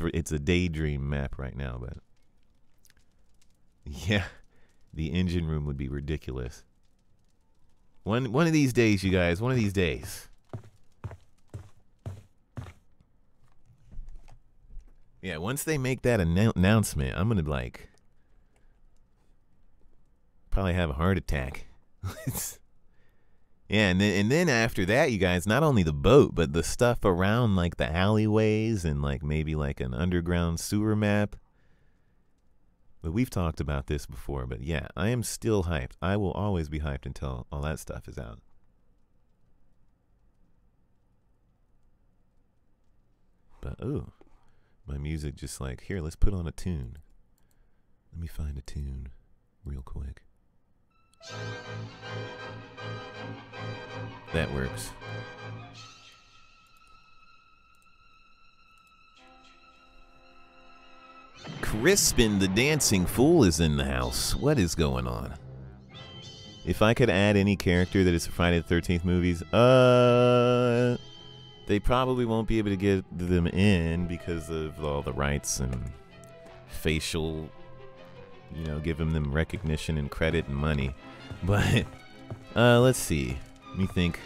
a daydream map right now, but yeah, the engine room would be ridiculous. One of these days, you guys, one of these days. Yeah, once they make that announcement, I'm gonna like probably have a heart attack. Yeah, and then after that, you guys, not only the boat, but the stuff around like the alleyways and like maybe like an underground sewer map. But we've talked about this before, but yeah, I am still hyped. I will always be hyped until all that stuff is out. But ooh, my music just like, here, let's put on a tune. Let me find a tune real quick. That works. Crispin the Dancing Fool is in the house. What is going on? If I could add any character that is for Friday the 13th movies, they probably won't be able to get them in because of all the rights and facial, you know, giving them recognition and credit and money. But let's see. Let me think.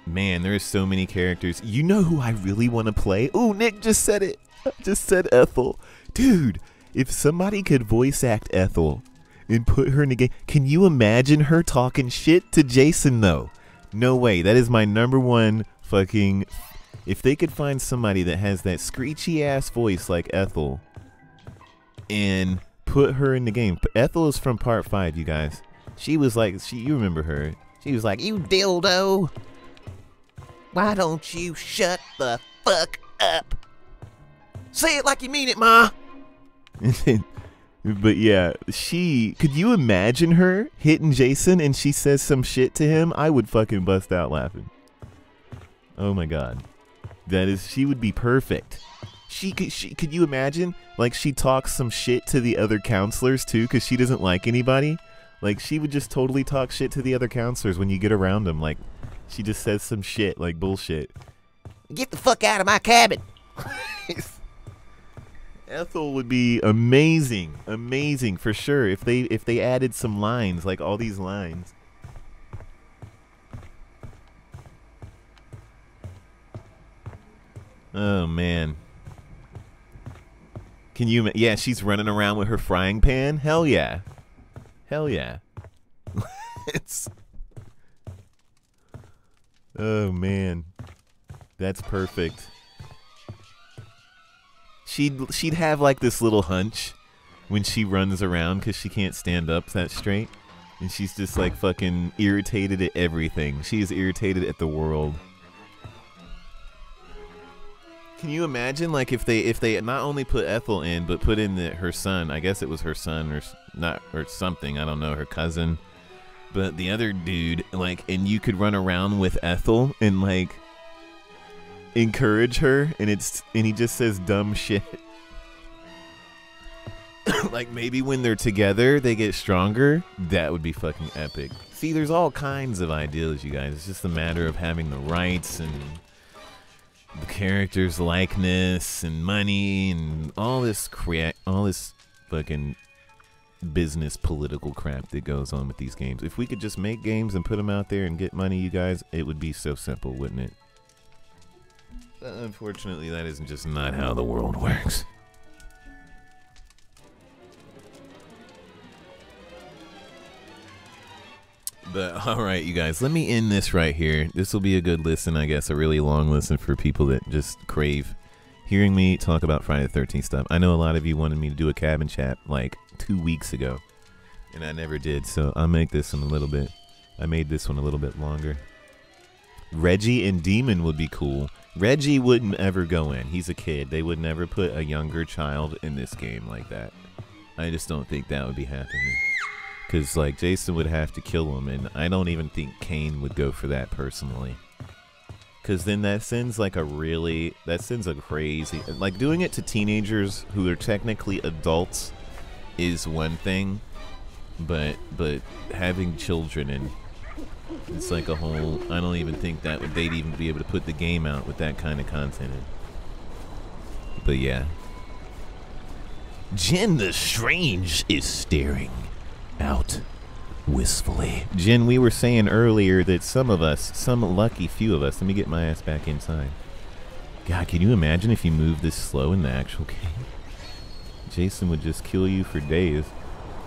Man, there's so many characters. You know who I really want to play? Oh, Nick just said it. Just said Ethel. Dude, if somebody could voice act Ethel and put her in the game, can you imagine her talking shit to Jason, though? No way. That is my #1 fucking... If they could find somebody that has that screechy-ass voice like Ethel and put her in the game. Ethel is from part 5, you guys. She was like... you remember her. She was like, "You dildo. Why don't you shut the fuck up? Say it like you mean it, Ma." But yeah, could you imagine her hitting Jason and she says some shit to him? I would fucking bust out laughing. Oh my god. She would be perfect. Could you imagine? Like, she talks some shit to the other counselors too, because she doesn't like anybody. Like, she would just totally talk shit to the other counselors when you get around them. Like, she just says some shit, like bullshit. Get the fuck out of my cabin. Ethel would be amazing, amazing for sure if they added some lines, like all these lines. Oh man. Can you? Yeah, she's running around with her frying pan. Hell yeah, hell yeah. It's. Oh man, that's perfect. She'd have like this little hunch when she runs around because she can't stand up that straight, and she's just like fucking irritated at everything. She is irritated at the world. Can you imagine, like, if they not only put Ethel in, but put in her son? I guess it was her son or something. I don't know, her cousin. But the other dude, like, and you could run around with Ethel and like encourage her, and he just says dumb shit. Like, maybe when they're together they get stronger. That would be fucking epic. See, there's all kinds of ideas, you guys. It's just a matter of having the rights and the character's likeness and money and all this fucking business political crap that goes on with these games. If we could just make games and put them out there and get money, you guys, it would be so simple, wouldn't it? But unfortunately, that isn't just not how the world works. But alright, you guys, let me end this right here. This will be a good listen, I guess, a really long listen for people that just crave hearing me talk about Friday the 13th stuff. I know a lot of you wanted me to do a cabin chat like 2 weeks ago, and I never did, so I'll make this one a little bit. I made this one a little bit longer. Reggie and Demon would be cool. Reggie wouldn't ever go in. He's a kid. They would never put a younger child in this game like that. I just don't think that would be happening. Because, like, Jason would have to kill him, and I don't even think Kane would go for that personally. Because then that sends, like, a crazy... Like, doing it to teenagers who are technically adults is one thing, but having children in... It's like a whole... I don't even think they'd even be able to put the game out with that kind of content in. But, yeah. Jen the Strange is staring out wistfully. Jen, we were saying earlier that some lucky few of us, let me get my ass back inside. God, can you imagine if you move this slow in the actual game? Jason would just kill you for days.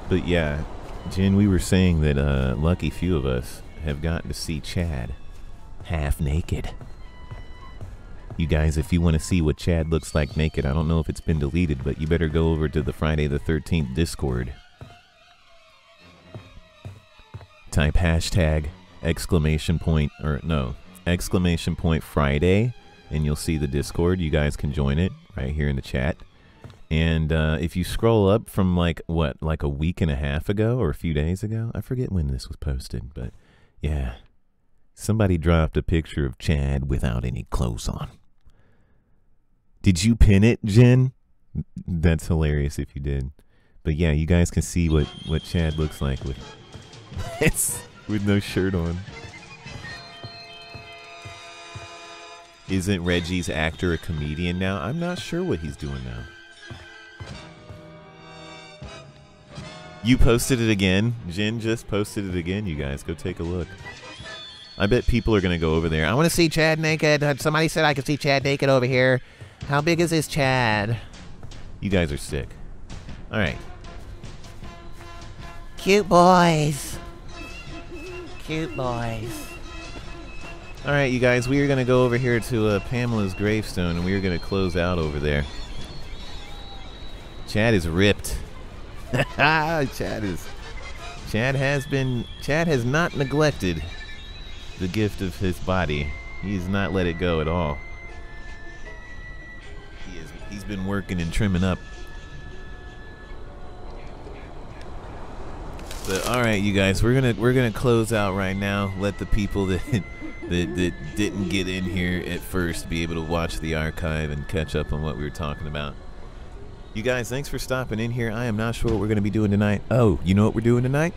But yeah, Jen, we were saying that lucky few of us have gotten to see Chad half naked. You guys, if you want to see what Chad looks like naked, I don't know if it's been deleted, but you better go over to the Friday the 13th Discord. Type hashtag exclamation point Friday, and you'll see the Discord. You guys can join it right here in the chat. And if you scroll up from like a week and a half ago or a few days ago, I forget when this was posted, but yeah, somebody dropped a picture of Chad without any clothes on. Did you pin it, Jen? That's hilarious if you did. But yeah, you guys can see what Chad looks like with no shirt on. Isn't Reggie's actor a comedian now? I'm not sure what he's doing now. You posted it again? Jen just posted it again, you guys. Go take a look. I bet people are going to go over there. I want to see Chad naked. Somebody said I could see Chad naked over here. How big is this Chad? You guys are sick. All right. Cute boys. Cute boys. All right, you guys, we are going to go over here to Pamela's gravestone, and we are going to close out over there. Chad is ripped. Chad has not neglected the gift of his body. He has not let it go at all. He's been working and trimming up. But all right, you guys, we're gonna close out right now. Let the people that didn't get in here at first be able to watch the archive and catch up on what we were talking about. You guys, thanks for stopping in here. I am not sure what we're gonna be doing tonight. Oh, you know what we're doing tonight?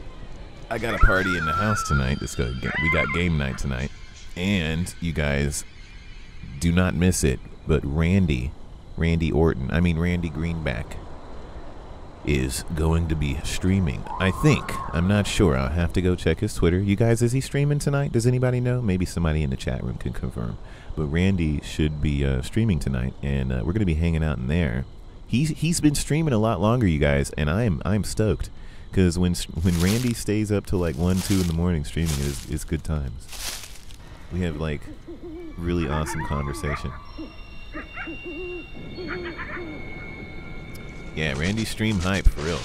I got a party in the house tonight. We got game night tonight, and you guys do not miss it. But Randy Greenback is going to be streaming. I think. I'm not sure. I'll have to go check his Twitter. You guys, is he streaming tonight? Does anybody know? Maybe somebody in the chat room can confirm. But Randy should be streaming tonight, and we're going to be hanging out in there. He's been streaming a lot longer, you guys, and I'm stoked because when Randy stays up till like 1-2 in the morning streaming, it's good times. We have like really awesome conversation. Yeah, Randy stream hype for real.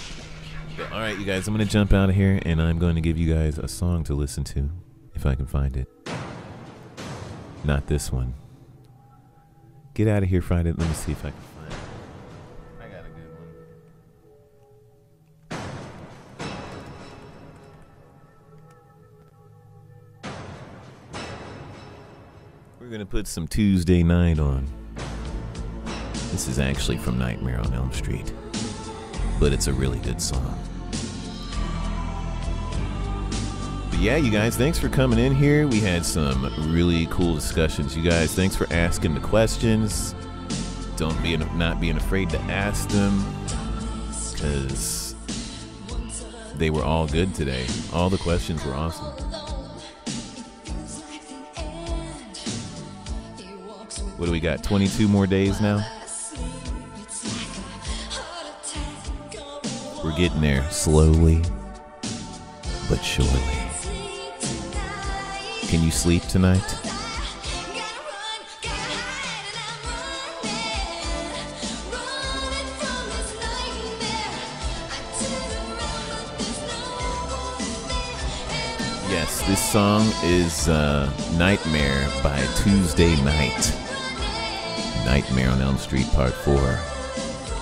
But, all right, you guys, I'm going to jump out of here, and I'm going to give you guys a song to listen to, if I can find it. Not this one. Get out of here, Friday. Let me see if I can find it. I got a good one. We're going to put some Tuesday Night on. This is actually from Nightmare on Elm Street, but it's a really good song. But yeah, you guys, thanks for coming in here. We had some really cool discussions. You guys, thanks for asking the questions. Not being afraid to ask them, because they were all good today. All the questions were awesome. What do we got? 22 more days now? We're getting there slowly but surely. Can you sleep tonight? Yes, this song is Nightmare by Tuesday Night. Nightmare on Elm Street Part 4,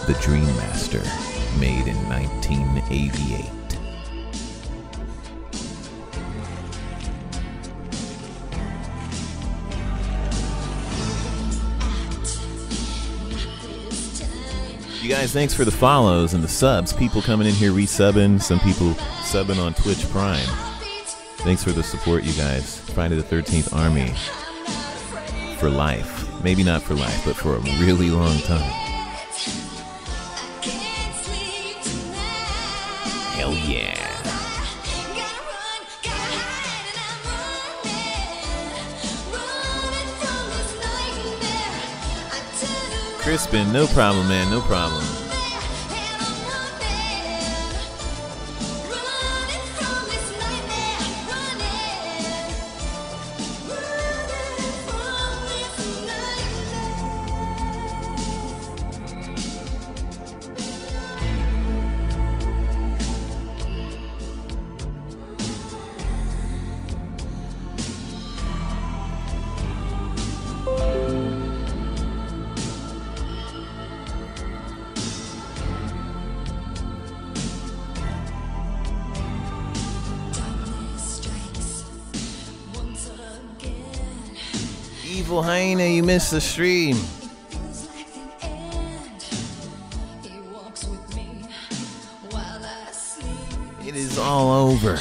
The Dream Master, made in 1988. You guys, thanks for the follows and the subs. People coming in here resubbing, some people subbing on Twitch Prime. Thanks for the support, you guys. Friday the 13th Army for life. Maybe not for life, but for a really long time. Hell yeah. Crispin, no problem, man, no problem. Evil Hyena, you missed the stream. It is all over.